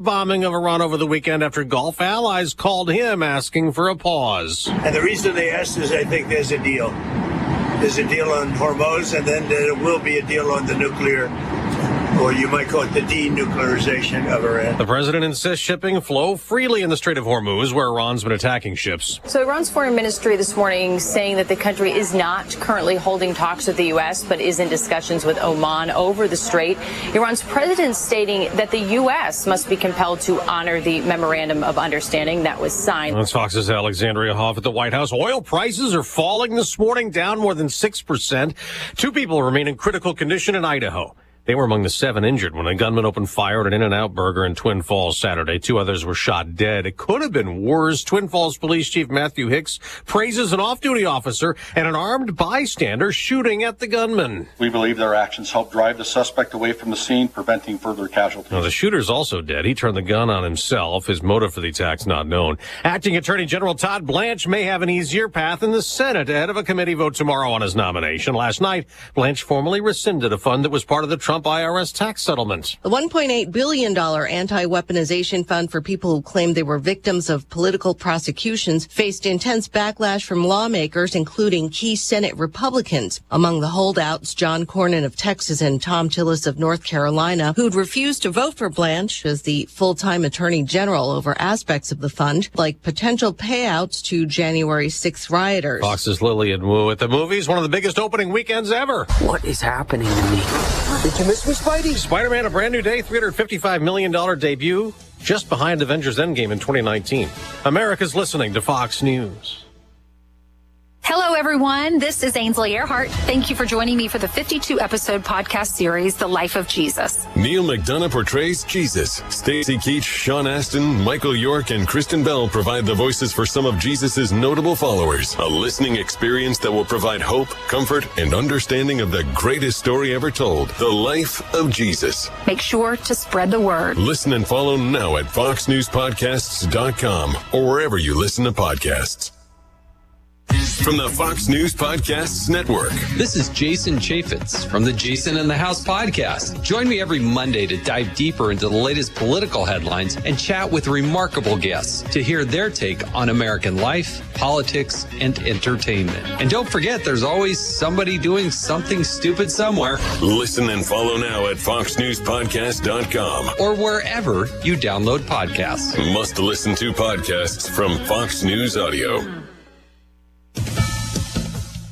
bombing of Iran over the weekend after Gulf allies called him asking for a pause. And the reason they asked is I think there's a deal. There's a deal on Hormuz, and then there will be a deal on the nuclear, or you might call it the denuclearization of Iran. The president insists shipping flow freely in the Strait of Hormuz, where Iran's been attacking ships. So Iran's foreign ministry this morning saying that the country is not currently holding talks with the U.S., but is in discussions with Oman over the strait. Iran's president stating that the U.S. must be compelled to honor the memorandum of understanding that was signed. That's Fox's Alexandria Hoff at the White House. Oil prices are falling this morning, down more than 6%. 2 people remain in critical condition in Idaho. They were among the 7 injured when a gunman opened fire at an In-N-Out burger in Twin Falls Saturday. 2 others were shot dead. It could have been worse. Twin Falls Police Chief Matthew Hicks praises an off-duty officer and an armed bystander shooting at the gunman. We believe their actions helped drive the suspect away from the scene, preventing further casualties. Now, the shooter's also dead. He turned the gun on himself. His motive for the attack's not known. Acting Attorney General Todd Blanche may have an easier path in the Senate ahead of a committee vote tomorrow on his nomination. Last night, Blanche formally rescinded a fund that was part of the Trump IRS tax settlement. The $1.8 billion anti-weaponization fund for people who claimed they were victims of political prosecutions faced intense backlash from lawmakers, including key Senate Republicans. Among the holdouts, John Cornyn of Texas and Tom Tillis of North Carolina, who'd refused to vote for Blanche as the full-time attorney general over aspects of the fund, like potential payouts to January 6th rioters. Fox's Lillian Wu at the movies, one of the biggest opening weekends ever. What is happening to me? Did you miss me, Spidey? Spider-Man, a brand new day, $355 million debut, just behind Avengers Endgame in 2019. America's listening to Fox News. Hello, everyone. This is Ainsley Earhart. Thank you for joining me for the 52-episode podcast series, The Life of Jesus. Neil McDonough portrays Jesus. Stacey Keach, Sean Astin, Michael York, and Kristen Bell provide the voices for some of Jesus' notable followers. A listening experience that will provide hope, comfort, and understanding of the greatest story ever told, The Life of Jesus. Make sure to spread the word. Listen and follow now at foxnewspodcasts.com or wherever you listen to podcasts. From the Fox News Podcasts Network. This is Jason Chaffetz from the Jason in the House podcast. Join me every Monday to dive deeper into the latest political headlines and chat with remarkable guests to hear their take on American life, politics, and entertainment. And don't forget, there's always somebody doing something stupid somewhere. Listen and follow now at foxnewspodcast.com or wherever you download podcasts. Must listen to podcasts from Fox News Audio.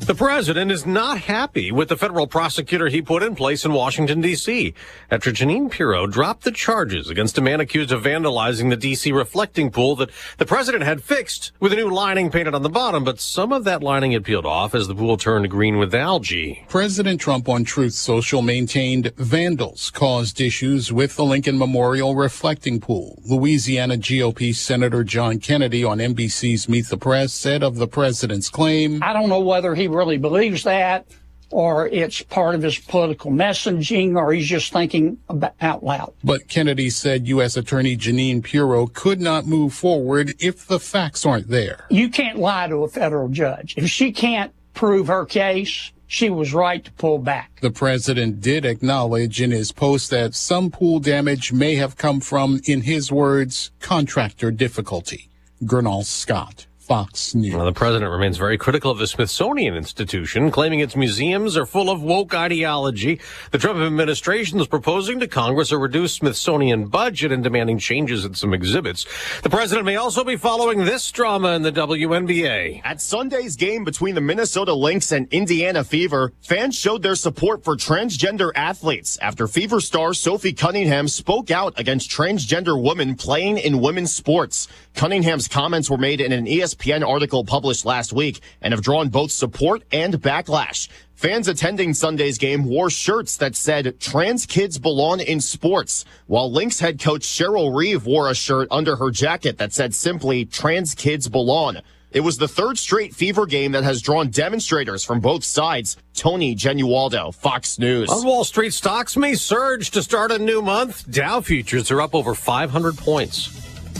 The president is not happy with the federal prosecutor he put in place in Washington, D.C. after Jeanine Pirro dropped the charges against a man accused of vandalizing the D.C. reflecting pool that the president had fixed with a new lining painted on the bottom. But some of that lining had peeled off as the pool turned green with algae. President Trump on Truth Social maintained vandals caused issues with the Lincoln Memorial reflecting pool. Louisiana GOP Senator John Kennedy on NBC's Meet the Press said of the president's claim, I don't know whether he really believes that, or it's part of his political messaging, or he's just thinking out loud. But Kennedy said U.S. Attorney Jeanine Pirro could not move forward if the facts aren't there. You can't lie to a federal judge. If she can't prove her case, she was right to pull back. The president did acknowledge in his post that some pool damage may have come from, in his words, contractor difficulty. Gernal Scott, Fox News. Well, the president remains very critical of the Smithsonian Institution, claiming its museums are full of woke ideology. The Trump administration is proposing to Congress a reduced Smithsonian budget and demanding changes in some exhibits. The president may also be following this drama in the WNBA. At Sunday's game between the Minnesota Lynx and Indiana Fever, fans showed their support for transgender athletes after Fever star Sophie Cunningham spoke out against transgender women playing in women's sports. Cunningham's comments were made in an ESPN article published last week and have drawn both support and backlash. Fans attending Sunday's game wore shirts that said, "Trans kids belong in sports," while Lynx head coach Cheryl Reeve wore a shirt under her jacket that said simply, "Trans kids belong." It was the third straight Fever game that has drawn demonstrators from both sides. Tony Genualdo, Fox News. On Wall Street, stocks may surge to start a new month. Dow futures are up over 500 points.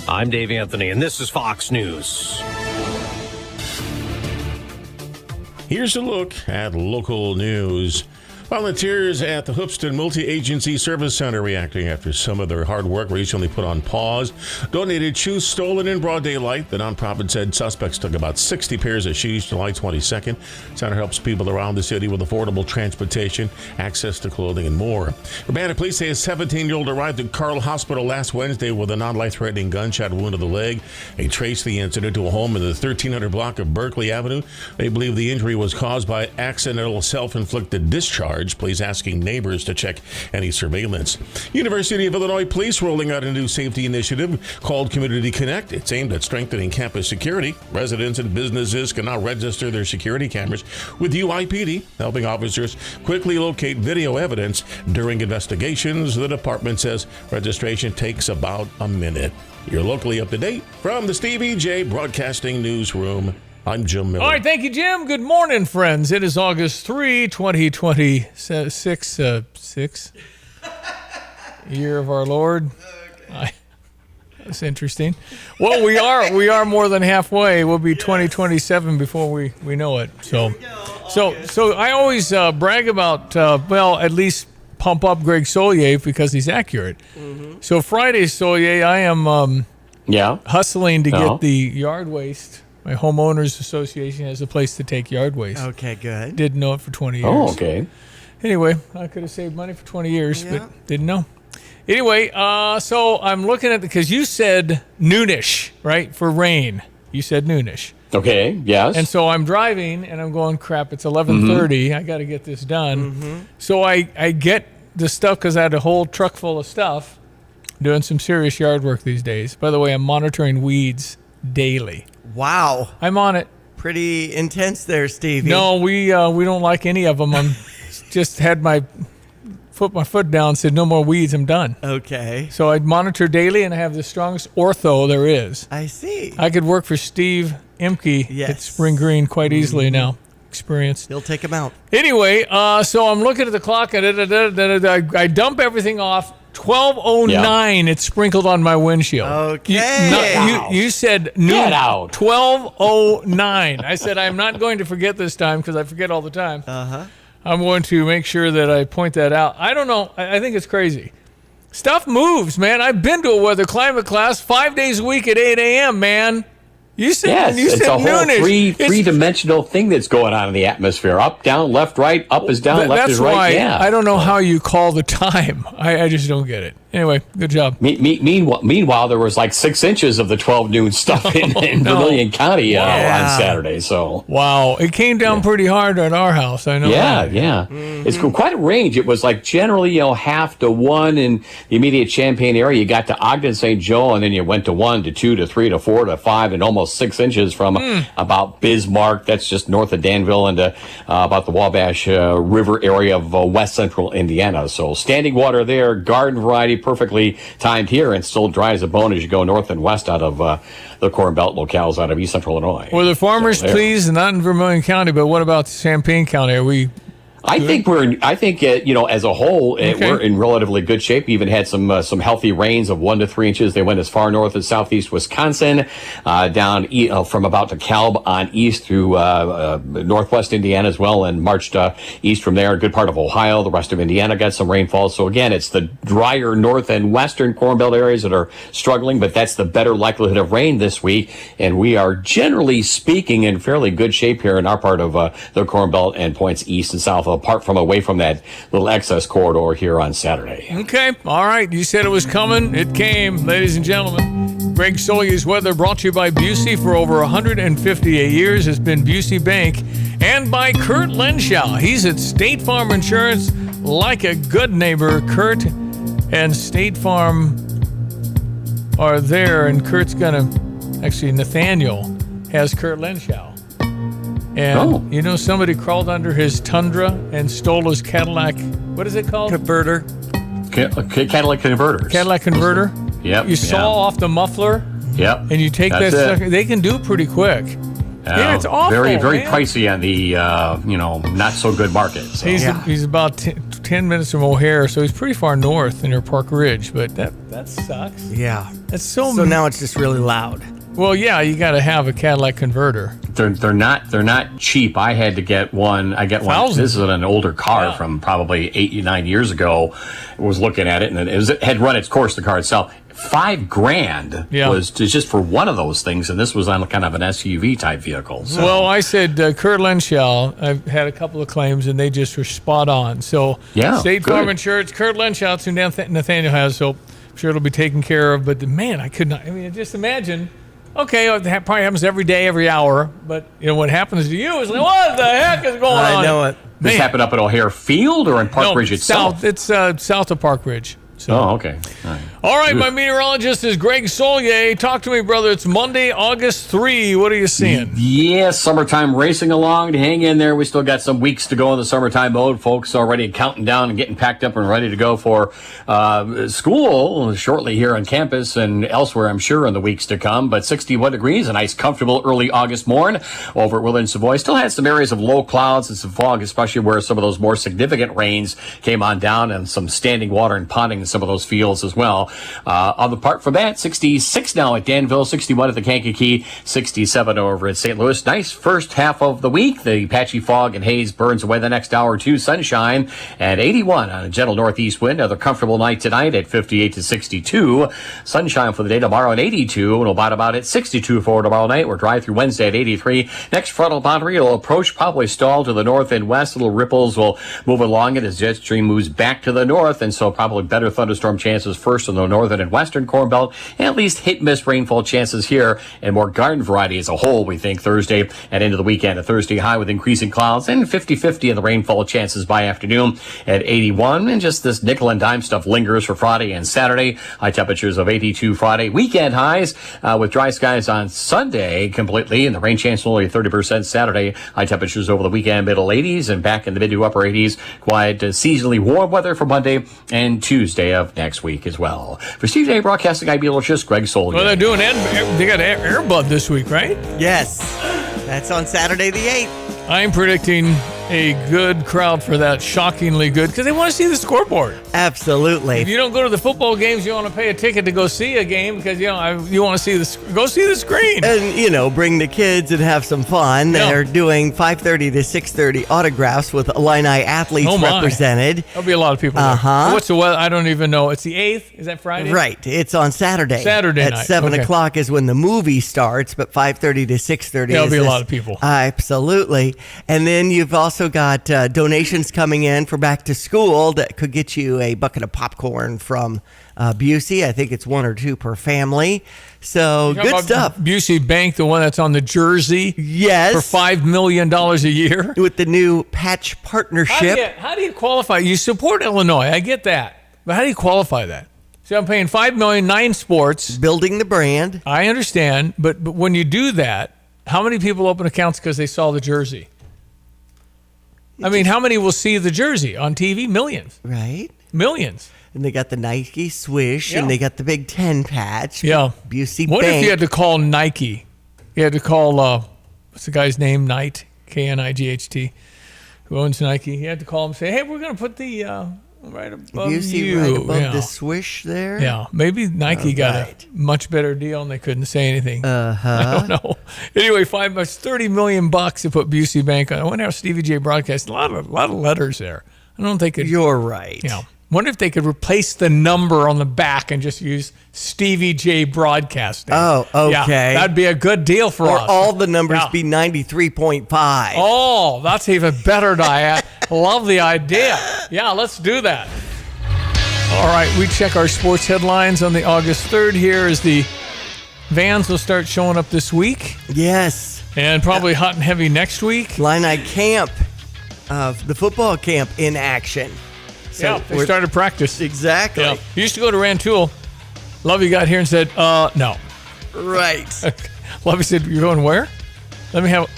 I'm Dave Anthony, and this is Fox News. Here's a look at local news. Volunteers at the Hoopston Multi-Agency Service Center reacting after some of their hard work recently put on pause. Donated shoes stolen in broad daylight. The nonprofit said suspects took about 60 pairs of shoes July 22nd. Center helps people around the city with affordable transportation, access to clothing, and more. Urbana police say a 17-year-old arrived at Carl Hospital last Wednesday with a non-life-threatening gunshot wound to the leg. They traced the incident to a home in the 1300 block of Berkeley Avenue. They believe the injury was caused by accidental self-inflicted discharge. Police asking neighbors to check any surveillance. University of Illinois Police rolling out a new safety initiative called Community Connect. It's aimed at strengthening campus security. Residents and businesses can now register their security cameras with UIPD, helping officers quickly locate video evidence during investigations. The department says registration takes about a minute. You're locally up to date from the Stevie J Broadcasting Newsroom. I'm Jim Miller. All right, thank you, Jim. Good morning, friends. It is August 3, 2026, year of our Lord. Okay. That's interesting. Well, we are more than halfway. We'll be 2027 before we know it. So I always brag about, at least pump up Greg Solier because he's accurate. Mm-hmm. So Friday, Solier, I am hustling to get the yard waste. My homeowners association has a place to take yard waste. Okay, good. Didn't know it for 20 years. Oh, okay. Anyway, I could have saved money for 20 years, but didn't know. Anyway, so I'm looking at because you said noonish, right, for rain. You said noonish. Okay, yes. And so I'm driving, and I'm going, crap, it's 11:30. I got to get this done. Mm-hmm. So I get the stuff because I had a whole truck full of stuff, doing some serious yard work these days. By the way, I'm monitoring weeds daily. Wow. I'm on it. Pretty intense there, Stevie. No, we don't like any of them. I'm just had my foot down, said no more weeds, I'm done. Okay. So I monitor daily, and I have the strongest ortho there is. I see. I could work for Steve Imke at Spring Green quite easily now. Experienced. He'll take him out. Anyway, so I'm looking at the clock, and I dump everything off. 12:09, it's sprinkled on my windshield. Okay. You said noon. Get out. 12:09. I said I'm not going to forget this time because I forget all the time. Uh-huh. I'm going to make sure that I point that out. I don't know. I think it's crazy. Stuff moves, man. I've been to a weather climate class 5 days a week at 8 a.m., man. You said it's a whole three-dimensional thing that's going on in the atmosphere. Up, down, left, right. Up is down, left is right. That's why I don't know how you call the time. I just don't get it. Anyway, good job. Meanwhile, there was like 6 inches of the 12 noon stuff in Vermilion County on Saturday. So it came down pretty hard at our house. I know. Yeah. Mm-hmm. It's quite a range. It was like generally, half to 1 in the immediate Champaign area. You got to Ogden, St. Joe, and then you went to 1 to 2 to 3 to 4 to 5, and almost 6 inches from about Bismarck. That's just north of Danville, and about the Wabash River area of west central Indiana. So standing water there, garden variety. Perfectly timed here and still dry as a bone as you go north and west out of the Corn Belt locales out of east central Illinois. Were the farmers pleased? Not in Vermilion County, but what about Champaign County? Are we? I think as a whole, we're in relatively good shape. We even had some healthy rains of 1 to 3 inches. They went as far north as southeast Wisconsin, down from about DeKalb on east through northwest Indiana as well, and marched east from there. A good part of Ohio, the rest of Indiana got some rainfall. So again, it's the drier north and western Corn Belt areas that are struggling, but that's the better likelihood of rain this week. And we are generally speaking in fairly good shape here in our part of the Corn Belt and points east and south, apart from away from that little excess corridor here on Saturday. Okay. All right. You said it was coming. It came, ladies and gentlemen. Greg Solier's weather brought to you by Busey for over 158 years. It's been Busey Bank and by Kurt Lenshaw. He's at State Farm Insurance, like a good neighbor. Kurt and State Farm are there, and Kurt's Nathaniel has Kurt Lenshaw. And somebody crawled under his Tundra and stole his Cadillac. What is it called? Converter. Cadillac converters. Cadillac converter. Yep. You saw off the muffler. Yep. And you take that stuff. They can do pretty quick. Yeah, it's awful. Very pricey on the not so good market. So. He's about 10 minutes from O'Hare, so he's pretty far north near Park Ridge. But that sucks. Yeah. That's so now it's just really loud. Well, yeah, you got to have a Cadillac converter. They're not cheap. I had to get one. I get one. Thousands. This is an older car from probably 8, 9 years ago. I was looking at it, and it had run its course. The car itself, $5,000 was just for one of those things, and this was on kind of an SUV type vehicle. So. Well, I said Kurt Lenschow. I've had a couple of claims, and they just were spot on. So State Farm Insurance, Kurt Lenschow, it's who Nathaniel has. So I'm sure it'll be taken care of. But man, I could not. I mean, just imagine. Okay, it probably happens every day, every hour. But what happens to you is like, what the heck is going on? I know it. This happened up at O'Hare Field or in Park Ridge itself? South. It's south of Park Ridge. So. Oh, okay. All right, my meteorologist is Greg Solier. Talk to me, brother. It's Monday, August 3. What are you seeing? Yeah, summertime racing along. To hang in there. We still got some weeks to go in the summertime mode. Folks already counting down and getting packed up and ready to go for school shortly here on campus and elsewhere, I'm sure, in the weeks to come. But 61 degrees, a nice, comfortable early August morn over at Willard and Savoy. Still had some areas of low clouds and some fog, especially where some of those more significant rains came on down and some standing water and ponding in some of those fields as well. On the part from that, 66 now at Danville, 61 at the Kankakee, 67 over at St. Louis. Nice first half of the week. The patchy fog and haze burns away the next hour or two. Sunshine at 81 on a gentle northeast wind. Another comfortable night tonight at 58 to 62. Sunshine for the day tomorrow at 82, and we'll bottom out at 62 for tomorrow night. We're dry through Wednesday at 83. Next frontal boundary will approach, probably stall to the north and west. Little ripples will move along it as jet stream moves back to the north, and so probably better thunderstorm chances first in the northern and western Corn Belt, and at least hit-miss rainfall chances here, and more garden variety as a whole, we think, Thursday and into the weekend. A Thursday high with increasing clouds and 50-50 in the rainfall chances by afternoon at 81, and just this nickel and dime stuff lingers for Friday and Saturday. High temperatures of 82 Friday. Weekend highs with dry skies on Sunday completely, and the rain chance only 30% Saturday. High temperatures over the weekend, middle 80s, and back in the mid to upper 80s. Quiet, seasonally warm weather for Monday and Tuesday of next week as well. For Steve Day Broadcasting, I'm meteorologist Greg Solier. Well, they're doing they got Airbud this week, right? Yes. That's on Saturday the 8th. I'm predicting a good crowd for that, shockingly good, because they want to see the scoreboard. Absolutely. If you don't go to the football games, you want to pay a ticket to go see a game because you want to see go see the screen. And bring the kids and have some fun. Yeah. They're doing 5:30 to 6:30 autographs with Illini athletes represented. There'll be a lot of people there. What's the weather? I don't even know. It's the 8th. Is that Friday? Right. It's on Saturday. Saturday at night. 7 o'clock is when the movie starts, but 5:30 to 6:30. There'll be a lot of people. Absolutely. And then you've also got donations coming in for back to school that could get you a bucket of popcorn from Busey. I think it's 1 or 2 per family. So good stuff. Busey Bank, the one that's on the jersey. Yes. For $5 million a year. With the new patch partnership. How do you qualify? You support Illinois. I get that. But how do you qualify that? See, I'm paying $5 million, 9 sports. Building the brand. I understand. But when you do that, how many people open accounts because they saw the jersey? I mean, how many will see the jersey on TV? Millions. Right. Millions. And they got the Nike swish, and they got the Big Ten patch. Yeah. Busey What Bank. if you had to call Nike? You had to call, what's the guy's name? Knight, Knight, who owns Nike. You had to call him and say, hey, we're going to put the right above you. Right above the swish there? Yeah. Maybe Nike got a much better deal, and they couldn't say anything. I don't know. Anyway, $30 million to put Busey Bank on. I wonder how Stevie J broadcast. A lot of letters there. I don't think it. You're right. Yeah. Wonder if they could replace the number on the back and just use Stevie J Broadcasting. Oh, okay. Yeah, that'd be a good deal for us. Or all the numbers be 93.5. Oh, that's even better, Diane. Love the idea. Yeah, let's do that. All right, we check our sports headlines on the August 3rd here as the vans will start showing up this week. Yes. And probably hot and heavy next week. Illini camp, the football camp in action. So they started practice. Exactly. Yeah. You used to go to Rantoul. Lovey got here and said, no. Right. Lovey said, you're going where? Let me have,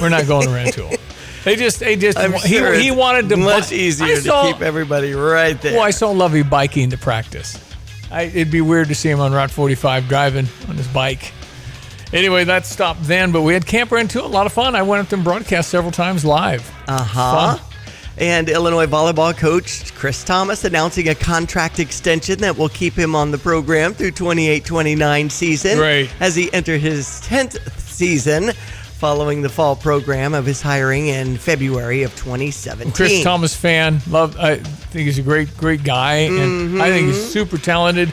we're not going to Rantoul. He wanted to. Much easier to keep everybody right there. Well, I saw Lovey biking to practice. It'd be weird to see him on Route 45 driving on his bike. Anyway, that stopped then, but we had Camp Rantoul. A lot of fun. I went up and broadcast several times live. Fun. And Illinois volleyball coach Chris Thomas announcing a contract extension that will keep him on the program through 28-29 season. Right. As he enters his 10th season following the fall program of his hiring in February of 2017. Chris Thomas fan. I think he's a great guy. And I think he's super talented.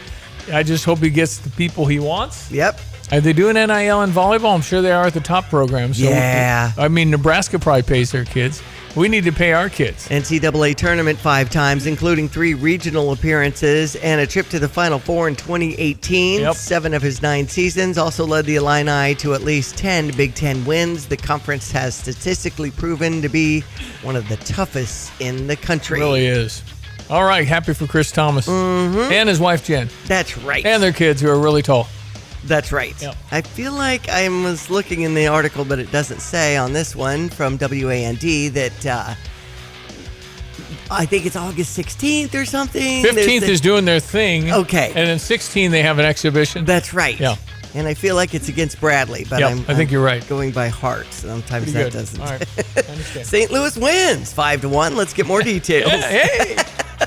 I just hope he gets the people he wants. Yep. Are they doing NIL in volleyball? I'm sure they are at the top programs. So yeah. I mean, Nebraska probably pays their kids. We need to pay our kids. NCAA tournament 5 times, including 3 regional appearances and a trip to the Final Four in 2018. Yep. 7 of his 9 seasons. Also led the Illini to at least 10 Big Ten wins. The conference has statistically proven to be one of the toughest in the country. It really is. All right. Happy for Chris Thomas. And his wife, Jen. That's right. And their kids who are really tall. That's right. Yep. I feel like I was looking in the article, but it doesn't say on this one from WAND that I think it's August 16th or something. 15th is doing their thing. Okay. And then 16th they have an exhibition. That's right. Yeah. And I feel like it's against Bradley, but I think you're right. Going by heart. Sometimes Pretty that good. doesn't. All right. I understand. St. Louis wins 5-1. Let's get more details. Hey.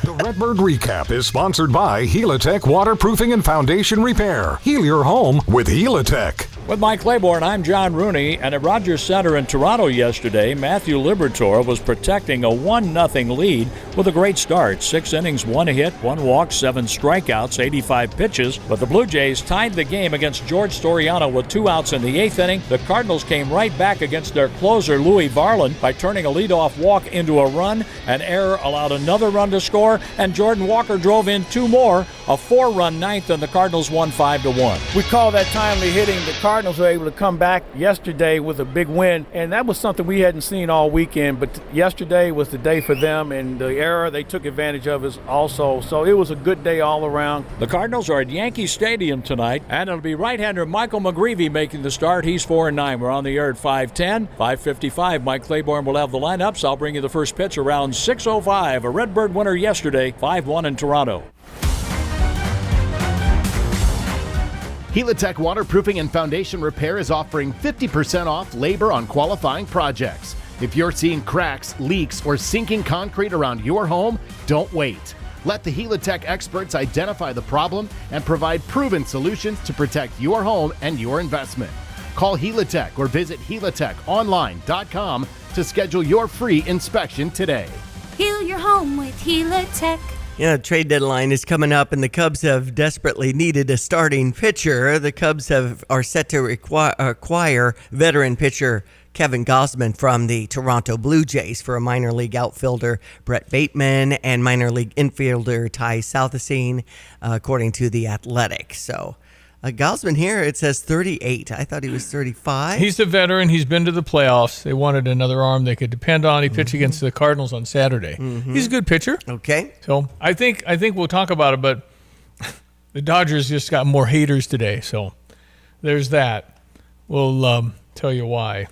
The Redbird Recap is sponsored by Helitech Waterproofing and Foundation Repair. Heal your home with Helitech. With Mike Claiborne, I'm John Rooney, and at Rogers Center in Toronto yesterday, Matthew Liberatore was protecting a 1-0 lead with a great start. 6 innings, 1 hit, 1 walk, 7 strikeouts, 85 pitches, but the Blue Jays tied the game against George Storiano with 2 outs in the 8th inning. The Cardinals came right back against their closer, Louis Varland, by turning a leadoff walk into a run. An error allowed another run to score, and Jordan Walker drove in 2 more, a 4-run 9th, and the Cardinals won 5-1. We call that timely hitting. The Cardinals were able to come back yesterday with a big win, and that was something we hadn't seen all weekend, but yesterday was the day for them, and the error they took advantage of is also, so it was a good day all around. The Cardinals are at Yankee Stadium tonight, and it'll be right-hander Michael McGreevy making the start. He's 4-9. We're on the air at 5:10. 5:55, Mike Claiborne will have the lineups. I'll bring you the first pitch around 6:05. A Redbird winner yesterday, 5-1 in Toronto. Helitech Waterproofing and Foundation Repair is offering 50% off labor on qualifying projects. If you're seeing cracks, leaks, or sinking concrete around your home, don't wait. Let the Helitech experts identify the problem and provide proven solutions to protect your home and your investment. Call Helitech or visit helitechonline.com to schedule your free inspection today. Heal your home with Helitech. Trade deadline is coming up, and the Cubs have desperately needed a starting pitcher. The Cubs are set to acquire veteran pitcher Kevin Gausman from the Toronto Blue Jays for a minor league outfielder Brett Bateman and minor league infielder Ty Southasine, according to The Athletic. So Gausman here, it says 38. I thought he was 35. He's a veteran. He's been to the playoffs. They wanted another arm they could depend on. He pitched against the Cardinals on Saturday. He's a good pitcher. Okay. So I think we'll talk about it, but the Dodgers just got more haters today. So there's that. We'll tell you why.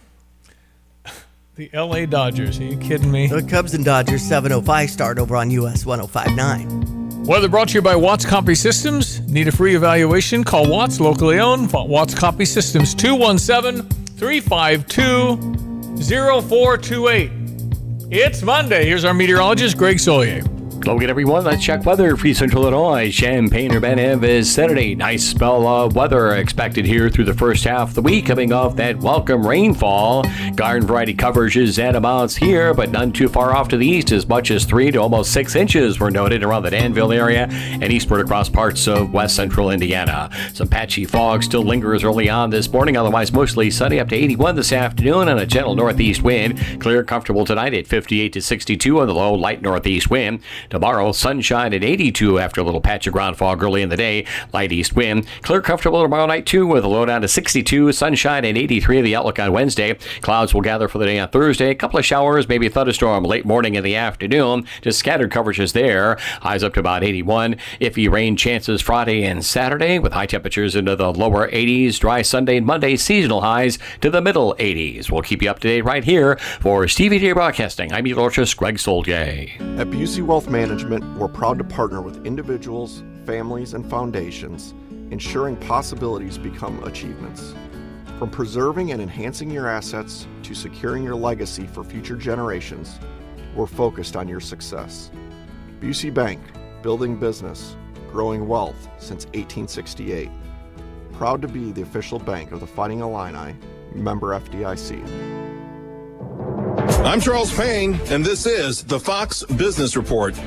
The L.A. Dodgers. Are you kidding me? The Cubs and Dodgers 7:05 start over on US 105.9. Weather brought to you by Watts Copy Systems. Need a free evaluation? Call Watts, locally owned. Watts Copy Systems, 217-352-0428. It's Monday. Here's our meteorologist, Greg Solier. Hello again, everyone. Let's check weather for Central Illinois. Champaign-Urbana is Saturday. Nice spell of weather expected here through the first half of the week, coming off that welcome rainfall. Garden variety coverages and amounts here, but none too far off to the east. As much as 3 to almost 6 inches were noted around the Danville area and eastward across parts of west central Indiana. Some patchy fog still lingers early on this morning. Otherwise, mostly sunny, up to 81 this afternoon, and a gentle northeast wind. Clear, comfortable tonight at 58 to 62 on the low, light northeast wind. Tomorrow, sunshine at 82 after a little patch of ground fog early in the day. Light east wind. Clear, comfortable tomorrow night, too, with a low down to 62. Sunshine at 83. The outlook on Wednesday. Clouds will gather for the day on Thursday. A couple of showers, maybe a thunderstorm late morning in the afternoon. Just scattered coverages there. Highs up to about 81. Iffy rain chances Friday and Saturday, with high temperatures into the lower 80s. Dry Sunday and Monday. Seasonal highs to the middle 80s. We'll keep you up to date right here for Stevie J Broadcasting. I'm meteorologist Greg Solier. At Busey Wealth Management, we're proud to partner with individuals, families, and foundations, ensuring possibilities become achievements. From preserving and enhancing your assets to securing your legacy for future generations, we're focused on your success. Busey Bank, building business, growing wealth since 1868. Proud to be the official bank of the Fighting Illini, member FDIC. I'm Charles Payne, and this is the Fox Business Report.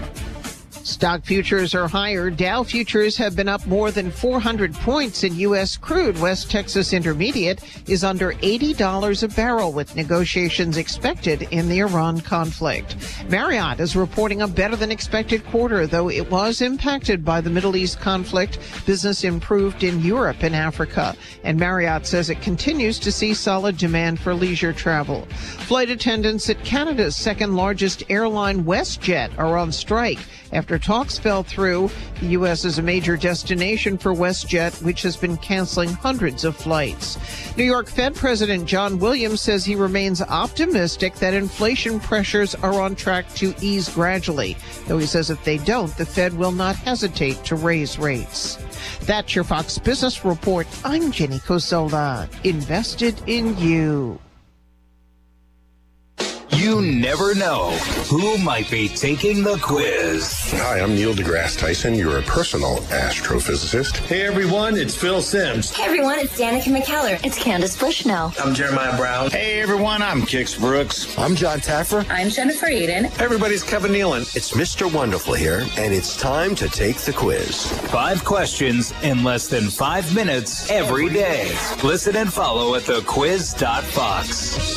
Stock futures are higher. Dow futures have been up more than 400 points in U.S. crude. West Texas Intermediate is under $80 a barrel with negotiations expected in the Iran conflict. Marriott is reporting a better than expected quarter, though it was impacted by the Middle East conflict. Business improved in Europe and Africa, and Marriott says it continues to see solid demand for leisure travel. Flight attendants at Canada's second largest airline, WestJet, are on strike after talks fell through. The U.S. is a major destination for WestJet, which has been canceling hundreds of flights. New York Fed President John Williams says he remains optimistic that inflation pressures are on track to ease gradually, though he says if they don't, the Fed will not hesitate to raise rates. That's your Fox Business Report. I'm Jenny Cosola. Invested in you. You never know who might be taking the quiz. Hi, I'm Neil deGrasse Tyson, your personal astrophysicist. Hey everyone, it's Phil Simms. Hey everyone, it's Danica McKellar. It's Candace Bushnell. I'm Jeremiah Brown. Hey everyone, I'm Kix Brooks. I'm John Taffer. I'm Jennifer Eden. Everybody's Kevin Nealon. It's Mr. Wonderful here, and it's time to take the quiz. 5 questions in less than 5 minutes every day. Listen and follow at thequiz.fox.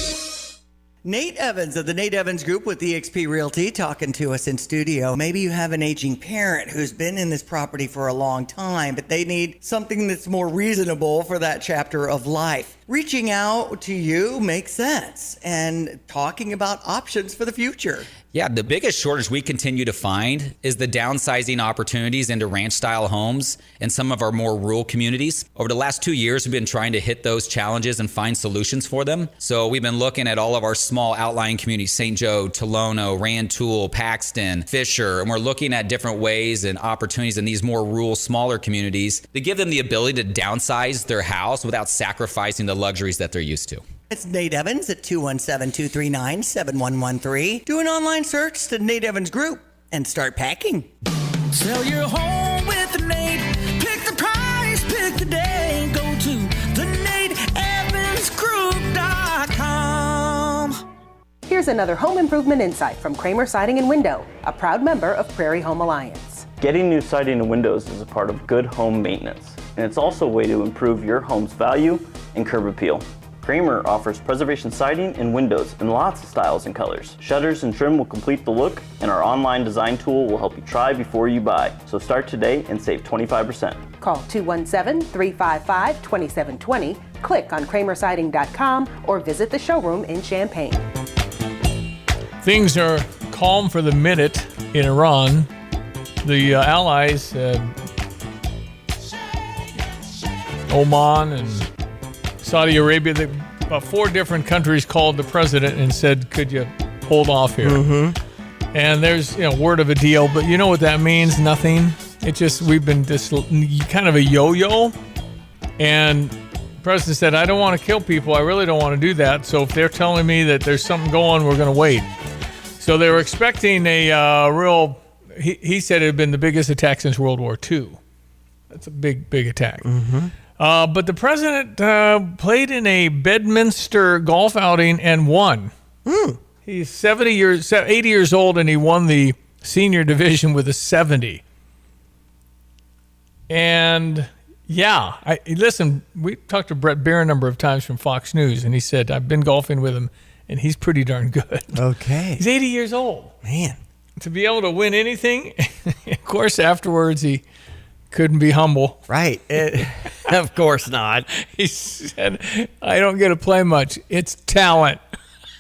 Nate Evans of the Nate Evans Group with eXp Realty talking to us in studio. Maybe you have an aging parent who's been in this property for a long time, but they need something that's more reasonable for that chapter of life. Reaching out to you makes sense, and talking about options for the future. Yeah, the biggest shortage we continue to find is the downsizing opportunities into ranch-style homes in some of our more rural communities. Over the last 2 years, we've been trying to hit those challenges and find solutions for them. So we've been looking at all of our small outlying communities, St. Joe, Tolono, Rantoul, Paxton, Fisher, and we're looking at different ways and opportunities in these more rural, smaller communities to give them the ability to downsize their house without sacrificing the luxuries that they're used to. It's Nate Evans at 217-239-7113. Do an online search to Nate Evans Group and start packing. Sell your home with Nate. Pick the price, pick the day. Go to theNateEvansGroup.com. Here's another home improvement insight from Kramer Siding and Window, a proud member of Prairie Home Alliance. Getting new siding and windows is a part of good home maintenance, and it's also a way to improve your home's value and curb appeal. Kramer offers preservation siding and windows in lots of styles and colors. Shutters and trim will complete the look, and our online design tool will help you try before you buy. So start today and save 25%. Call 217-355-2720, click on kramersiding.com, or visit the showroom in Champaign. Things are calm for the minute in Iran. The allies, Oman and Saudi Arabia, about 4 different countries called the president and said, could you hold off here? Mm-hmm. And there's word of a deal, but you know what that means? Nothing. It just, we've been kind of a yo-yo. And the president said, I don't want to kill people. I really don't want to do that. So if they're telling me that there's something going, we're going to wait. So they were expecting a real, he said it had been the biggest attack since World War II. That's a big, big attack. Mm-hmm. But the president played in a Bedminster golf outing and won. He's 80 years old, and he won the senior division with a 70. And yeah, listen, we talked to Brett Baer a number of times from Fox News, and he said, I've been golfing with him, and he's pretty darn good. Okay. He's 80 years old. Man. To be able to win anything, of course, afterwards he couldn't be humble. Right. Of course not. He said, I don't get to play much. It's talent.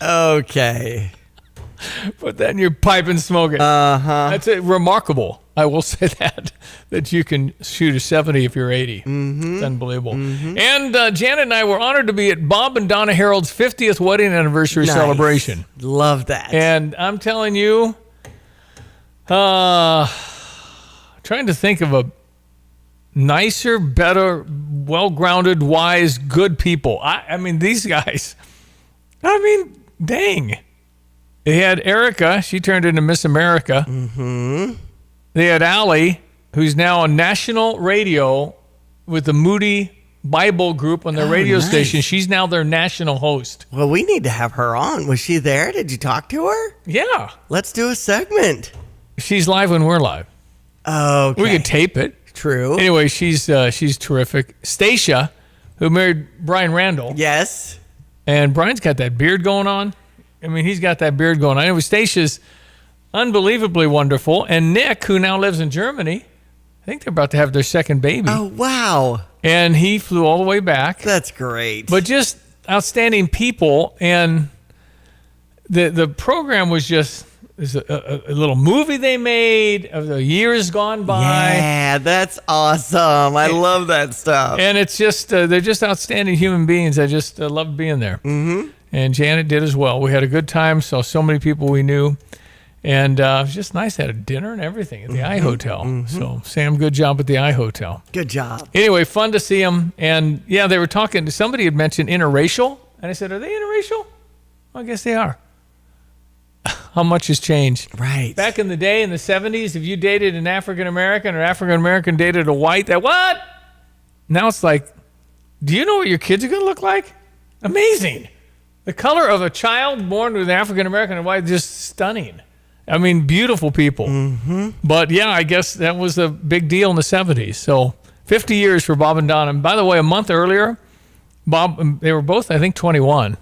Okay. Put that in your pipe and smoke it. Uh-huh. That's remarkable. I will say that you can shoot a 70 if you're 80. Mm-hmm. It's unbelievable. Mm-hmm. And Janet and I were honored to be at Bob and Donna Harold's 50th wedding anniversary celebration. Love that. And I'm telling you, trying to think of a nicer, better, well-grounded, wise, good people. I mean, these guys, dang. They had Erica. She turned into Miss America. Mm-hmm. They had Allie, who's now on national radio with the Moody Bible group on their radio station. She's now their national host. Well, we need to have her on. Was she there? Did you talk to her? Yeah. Let's do a segment. She's live when we're live. Oh, okay. We could tape it. True. Anyway, she's terrific. Stacia, who married Brian Randall. Yes. And Brian's got that beard going on. I mean, he's got that beard going on. Anyway, Stacia's unbelievably wonderful. And Nick, who now lives in Germany, I think they're about to have their second baby. Oh, wow. And he flew all the way back. That's great. But just outstanding people. And the program was just a little movie they made of the years gone by. Yeah, that's awesome. I love that stuff. And it's just, they're just outstanding human beings. I just loved being there. Mm-hmm. And Janet did as well. We had a good time, saw so many people we knew. And it was just nice. Had a dinner and everything at the I Hotel. Mm-hmm. So, Sam, good job at the I Hotel. Good job. Anyway, fun to see them. And, yeah, they were talking. Somebody had mentioned interracial. And I said, are they interracial? Well, I guess they are. How much has changed? Right. Back in the day, in the 70s, if you dated an African-American or African-American dated a white, what? Now it's like, do you know what your kids are going to look like? Amazing. The color of a child born with an African-American and white is just stunning. I mean, beautiful people. Mm-hmm. But, yeah, I guess that was a big deal in the 70s. So 50 years for Bob and Donna. And by the way, a month earlier, Bob, they were both, I think, 21.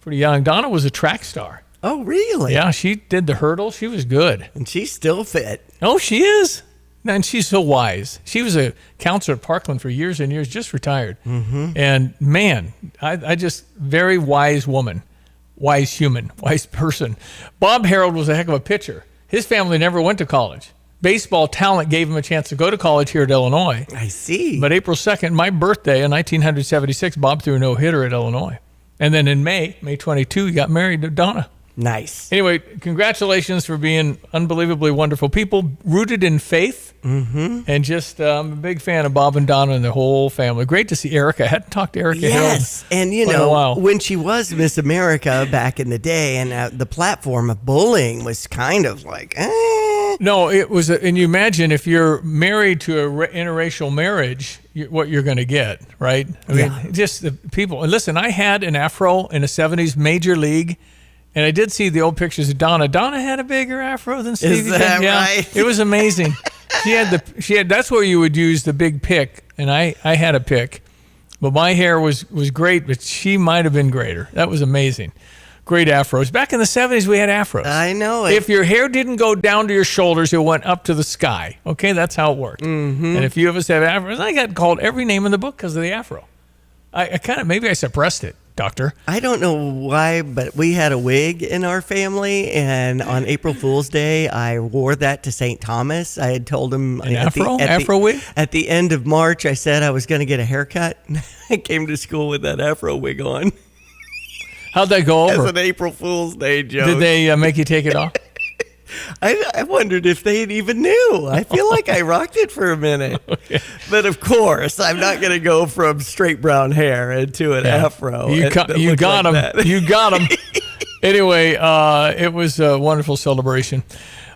Pretty young. Donna was a track star. Oh, really? Yeah, she did the hurdle. She was good. And she's still fit. Oh, she is. And she's so wise. She was a counselor at Parkland for years and years, just retired. Mm-hmm. And, man, I just, very wise woman, wise human, wise person. Bob Harold was a heck of a pitcher. His family never went to college. Baseball talent gave him a chance to go to college here at Illinois. I see. But April 2nd, my birthday in 1976, Bob threw a no-hitter at Illinois. And then in May 22, he got married to Donna. Nice. Anyway, congratulations for being unbelievably wonderful people, rooted in faith. Mm-hmm. And just, I'm a big fan of Bob and Donna and their whole family. Great to see Erica. I hadn't talked to Erica. Yes. And, you know, when she was Miss America back in the day, and the platform of bullying was kind of like, No, it was, and you imagine if you're married to an interracial marriage, what you're going to get, right? I mean, just the people. And listen, I had an afro in the 70s, Major League. And I did see the old pictures of Donna. Donna had a bigger afro than Stevie. Is that right? It was amazing. She had that's where you would use the big pick, and I had a pick. But my hair was great, but she might have been greater. That was amazing. Great afros. Back in the 70s, we had afros. I know it. If your hair didn't go down to your shoulders, it went up to the sky. Okay, that's how it worked. Mm-hmm. And if you of us have afros, I got called every name in the book because of the afro. I kind of, maybe I suppressed it. Doctor? I don't know why, but we had a wig in our family, and on April Fool's Day, I wore that to St. Thomas. I had told him afro wig? At the end of March, I said I was going to get a haircut. I came to school with that afro wig on. How'd that go over? As an April Fool's Day joke. Did they make you take it off? I wondered if they even knew. I feel like I rocked it for a minute. Okay. But of course, I'm not going to go from straight brown hair into an afro. You got him. You got him. Anyway, it was a wonderful celebration.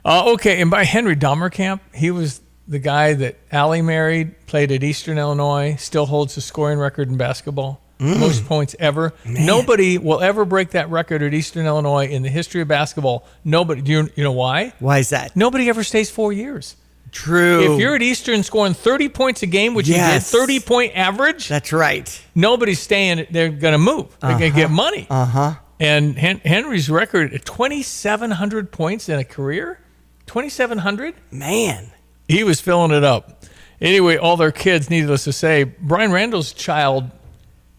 Okay, and by Henry Dahmerkamp, he was the guy that Allie married, played at Eastern Illinois, still holds the scoring record in basketball. Most points ever. Man. Nobody will ever break that record at Eastern Illinois in the history of basketball. Nobody. Do you know why? Why is that? Nobody ever stays 4 years. True. If you're at Eastern scoring 30 points a game, which you did, 30-point average. That's right. Nobody's staying. They're going to move. They're going to get money. Uh-huh. And Henry's record at 2,700 points in a career, 2,700? Man. He was filling it up. Anyway, all their kids, needless to say, Brian Randall's child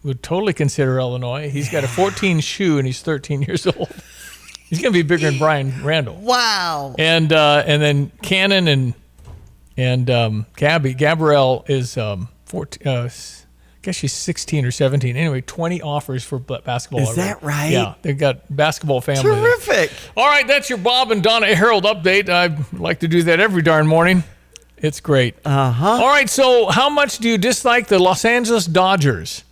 would totally consider Illinois. He's got a 14 shoe, and he's 13 years old. He's going to be bigger than Brian Randall. Wow. And then Cannon and Gabrielle is 14. I guess she's 16 or 17. Anyway, 20 offers for basketball. Is that right? Yeah, they've got basketball family. Terrific. All right, that's your Bob and Donna Harold update. I like to do that every darn morning. It's great. Uh-huh. All right, so how much do you dislike the Los Angeles Dodgers?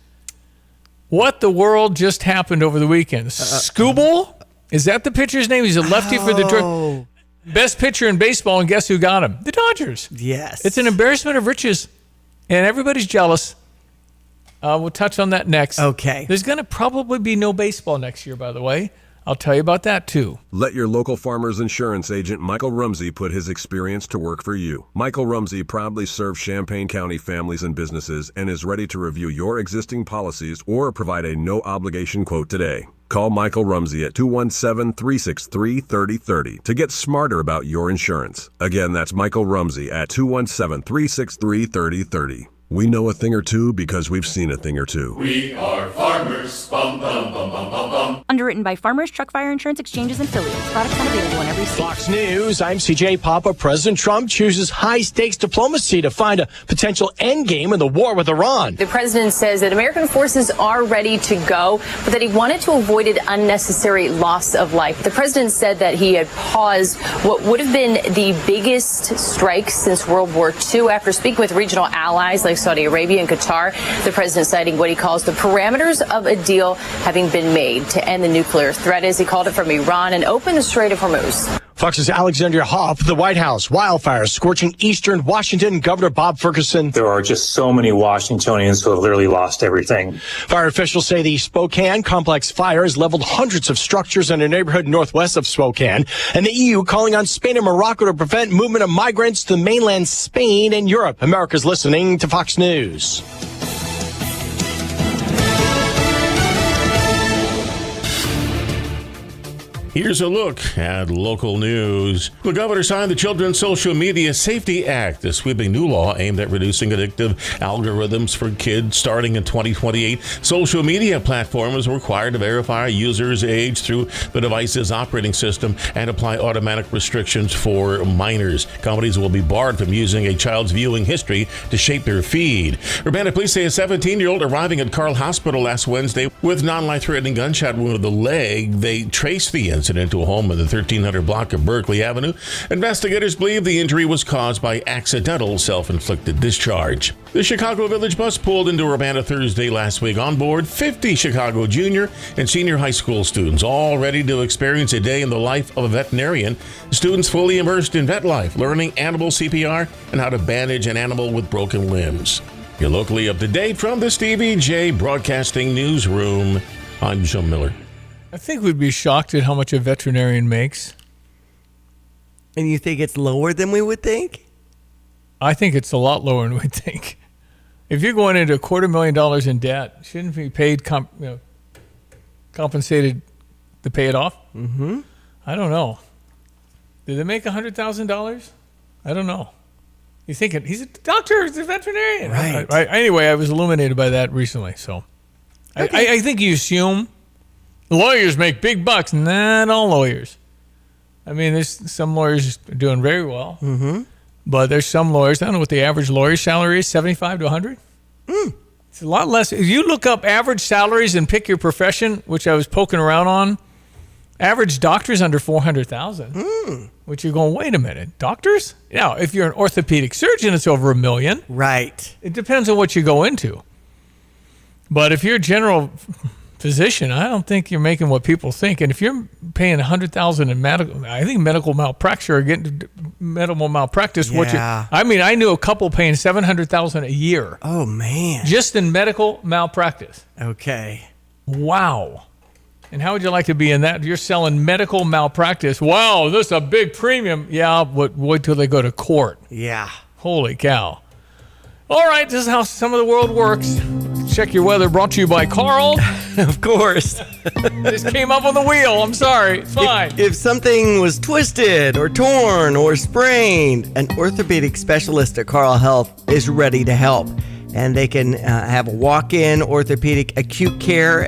What the world just happened over the weekend? Scooble Is that the pitcher's name? He's a lefty for the best pitcher in baseball, and guess who got him? The Dodgers. Yes. It's an embarrassment of riches, and everybody's jealous. We'll touch on that next. Okay. There's going to probably be no baseball next year, by the way. I'll tell you about that, too. Let your local Farmers Insurance agent, Michael Rumsey, put his experience to work for you. Michael Rumsey proudly serves Champaign County families and businesses and is ready to review your existing policies or provide a no-obligation quote today. Call Michael Rumsey at 217-363-3030 to get smarter about your insurance. Again, that's Michael Rumsey at 217-363-3030. We know a thing or two because we've seen a thing or two. We are farmers. Bum, bum, bum, bum, bum, bum. Underwritten by Farmers Truck Fire Insurance Exchanges and Affiliates. Products not available in every state. Fox News, I'm CJ Papa. President Trump chooses high-stakes diplomacy to find a potential endgame in the war with Iran. The president says that American forces are ready to go, but that he wanted to avoid an unnecessary loss of life. The president said that he had paused what would have been the biggest strike since World War II after speaking with regional allies like Saudi Arabia and Qatar. The president citing what he calls the parameters of a deal having been made to end the nuclear threat, as he called it, from Iran and open the Strait of Hormuz. Fox's Alexandria Hoff, the White House, wildfires scorching eastern Washington. Governor Bob Ferguson. There are just so many Washingtonians who have literally lost everything. Fire officials say the Spokane complex fire has leveled hundreds of structures in a neighborhood northwest of Spokane. And the EU calling on Spain and Morocco to prevent movement of migrants to mainland Spain and Europe. America's listening to Fox News. Here's a look at local news. The governor signed the Children's Social Media Safety Act, a sweeping new law aimed at reducing addictive algorithms for kids. Starting in 2028, social media platforms are required to verify a user's age through the device's operating system and apply automatic restrictions for minors. Companies will be barred from using a child's viewing history to shape their feed. Urbana police say a 17-year-old arriving at Carl Hospital last Wednesday with non-life-threatening gunshot wound to the leg. They traced the incident to a home in the 1300 block of Berkeley Avenue. Investigators believe the injury was caused by accidental self-inflicted discharge. The Chicago Village bus pulled into Urbana Thursday last week. On board 50 Chicago junior and senior high school students, all ready to experience a day in the life of a veterinarian. Students fully immersed in vet life, learning animal CPR and how to bandage an animal with broken limbs. You're locally up to date from the Stevie J Broadcasting Newsroom. I'm Jim Miller. I think we'd be shocked at how much a veterinarian makes. And you think it's lower than we would think? I think it's a lot lower than we think. If you're going into $250,000 in debt, shouldn't be paid compensated to pay it off? Mm-hmm. I don't know. Did they make $100,000? I don't know. You think he's a doctor, he's a veterinarian. Right. Anyway, I was illuminated by that recently. So okay. I think you assume lawyers make big bucks. Not all lawyers. I mean, there's some lawyers doing very well. Mm-hmm. But there's some lawyers, I don't know what the average lawyer's salary is, 75 to 100? It's a lot less. If you look up average salaries and pick your profession, which I was poking around on, average doctor's under 400,000. Which you're going, wait a minute, doctors? Now, if you're an orthopedic surgeon, it's over $1 million. Right. It depends on what you go into. But if you're a general physician, I don't think you're making what people think. And if you're paying $100,000 in medical, I think medical malpractice or getting medical malpractice. Yeah. I knew a couple paying $700,000 a year. Oh man! Just in medical malpractice. Okay. Wow. And how would you like to be in that? You're selling medical malpractice. Wow, this is a big premium. Yeah, but wait till they go to court. Yeah. Holy cow. All right, this is how some of the world works. Check your weather, brought to you by Carl. Of course. This came up on the wheel. I'm sorry. It's fine. If something was twisted or torn or sprained, an orthopedic specialist at Carl Health is ready to help. And they can have a walk-in orthopedic acute care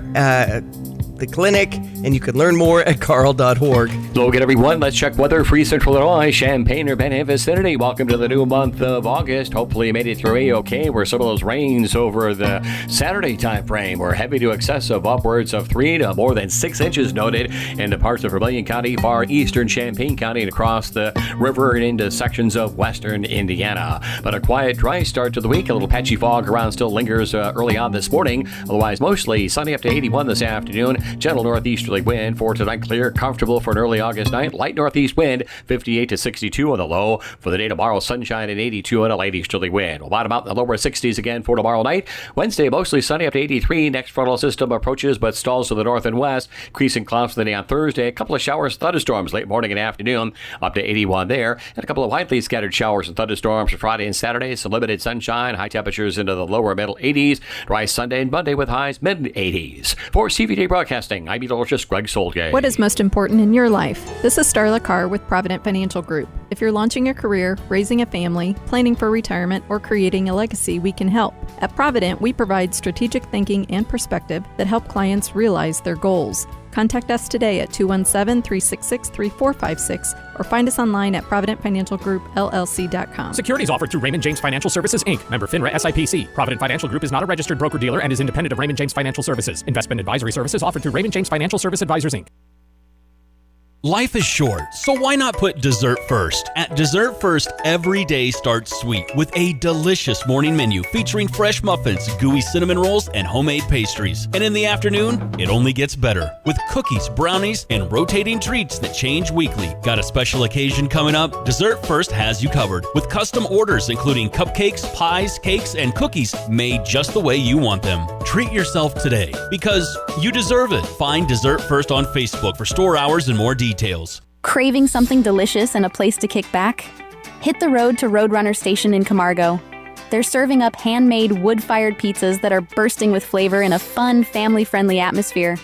the clinic, and you can learn more at carl.org. Hello again, everyone. Let's check weather for East Central Illinois, Champaign, Urbana, and vicinity. Welcome to the new month of August. Hopefully you made it through A-OK, where some of those rains over the Saturday time frame were heavy to excessive, upwards of 3 to more than 6 inches noted in the parts of Vermilion County, far eastern Champaign County, and across the river and into sections of western Indiana. But a quiet, dry start to the week. A little patchy fog around still lingers early on this morning. Otherwise, mostly sunny up to 81 this afternoon. Gentle northeasterly wind for tonight. Clear, comfortable for an early August night. Light northeast wind, 58 to 62 on the low. For the day tomorrow, sunshine and 82 on a light easterly wind. We'll bottom out in the lower 60s again for tomorrow night. Wednesday, mostly sunny up to 83. Next frontal system approaches but stalls to the north and west. Increasing clouds for the day on Thursday. A couple of showers, thunderstorms late morning and afternoon up to 81 there. And a couple of widely scattered showers and thunderstorms for Friday and Saturday. Some limited sunshine. High temperatures into the lower middle 80s. Dry Sunday and Monday with highs mid-80s. For CVJ Broadcasting, I'm meteorologist Greg Solgay. What is most important in your life? This is Starla Carr with Provident Financial Group. If you're launching a career, raising a family, planning for retirement, or creating a legacy, we can help. At Provident, we provide strategic thinking and perspective that help clients realize their goals. Contact us today at 217-366-3456 or find us online at providentfinancialgroupllc.com. Securities offered through Raymond James Financial Services, Inc., member FINRA SIPC. Provident Financial Group is not a registered broker-dealer and is independent of Raymond James Financial Services. Investment advisory services offered through Raymond James Financial Service Advisors, Inc. Life is short, so why not put dessert first? At Dessert First, every day starts sweet with a delicious morning menu featuring fresh muffins, gooey cinnamon rolls, and homemade pastries. And in the afternoon, it only gets better with cookies, brownies, and rotating treats that change weekly. Got a special occasion coming up? Dessert First has you covered with custom orders including cupcakes, pies, cakes, and cookies made just the way you want them. Treat yourself today because you deserve it. Find Dessert First on Facebook for store hours and more details. Craving something delicious and a place to kick back? Hit the road to Roadrunner Station in Camargo. They're serving up handmade wood-fired pizzas that are bursting with flavor in a fun, family-friendly atmosphere.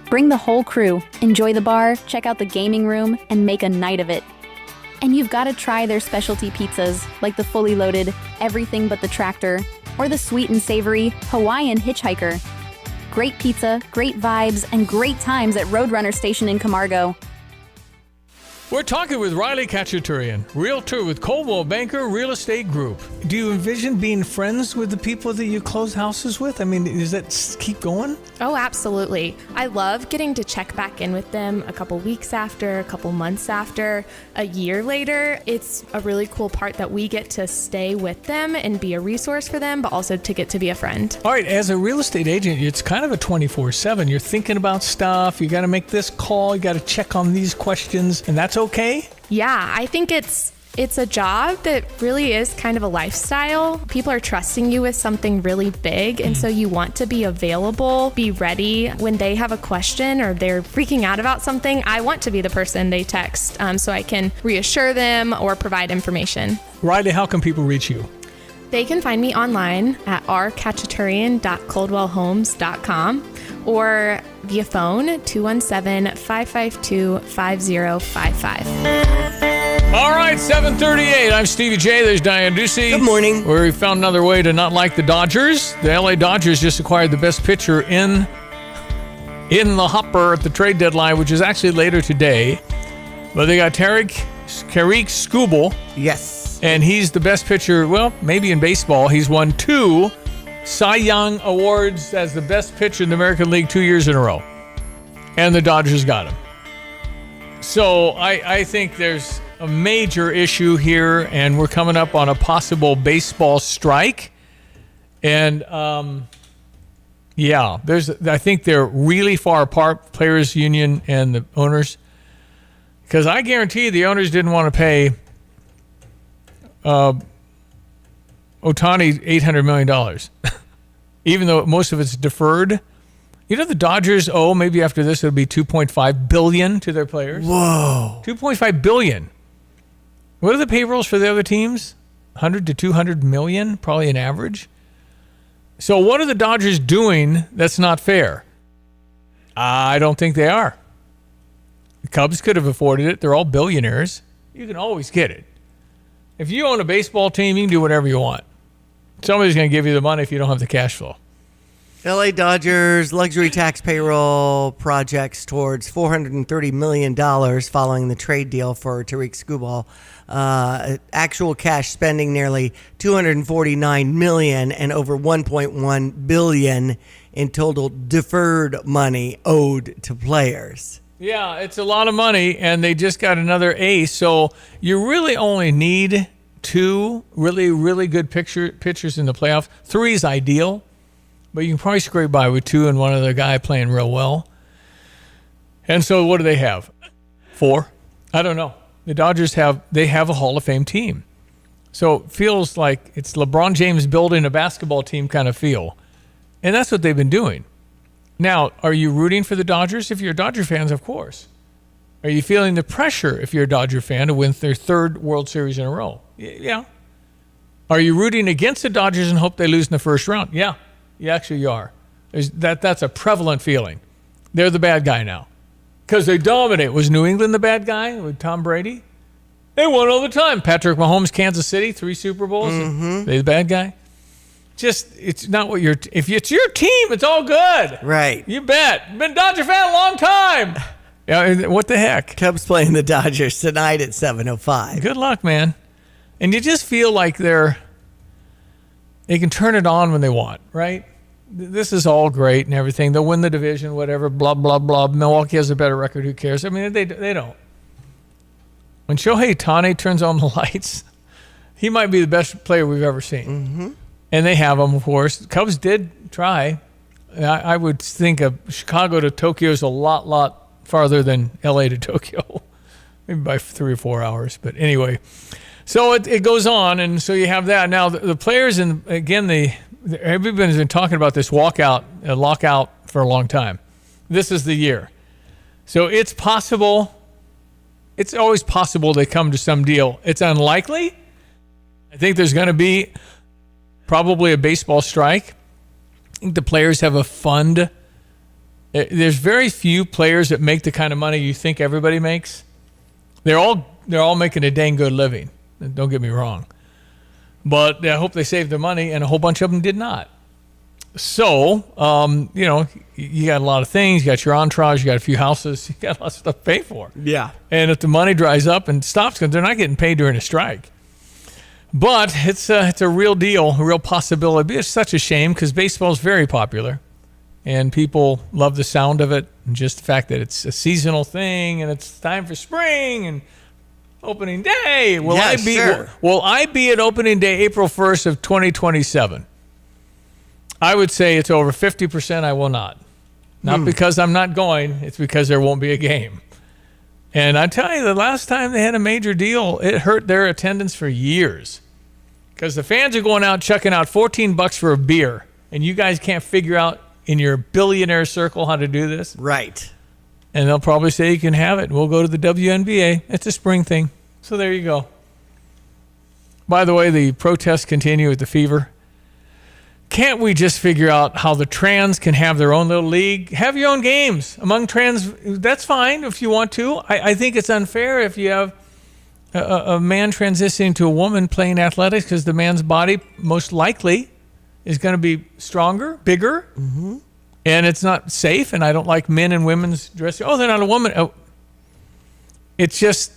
Bring the whole crew, enjoy the bar, check out the gaming room, and make a night of it. And you've got to try their specialty pizzas, like the fully loaded Everything But the Tractor, or the sweet and savory Hawaiian Hitchhiker. Great pizza, great vibes, and great times at Roadrunner Station in Camargo. We're talking with Riley Kachaturian, realtor with Coldwell Banker Real Estate Group. Do you envision being friends with the people that you close houses with? I mean, does that keep going? Oh, absolutely. I love getting to check back in with them a couple weeks after, a couple months after, a year later. It's a really cool part that we get to stay with them and be a resource for them, but also to get to be a friend. All right, as a real estate agent, it's kind of a 24/7. You're thinking about stuff. You got to make this call. You got to check on these questions, and that's okay? Yeah, I think it's a job that really is kind of a lifestyle. People are trusting you with something really big, and so you want to be available, be ready when they have a question or they're freaking out about something. I want to be the person they text so I can reassure them or provide information. Riley, how can people reach you? They can find me online at rkachaturian.coldwellhomes.com or via phone 217-552-5055. All right, 7:38. I'm Stevie J. There's Diane Ducey. Good morning. Where we found another way to not like the Dodgers. The LA Dodgers just acquired the best pitcher in the hopper at the trade deadline, which is actually later today. But they got Tarik Skubal. Yes. And he's the best pitcher, well, maybe in baseball. He's won 2 Cy Young Awards as the best pitcher in the American League 2 years in a row. And the Dodgers got him. So I think there's a major issue here, and we're coming up on a possible baseball strike. And, I think they're really far apart, players' union and the owners. Because I guarantee the owners didn't want to pay Ohtani $800 million, even though most of it's deferred. You know, the Dodgers owe, maybe after this, it'll be $2.5 billion to their players. Whoa. $2.5 billion. What are the payrolls for the other teams? 100 to 200 million, probably an average. So what are the Dodgers doing that's not fair? I don't think they are. The Cubs could have afforded it. They're all billionaires. You can always get it. If you own a baseball team, you can do whatever you want. Somebody's going to give you the money if you don't have the cash flow. LA Dodgers luxury tax payroll projects towards $430 million following the trade deal for Tarik Skubal. Actual cash spending nearly $249 million and over $1.1 billion in total deferred money owed to players. Yeah, it's a lot of money, and they just got another ace. So you really only need 2 really, really good pitchers in the playoffs. 3 is ideal, but you can probably scrape by with 2 and one other guy playing real well. And so what do they have? 4? I don't know. The Dodgers have a Hall of Fame team. So it feels like it's LeBron James building a basketball team kind of feel. And that's what they've been doing. Now, are you rooting for the Dodgers? If you're Dodger fans, of course. Are you feeling the pressure if you're a Dodger fan to win their 3rd World Series in a row? Yeah. Are you rooting against the Dodgers and hope they lose in the first round? Yeah. You actually are. That's a prevalent feeling. They're the bad guy now. Because they dominate. Was New England the bad guy with Tom Brady? They won all the time. Patrick Mahomes, Kansas City, 3 Super Bowls. They the bad guy? It's not what if it's your team, it's all good. Right. You bet. Been a Dodger fan a long time. Yeah, what the heck? Cubs playing the Dodgers tonight at 7:05. Good luck, man. And you just feel like they can turn it on when they want, right? This is all great and everything. They'll win the division, whatever, blah, blah, blah. Milwaukee has a better record. Who cares? I mean, they don't. When Shohei Ohtani turns on the lights, he might be the best player we've ever seen. Mm-hmm. And they have him, of course. Cubs did try. I would think of Chicago to Tokyo is a lot farther than L.A. to Tokyo, maybe by 3 or 4 hours. But anyway, so it goes on, and so you have that. Now, the players, and again, everybody's been talking about this lockout for a long time. This is the year. So it's possible. It's always possible they come to some deal. It's unlikely. I think there's going to be probably a baseball strike. I think the players have a fund. There's very few players that make the kind of money you think everybody makes. They're all making a dang good living. Don't get me wrong. But I hope they saved their money, and a whole bunch of them did not. So, you got a lot of things. You got your entourage. You got a few houses. You got a lot of stuff to pay for. Yeah. And if the money dries up and stops, because they're not getting paid during a strike. But it's a real deal, a real possibility. It's such a shame because baseball is very popular, and people love the sound of it, and just the fact that it's a seasonal thing, and it's time for spring and opening day. Will I be at opening day April 1st of 2027? I would say it's over 50%. I will not. Not because I'm not going. It's because there won't be a game. And I tell you, the last time they had a major deal, it hurt their attendance for years. Because the fans are going out chucking out $14 for a beer, and you guys can't figure out in your billionaire circle how to do this. Right. And they'll probably say you can have it. We'll go to the WNBA. It's a spring thing. So there you go. By the way, the protests continue with the fever. Can't we just figure out how the trans can have their own little league? Have your own games among trans. That's fine if you want to. I think it's unfair if you have a man transitioning to a woman playing athletics because the man's body most likely is going to be stronger, bigger, and it's not safe. And I don't like men and women's dressing. Oh, they're not a woman. Oh. It's just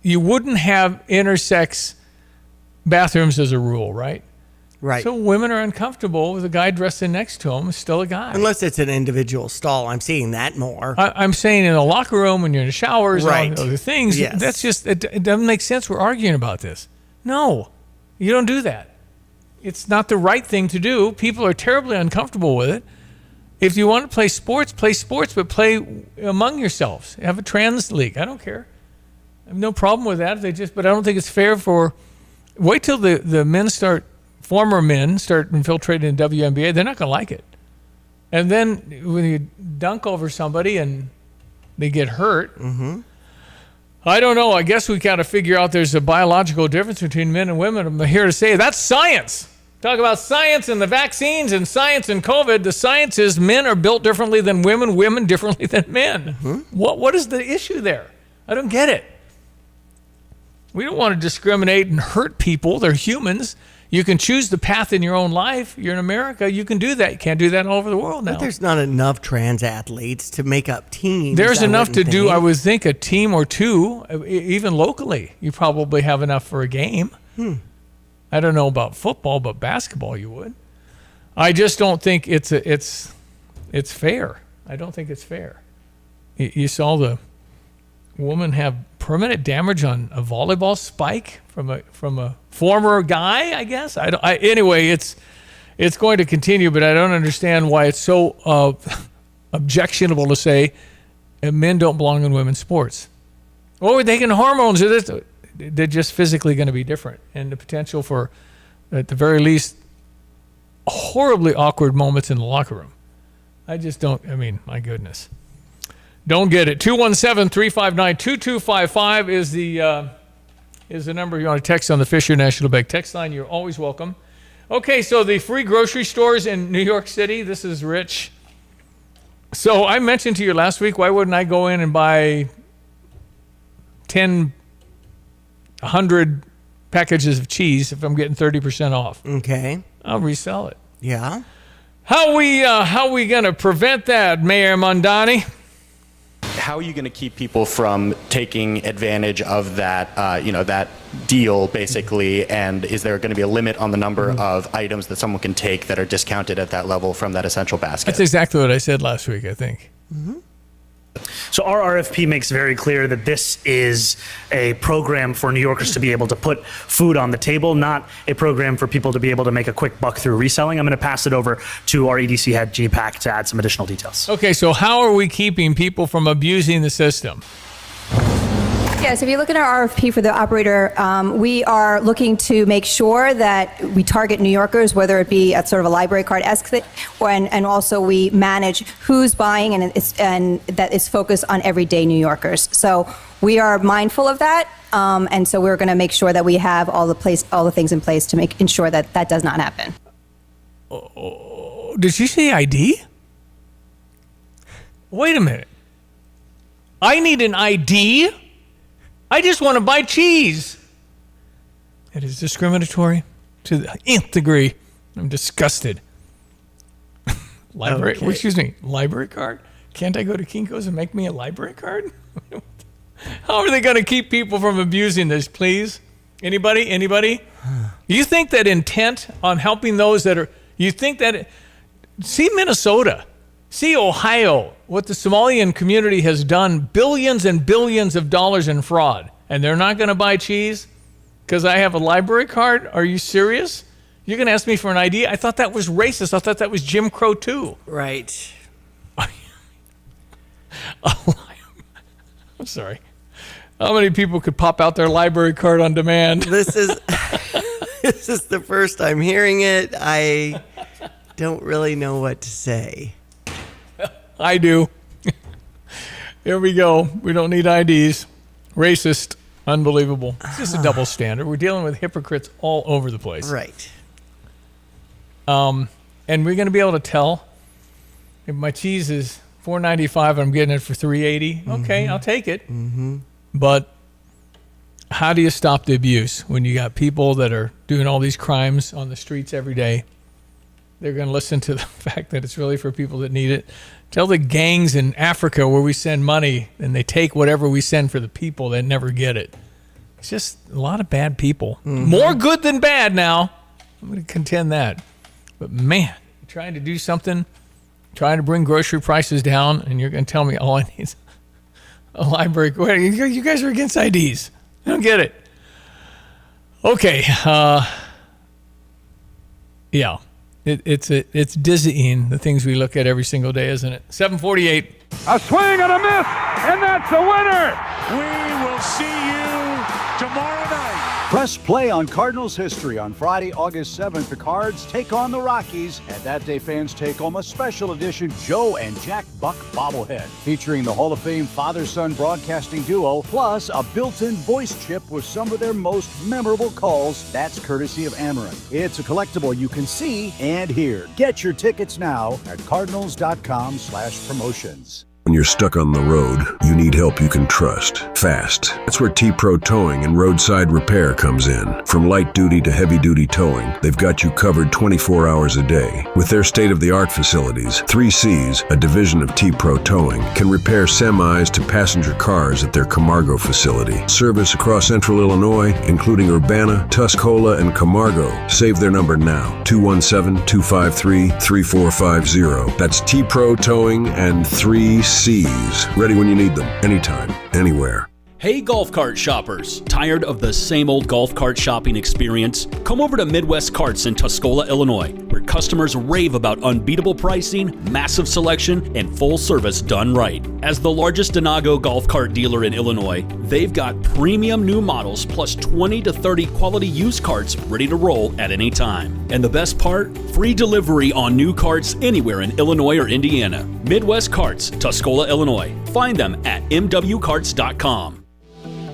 you wouldn't have intersex bathrooms as a rule, right? Right. So women are uncomfortable with a guy dressed in next to them is still a guy. Unless it's an individual stall. I'm seeing that more. I'm saying in a locker room when you're in the showers right. and all other things. Yes. That's just, it doesn't make sense. We're arguing about this. No, you don't do that. It's not the right thing to do. People are terribly uncomfortable with it. If you want to play sports, but play among yourselves. Have a trans league. I don't care. I have no problem with that. But I don't think it's fair wait till the men former men start infiltrating in WNBA, they're not going to like it. And then when you dunk over somebody and they get hurt, I don't know. I guess we got to figure out there's a biological difference between men and women. I'm here to say that's science. Talk about science and the vaccines and science and COVID. The science is men are built differently than women, women differently than men. What is the issue there? I don't get it. We don't want to discriminate and hurt people. They're humans. You can choose the path in your own life. You're in America. You can do that. You can't do that all over the world now. But there's not enough trans athletes to make up teams. There's enough to do, I would think, a team or two, even locally. You probably have enough for a game. I don't know about football, but basketball you would. I just don't think it's fair. I don't think it's fair. You saw the woman have permanent damage on a volleyball spike from a former guy, I guess. Anyway, it's going to continue, but I don't understand why it's so objectionable to say and men don't belong in women's sports. Or we're taking hormones. They're just physically going to be different. And the potential for, at the very least, horribly awkward moments in the locker room. I just don't, my goodness. Don't get it. 217-359-2255 is the number you want to text on the Fisher National Bank text line. You're always welcome. Okay, so the free grocery stores in New York City. This is Rich. So I mentioned to you last week, why wouldn't I go in and buy 100 packages of cheese if I'm getting 30% off? Okay. I'll resell it. Yeah. How we going to prevent that, Mayor Mondani? How are you going to keep people from taking advantage of that, that deal, basically? And is there going to be a limit on the number of items that someone can take that are discounted at that level from that essential basket? That's exactly what I said last week, I think. So our RFP makes very clear that this is a program for New Yorkers to be able to put food on the table, not a program for people to be able to make a quick buck through reselling. I'm going to pass it over to our EDC head, G Pack, to add some additional details. Okay, so how are we keeping people from abusing the system? Yes, if you look at our RFP for the operator, we are looking to make sure that we target New Yorkers, whether it be at sort of a library card-esque thing, and also we manage who's buying, and that is focused on everyday New Yorkers. So we are mindful of that, and so we're going to make sure that we have all the things in place to ensure that that does not happen. Oh, did she say ID? Wait a minute. I need an ID? I just want to buy cheese. It is discriminatory to the nth degree. I'm disgusted. Library, Okay. excuse me, library card? Can't I go to Kinko's and make me a library card? How are they going to keep people from abusing this, please? Anybody? You think that intent on helping those that are, see Minnesota, see Ohio, what the Somalian community has done, billions and billions of dollars in fraud, and they're not going to buy cheese because I have a library card? Are you serious? You're going to ask me for an ID? I thought that was racist. I thought that was Jim Crow too. Right. I'm sorry. How many people could pop out their library card on demand? This is the first I'm hearing it. I don't really know what to say. I do. Here we go. We don't need IDs. Racist. Unbelievable. It's just a double standard. We're dealing with hypocrites all over the place. Right. And we're going to be able to tell if my cheese is $4.95 and I'm getting it for $3.80. Okay, I'll take it. Mm-hmm. But how do you stop the abuse when you got people that are doing all these crimes on the streets every day? They're going to listen to the fact that it's really for people that need it. Tell the gangs in Africa where we send money and they take whatever we send for the people that never get it. It's just a lot of bad people. More good than bad now. I'm going to contend that. But man, trying to do something, trying to bring grocery prices down, and you're going to tell me all I need is a library. Wait, you guys are against IDs. I don't get it. Okay. Yeah. It's dizzying, the things we look at every single day, isn't it? 7:48. A swing and a miss, and that's a winner. We will see you tomorrow night. Press play on Cardinals history on Friday, August 7th. The Cards take on the Rockies, and that day fans take home a special edition Joe and Jack Buck bobblehead featuring the Hall of Fame father-son broadcasting duo, plus a built-in voice chip with some of their most memorable calls. That's courtesy of Amarin. It's a collectible you can see and hear. Get your tickets now at cardinals.com/promotions. When you're stuck on the road, you need help you can trust. Fast. That's where T-Pro Towing and Roadside Repair comes in. From light duty to heavy duty towing, they've got you covered 24 hours a day. With their state-of-the-art facilities, 3Cs, a division of T-Pro Towing, can repair semis to passenger cars at their Camargo facility. Service across central Illinois, including Urbana, Tuscola, and Camargo. Save their number now, 217-253-3450. That's T-Pro Towing and 3Cs. Ready when you need them, anytime, anywhere. Hey golf cart shoppers, tired of the same old golf cart shopping experience? Come over to Midwest Carts in Tuscola, Illinois, where customers rave about unbeatable pricing, massive selection, and full service done right. As the largest Denago golf cart dealer in Illinois, they've got premium new models plus 20 to 30 quality used carts ready to roll at any time. And the best part? Free delivery on new carts anywhere in Illinois or Indiana. Midwest Carts, Tuscola, Illinois. Find them at mwcarts.com.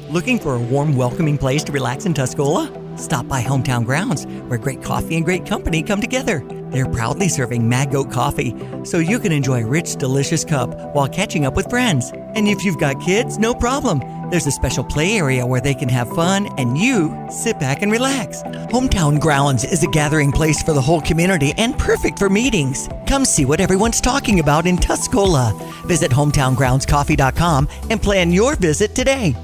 Looking for a warm, welcoming place to relax in Tuscola? Stop by Hometown Grounds, where great coffee and great company come together. They're proudly serving Mad Goat coffee, so you can enjoy a rich, delicious cup while catching up with friends. And if you've got kids, no problem. There's a special play area where they can have fun and you sit back and relax. Hometown Grounds is a gathering place for the whole community and perfect for meetings. Come see what everyone's talking about in Tuscola. Visit hometowngroundscoffee.com and plan your visit today.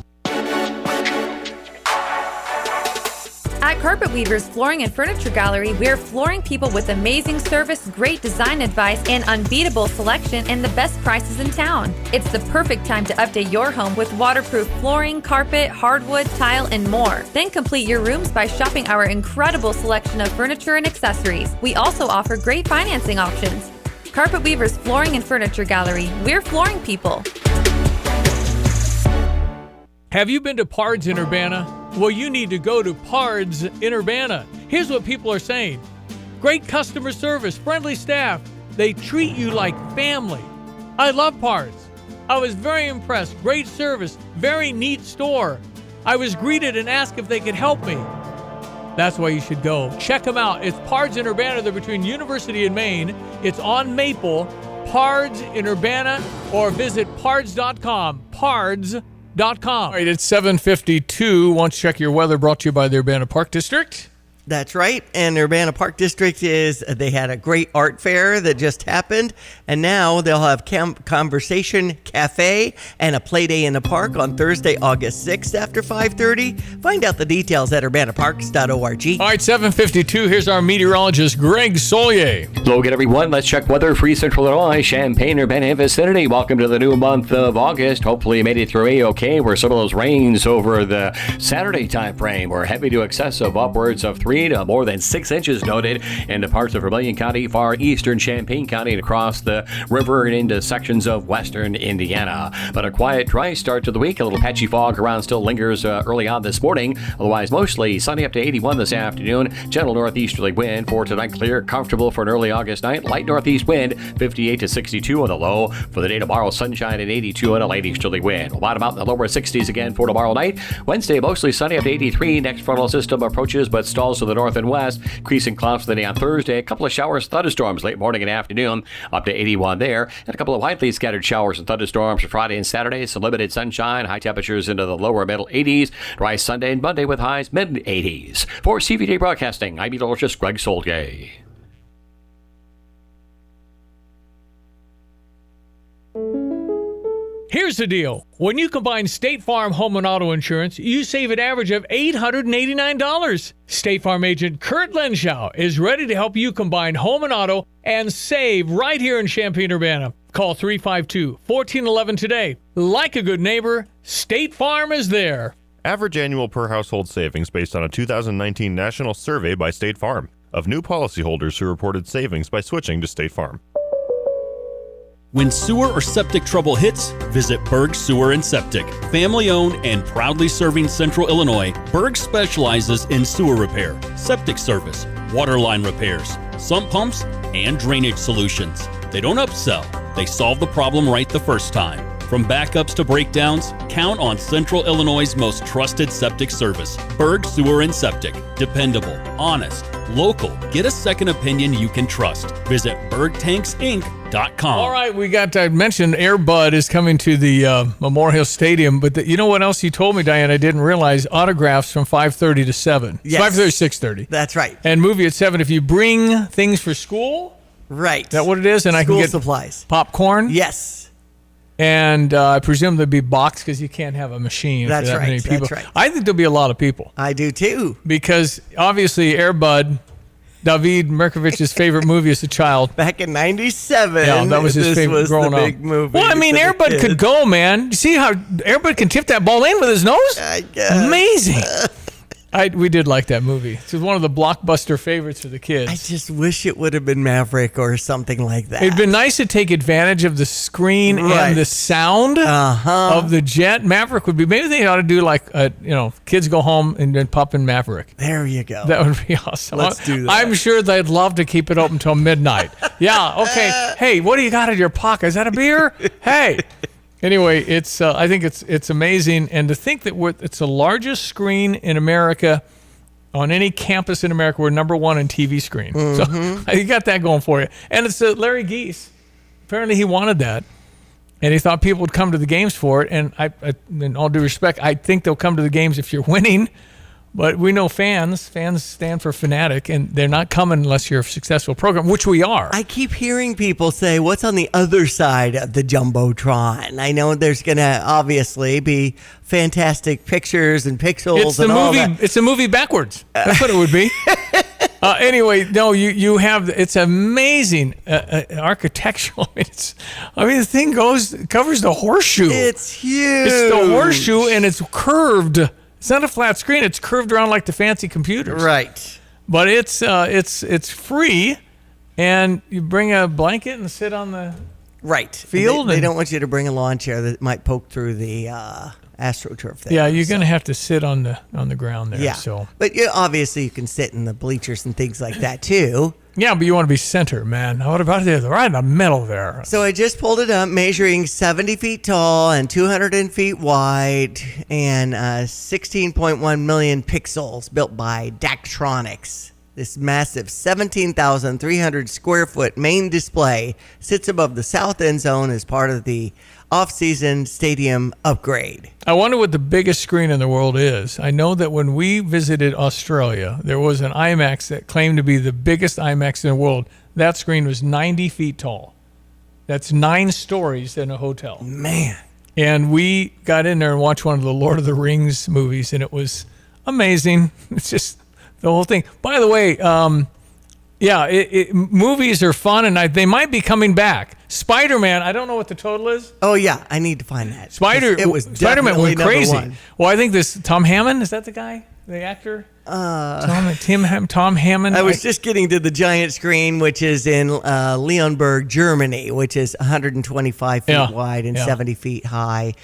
At Carpet Weavers Flooring and Furniture Gallery, we're flooring people with amazing service, great design advice, and unbeatable selection and the best prices in town. It's the perfect time to update your home with waterproof flooring, carpet, hardwood, tile, and more. Then complete your rooms by shopping our incredible selection of furniture and accessories. We also offer great financing options. Carpet Weavers Flooring and Furniture Gallery, we're flooring people. Have you been to Pards in Urbana? Well, you need to go to Pards in Urbana. Here's what people are saying. Great customer service, friendly staff. They treat you like family. I love Pards. I was very impressed. Great service, very neat store. I was greeted and asked if they could help me. That's why you should go. Check them out. It's Pards in Urbana. They're between University and Maine. It's on Maple. Pards in Urbana, or visit pards.com. Pards.com. All right, it's 7:52. Want to check your weather, brought to you by the Urbana Park District. That's right. And Urbana Park District they had a great art fair that just happened. And now they'll have Conversation Cafe and a play day in the park on Thursday, August 6th after 5:30. Find out the details at urbanaparks.org. All right, 7:52. Here's our meteorologist, Greg Solier. Hello again, everyone. Let's check weather for Central Illinois, Champaign, Urbana, and vicinity. Welcome to the new month of August. Hopefully you made it through A-OK, where some of those rains over the Saturday time frame were heavy to excessive, upwards of 3 to more than 6 inches noted into parts of Vermilion County, far eastern Champaign County, and across the river and into sections of western Indiana. But a quiet, dry start to the week. A little patchy fog around still lingers early on this morning. Otherwise, mostly sunny up to 81 this afternoon. Gentle northeasterly wind for tonight. Clear, comfortable for an early August night. Light northeast wind, 58 to 62 on the low. For the day tomorrow, sunshine at 82 and a light easterly wind. We'll bottom out in the lower 60s again for tomorrow night. Wednesday, mostly sunny up to 83. Next frontal system approaches but stalls to the north and west. Increasing clouds for the day on Thursday. A couple of showers, thunderstorms late morning and afternoon, up to 81 there. And a couple of widely scattered showers and thunderstorms for Friday and Saturday. Some limited sunshine, high temperatures into the lower middle 80s. Dry Sunday and Monday with highs mid 80s. For CVJ Broadcasting, I'm meteorologist Greg Solier. Here's the deal. When you combine State Farm home and auto insurance, you save an average of $889. State Farm agent Kurt Lenschow is ready to help you combine home and auto and save right here in Champaign-Urbana. Call 352-1411 today. Like a good neighbor, State Farm is there. Average annual per household savings based on a 2019 national survey by State Farm of new policyholders who reported savings by switching to State Farm. When sewer or septic trouble hits, visit Berg Sewer and Septic. Family owned and proudly serving Central Illinois, Berg specializes in sewer repair, septic service, water line repairs, sump pumps, and drainage solutions. They don't upsell, they solve the problem right the first time. From backups to breakdowns, count on Central Illinois' most trusted septic service. Berg Sewer and Septic. Dependable, honest, local. Get a second opinion you can trust. Visit bergtanksinc.com. All right, we got, I mentioned Air Bud is coming to the Memorial Stadium, but you know what else you told me, Diane? I didn't realize autographs from 5:30 to 7. Yes. 5:30 to 6:30. That's right. And movie at 7. If you bring things for school. Right. Is that what it is? And school I can get supplies. Popcorn? Yes. And I presume there'll be boxed because you can't have a machine. That's for that right. many people. That's right. I think there'll be a lot of people. I do too. Because obviously Air Bud David Merkovich's favorite movie as a child. Back in '97. Yeah, that was his favorite growing up. Big movie. Well, I mean, Air Bud could go, man. You see how Air Bud can tip that ball in with his nose? I guess. Amazing. We did like that movie. It was one of the blockbuster favorites for the kids. I just wish it would have been Maverick or something like that. It'd been nice to take advantage of the screen and the sound of the jet. Maverick would be, maybe they ought to do like, kids go home and then pop in Maverick. There you go. That would be awesome. Let's do that. I'm sure they'd love to keep it open until midnight. Yeah, okay. Hey, what do you got in your pocket? Is that a beer? Hey. Anyway, I think it's amazing, and to think that it's the largest screen in America on any campus in America. We're number one in TV screen, so you got that going for you. And it's Larry Geese. Apparently, he wanted that, and he thought people would come to the games for it. And I in all due respect, I think they'll come to the games if you're winning. But we know fans stand for fanatic, and they're not coming unless you're a successful program, which we are. I keep hearing people say, what's on the other side of the Jumbotron? I know there's going to obviously be fantastic pictures and pixels all that. It's a movie backwards. That's what it would be. Anyway, no, you have, it's amazing architectural. The thing covers the horseshoe. It's huge. It's the horseshoe, and it's curved. It's not a flat screen. It's curved around like the fancy computers. Right. But it's free, and you bring a blanket and sit on the field. They don't want you to bring a lawn chair that might poke through the AstroTurf there. Yeah, you're going to have to sit on the ground there. Yeah. So. But obviously you can sit in the bleachers and things like that too. Yeah, but you want to be center, man. What about the right in the middle there? So I just pulled it up, measuring 70 feet tall and 200 feet wide, and 16.1 million pixels, built by Daktronics. This massive 17,300 square foot main display sits above the south end zone as part of the off-season stadium upgrade. I wonder what the biggest screen in the world is. I know that when we visited Australia, there was an IMAX that claimed to be the biggest IMAX in the world. That screen was 90 feet tall. That's 9 stories in a hotel. Man. And we got in there and watched one of the Lord of the Rings movies, and it was amazing. It's just the whole thing. By the way, movies are fun, and they might be coming back. Spider-Man, I don't know what the total is. Oh, yeah, I need to find that. Spider-Man went crazy. Well, I think this Tom Hammond, is that the guy, the actor? Tom Hammond. I was just getting to the giant screen, which is in Leonberg, Germany, which is 125 feet wide and 70 feet high.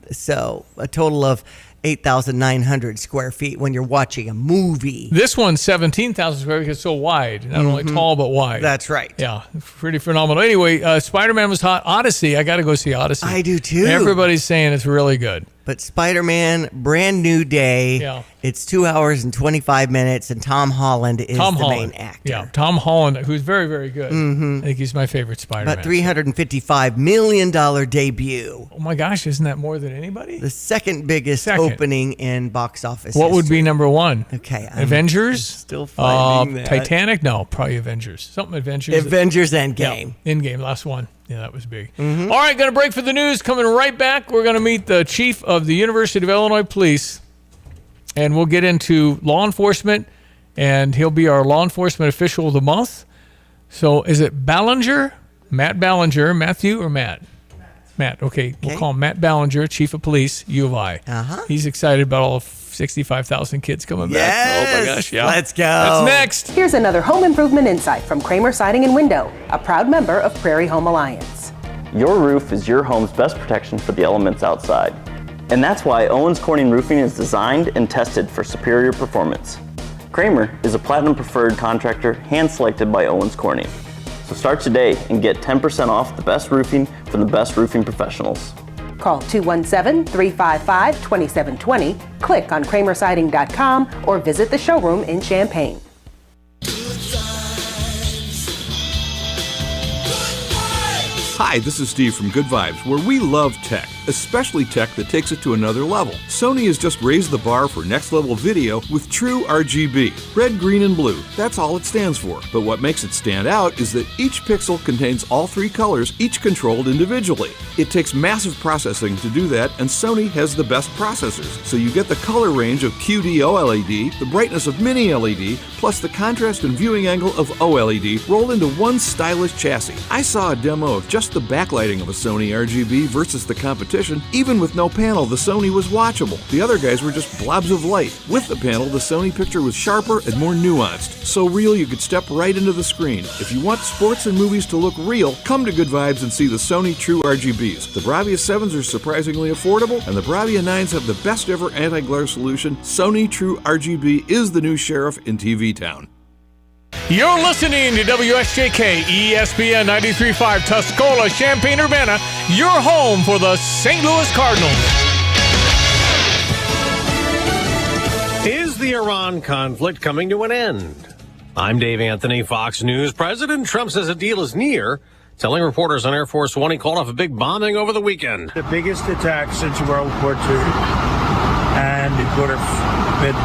So a total of 8,900 square feet when you're watching a movie. This one's 17,000 square feet because it's so wide. Not only tall, but wide. That's right. Yeah, pretty phenomenal. Anyway, Spider-Man was hot. Odyssey, I got to go see Odyssey. I do too. Everybody's saying it's really good. But Spider-Man, brand new day. Yeah. It's 2 hours and 25 minutes, and Tom Holland is the main actor. Yeah, Tom Holland, who's very, very good. I think he's my favorite Spider-Man. But $355 million debut. Oh my gosh, isn't that more than anybody? The second biggest opening in box office What would history. be number one? Okay. Avengers? Still finding that. Titanic? No, probably Avengers. Something Avengers. Avengers Endgame. Yeah, Endgame, last one. Yeah, that was big. All right, going to break for the news. Coming right back, we're going to meet the chief of the University of Illinois Police, and we'll get into law enforcement, and he'll be our law enforcement official of the month. So is it Ballinger? Matt Ballinger. Matthew or Matt? Matt, okay. We'll call him Matt Ballinger, chief of police, U of I. He's excited about all 65,000 kids coming back. Oh my gosh, yeah. Let's go. That's next. Here's another home improvement insight from Kramer Siding and Window, a proud member of Prairie Home Alliance. Your roof is your home's best protection for the elements outside. And that's why Owens Corning Roofing is designed and tested for superior performance. Kramer is a platinum preferred contractor hand-selected by Owens Corning. So start today and get 10% off the best roofing from the best roofing professionals. Call 217-355-2720, click on kramersiding.com, or visit the showroom in Champaign. Hi, this is Steve from Good Vibes, where we love tech. especially tech that takes it to another level. Sony has just raised the bar for next-level video with true RGB. Red, green, and blue. That's all it stands for. But what makes it stand out is that each pixel contains all three colors, each controlled individually. It takes massive processing to do that, and Sony has the best processors. So you get the color range of QD OLED, the brightness of Mini LED, plus the contrast and viewing angle of OLED rolled into one stylish chassis. I saw a demo of just the backlighting of a Sony RGB versus the competition. Even with no panel, the Sony was watchable. The other guys were just blobs of light. With the panel, the Sony picture was sharper and more nuanced. So real you could step right into the screen. If you want sports and movies to look real, come to Good Vibes and see the Sony True RGBs. The Bravia 7s are surprisingly affordable, and the Bravia 9s have the best ever anti-glare solution. Sony True RGB is the new sheriff in TV Town. You're listening to WSJK ESPN 93.5 Tuscola, Champaign-Urbana, your home for the St. Louis Cardinals. Is the Iran conflict coming to an end? I'm Dave Anthony, Fox News. President Trump says a deal is near, telling reporters on Air Force One he called off a big bombing over the weekend. The biggest attack since World War II, and it would have been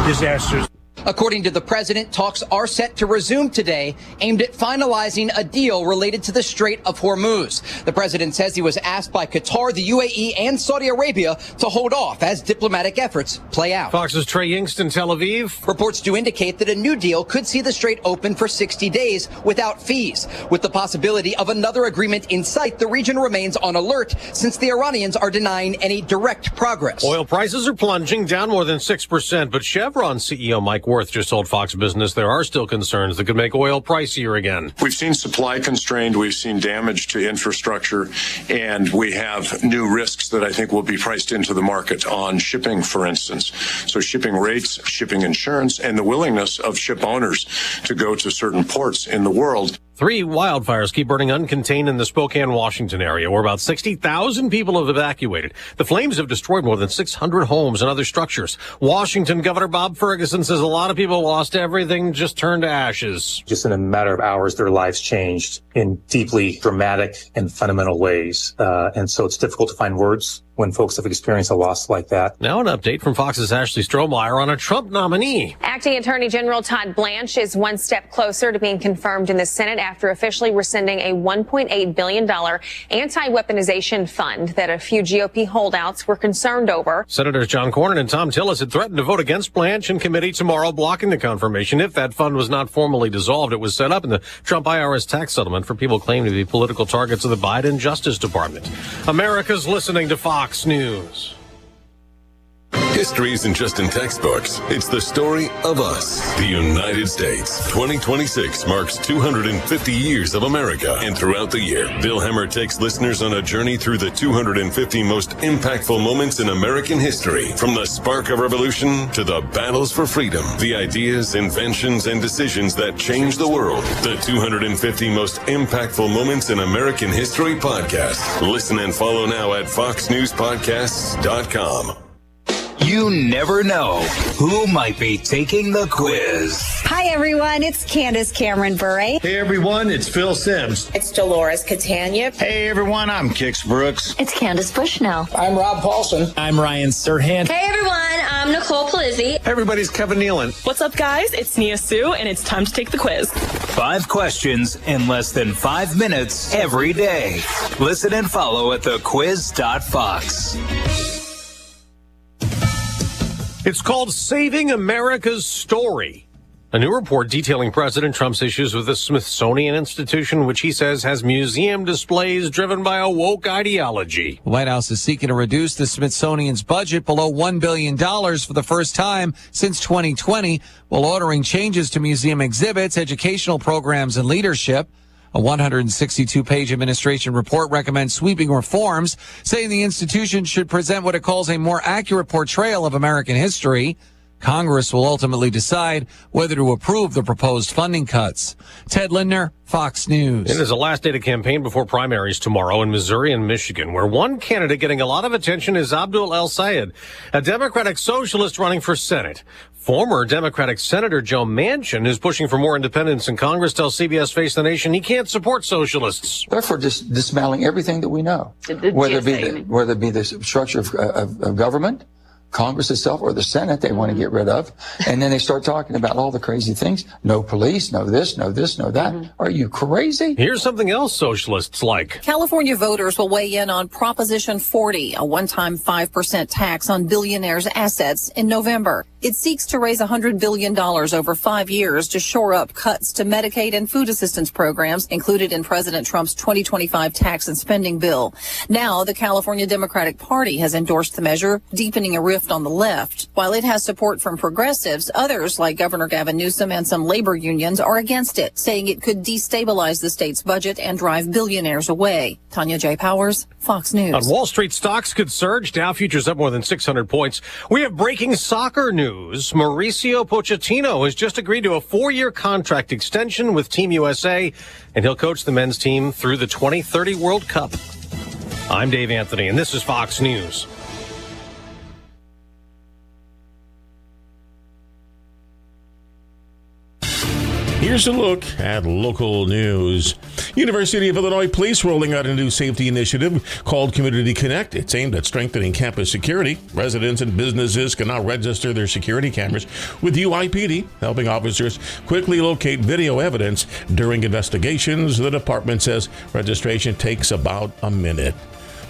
disastrous. According to the president, talks are set to resume today, aimed at finalizing a deal related to the Strait of Hormuz. The president says he was asked by Qatar, the UAE, and Saudi Arabia to hold off as diplomatic efforts play out. Fox's Trey Yingst in Tel Aviv. Reports do indicate that a new deal could see the strait open for 60 days without fees. With the possibility of another agreement in sight, the region remains on alert since the Iranians are denying any direct progress. Oil prices are plunging, down more than 6%, but Chevron CEO Mike Worth just told Fox Business there are still concerns that could make oil pricier again. We've seen supply constrained, we've seen damage to infrastructure, and we have new risks that I think will be priced into the market on shipping, for instance. So shipping rates, shipping insurance, and the willingness of ship owners to go to certain ports in the world. 3 wildfires keep burning uncontained in the Spokane, Washington area, where about 60,000 people have evacuated. The flames have destroyed more than 600 homes and other structures. Washington Governor Bob Ferguson says a lot of people lost everything, just turned to ashes. Just in a matter of hours, their lives changed in deeply dramatic and fundamental ways. And so it's difficult to find words when folks have experienced a loss like that. Now an update from Fox's Ashley Strohmeyer on a Trump nominee. Acting Attorney General Todd Blanche is one step closer to being confirmed in the Senate after officially rescinding a $1.8 billion anti-weaponization fund that a few GOP holdouts were concerned over. Senators John Cornyn and Tom Tillis had threatened to vote against Blanche in committee tomorrow, blocking the confirmation if that fund was not formally dissolved. It was set up in the Trump IRS tax settlement for people claimed to be political targets of the Biden Justice Department. America's listening to Fox News. History isn't just in textbooks. It's the story of us, the United States. 2026 marks 250 years of America. And throughout the year, Bill Hemmer takes listeners on a journey through the 250 most impactful moments in American history. From the spark of revolution to the battles for freedom, the ideas, inventions, and decisions that changed the world. The 250 most impactful moments in American history podcast. Listen and follow now at foxnewspodcasts.com. You never know who might be taking the quiz. Hi, everyone. It's Candace Cameron Bure. Hey, everyone. It's Phil Sims. It's Dolores Catania. Hey, everyone. I'm Kix Brooks. It's Candace Bushnell. I'm Rob Paulson. I'm Ryan Serhant. Hey, everyone. I'm Nicole Palizzi. Hey, everybody's Kevin Nealon. What's up, guys? It's Nia Sue, and it's time to take the quiz. 5 questions in less than 5 minutes every day. Listen and follow at thequiz.fox. It's called Saving America's Story. A new report detailing President Trump's issues with the Smithsonian Institution, which he says has museum displays driven by a woke ideology. The White House is seeking to reduce the Smithsonian's budget below $1 billion for the first time since 2020, while ordering changes to museum exhibits, educational programs, and leadership. A 162-page administration report recommends sweeping reforms, saying the institution should present what it calls a more accurate portrayal of American history. Congress will ultimately decide whether to approve the proposed funding cuts. Ted Lindner, Fox News. It is the last day to campaign before primaries tomorrow in Missouri and Michigan, where one candidate getting a lot of attention is Abdul El Sayed, a Democratic socialist running for Senate. Former Democratic Senator Joe Manchin, who's pushing for more independence in Congress, tells CBS Face the Nation he can't support socialists. Therefore, dismantling everything that we know, whether it be the structure of government, Congress itself, or the Senate they want to get rid of. And then they start talking about all the crazy things. No police, no this, no this, no that. Are you crazy? Here's something else socialists like. California voters will weigh in on Proposition 40, a one-time 5% tax on billionaires' assets in November. It seeks to raise $100 billion over 5 years to shore up cuts to Medicaid and food assistance programs included in President Trump's 2025 tax and spending bill. Now, the California Democratic Party has endorsed the measure, deepening a rift on the left. While it has support from progressives, others like Governor Gavin Newsom and some labor unions are against it, saying it could destabilize the state's budget and drive billionaires away. Tanya J. Powers, Fox News. On Wall Street, stocks could surge. Dow futures up more than 600 points. We have breaking soccer news. Mauricio Pochettino has just agreed to a 4-year contract extension with Team USA, and he'll coach the men's team through the 2030 World Cup. I'm Dave Anthony, and this is Fox News. Here's a look at local news. University of Illinois Police rolling out a new safety initiative called Community Connect. It's aimed at strengthening campus security. Residents and businesses can now register their security cameras with UIPD, helping officers quickly locate video evidence during investigations. The department says registration takes about a minute.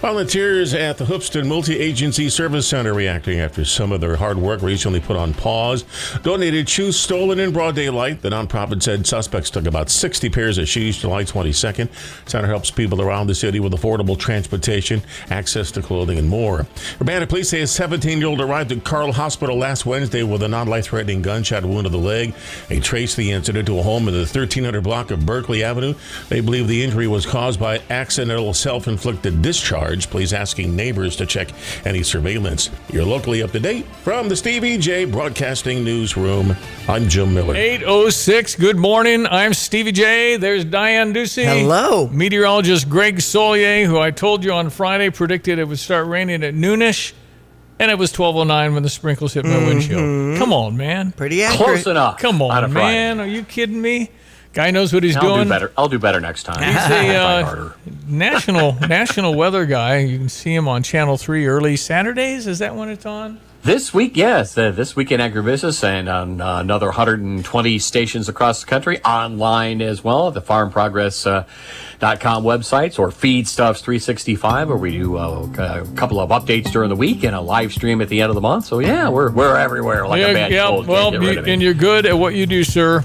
Volunteers at the Hoopston Multi-Agency Service Center reacting after some of their hard work recently put on pause. Donated shoes stolen in broad daylight. The nonprofit said suspects took about 60 pairs of shoes July 22nd. Center helps people around the city with affordable transportation, access to clothing, and more. Urbana police say a 17-year-old arrived at Carle Hospital last Wednesday with a non-life-threatening gunshot wound to the leg. They traced the incident to a home in the 1300 block of Berkeley Avenue. They believe the injury was caused by accidental self-inflicted discharge. Police asking neighbors to check any surveillance. You're locally up to date from the Stevie J Broadcasting Newsroom. I'm Jim Miller. 8:06. Good morning. I'm Stevie J. There's Diane Ducey. Hello. Meteorologist Greg Solier, who I told you on Friday predicted it would start raining at noonish, and it was 12:09 when the sprinkles hit my windshield. Come on, man. Pretty accurate. Close enough. Come on, man. Are you kidding me? Guy knows what he's doing. I'll do better next time. He's a national weather guy. You can see him on Channel 3 early Saturdays. Is that when it's on? This week, yes. This week in agribusiness and on another 120 stations across the country. Online as well at the farmprogress.com websites or Feedstuffs 365, where we do a couple of updates during the week and a live stream at the end of the month. So, yeah, we're everywhere like a bad cold. Well, and you're good at what you do, sir.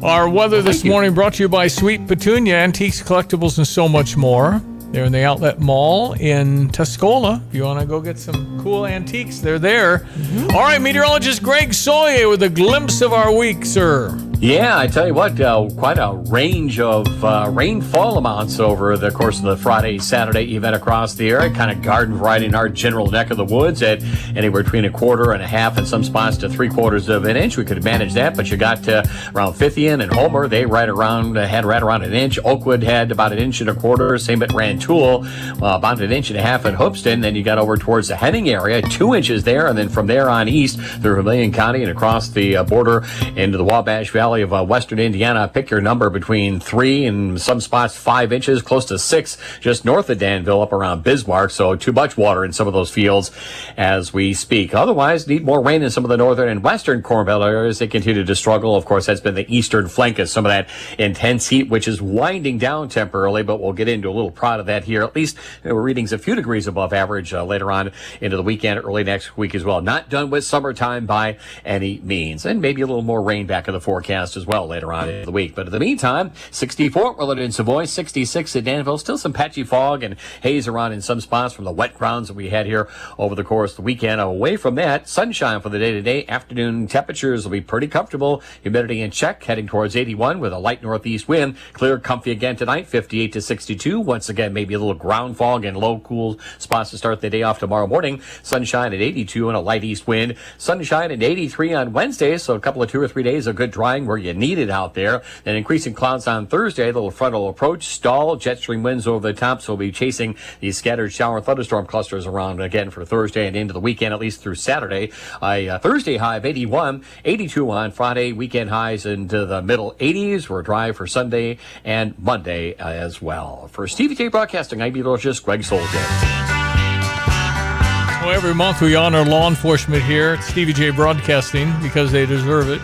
Our weather this morning brought to you by Sweet Petunia, Antiques, Collectibles, and so much more. They're in the Outlet Mall in Tuscola. If you want to go get some cool antiques, they're there. All right, meteorologist Greg Solier with a glimpse of our week, sir. Yeah, I tell you what, quite a range of rainfall amounts over the course of the Friday-Saturday event across the area. Kind of garden variety in our general neck of the woods at anywhere between 1/4 and 1/2 in some spots to 3/4 of an inch. We could manage that, but you got around Fithian and Homer. They had right around an inch. Oakwood had about 1.25 inches. Same at Rantoul, about 1.5 inches at Hoopston. Then you got over towards the Henning area, 2 inches there, and then from there on east through Vermilion County and across the border into the Wabash Valley of western Indiana. Pick your number between 3 and some spots 5 inches, close to 6 just north of Danville up around Bismarck. So too much water in some of those fields as we speak. Otherwise, need more rain in some of the northern and western Corn Belt areas. They continue to struggle. Of course, that's been the eastern flank of some of that intense heat, which is winding down temporarily, but we'll get into a little prod of that here. At least we're readings a few degrees above average later on into the weekend, early next week as well. Not done with summertime by any means. And maybe a little more rain back in the forecast as well later on in the week. But in the meantime, 64 relative in Savoy, 66 at Danville. Still some patchy fog and haze around in some spots from the wet grounds that we had here over the course of the weekend. Away from that, sunshine for the day-to-day. Afternoon temperatures will be pretty comfortable. Humidity in check, heading towards 81 with a light northeast wind. Clear, comfy again tonight, 58 to 62. Once again, maybe a little ground fog and low cool spots to start the day off tomorrow morning. Sunshine at 82 and a light east wind. Sunshine at 83 on Wednesday, so a couple of 2 or 3 days of good drying. rain where you need it out there. Then increasing clouds on Thursday, the frontal approach, stall, jet stream winds over the top, so we'll be chasing these scattered shower thunderstorm clusters around again for Thursday and into the weekend, at least through Saturday. A Thursday high of 81, 82 on Friday, weekend highs into the middle 80s. We're dry for Sunday and Monday as well. For Stevie J Broadcasting, I'm meteorologist Greg Soldier. Well, every month we honor law enforcement here at Stevie J Broadcasting because they deserve it,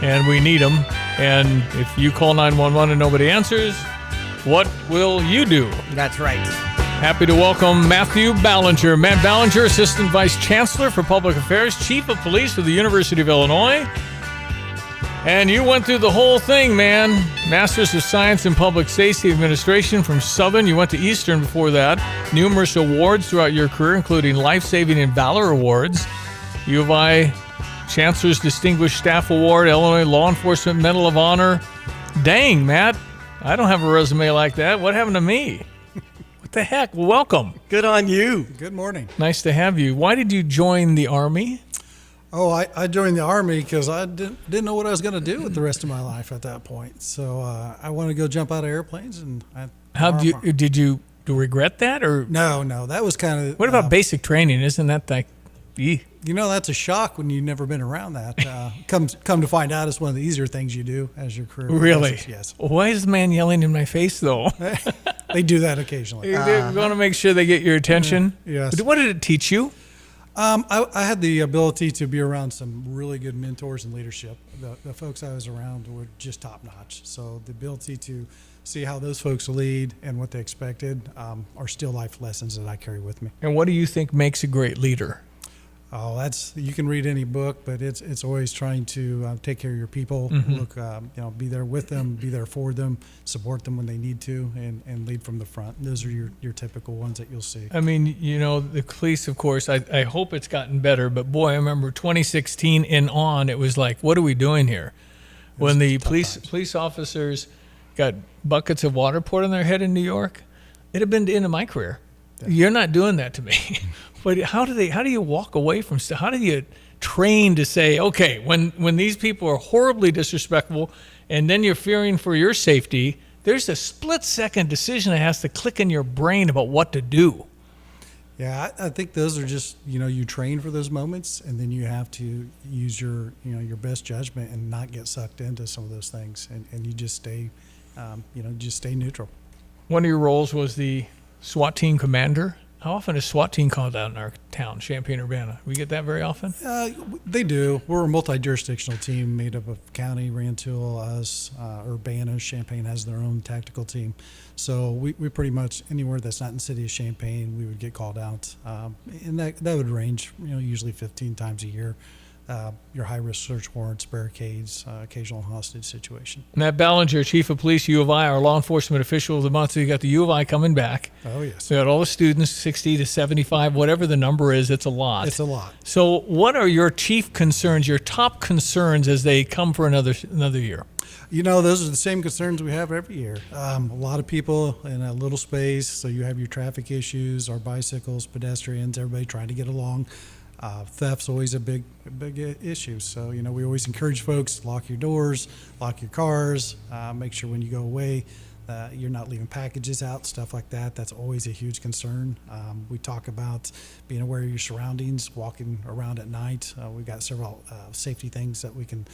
and we need them. And if you call 911 and nobody answers, what will you do? That's right. Happy to welcome Matthew Ballinger. Matt Ballinger, Assistant Vice Chancellor for Public Affairs, Chief of Police for the University of Illinois. And you went through the whole thing, man. Masters of Science in Public Safety Administration from Southern. You went to Eastern before that. Numerous awards throughout your career, including Life Saving and Valor Awards. U of I Chancellor's Distinguished Staff Award, Illinois Law Enforcement Medal of Honor. Dang, Matt, I don't have a resume like that. What happened to me? What the heck? Well, welcome. Good on you. Good morning. Nice to have you. Why did you join the Army? Oh, I joined the Army because I didn't know what I was going to do with the rest of my life at that point. So I wanted to go jump out of airplanes. And did you regret that? Or No, that was kind of... What about basic training? Isn't that like... You know, that's a shock when you've never been around that. Come to find out, it's one of the easier things you do as your career Really? progresses. Yes. Why is the man yelling in my face, though? They do that occasionally. They're going to make sure they get your attention? Yes. What did it teach you? I had the ability to be around some really good mentors and leadership. The folks I was around were just top notch. So the ability to see how those folks lead and what they expected are still life lessons that I carry with me. And what do you think makes a great leader? Oh, you can read any book, but it's always trying to take care of your people. Mm-hmm. Look, be there with them, be there for them, support them when they need to, and lead from the front. Those are your typical ones that you'll see. I mean, the police, of course, I hope it's gotten better, but boy, I remember 2016 and on, it was like, what are we doing here? When the police officers got buckets of water poured on their head in New York, it'd have been the end of my career. Yeah. You're not doing that to me. But how do you walk away from stuff? How do you train to say, okay, when these people are horribly disrespectful and then you're fearing for your safety, there's a split-second decision that has to click in your brain about what to do. Yeah, I think those are just, you train for those moments, and then you have to use your best judgment and not get sucked into some of those things, and you just stay, stay neutral. One of your roles was the SWAT team commander. How often is SWAT team called out in our town, Champaign-Urbana? We get that very often? They do. We're a multi-jurisdictional team made up of county, Rantoul, us, Urbana. Champaign has their own tactical team. So we pretty much, anywhere that's not in the city of Champaign, we would get called out. And that would range, usually 15 times a year. Your high-risk search warrants, barricades, occasional hostage situation. Matt Ballinger, Chief of Police, U of I, our law enforcement official of the month. So you got the U of I coming back. Oh, yes. We got all the students, 60 to 75, whatever the number is, it's a lot. It's a lot. So what are your chief concerns, your top concerns as they come for another year? Those are the same concerns we have every year. A lot of people in a little space, so you have your traffic issues, our bicycles, pedestrians, everybody trying to get along. Theft's always a big issue. So, we always encourage folks, lock your doors, lock your cars, make sure when you go away, you're not leaving packages out, stuff like that. That's always a huge concern. We talk about being aware of your surroundings, walking around at night. We've got several safety things that we can,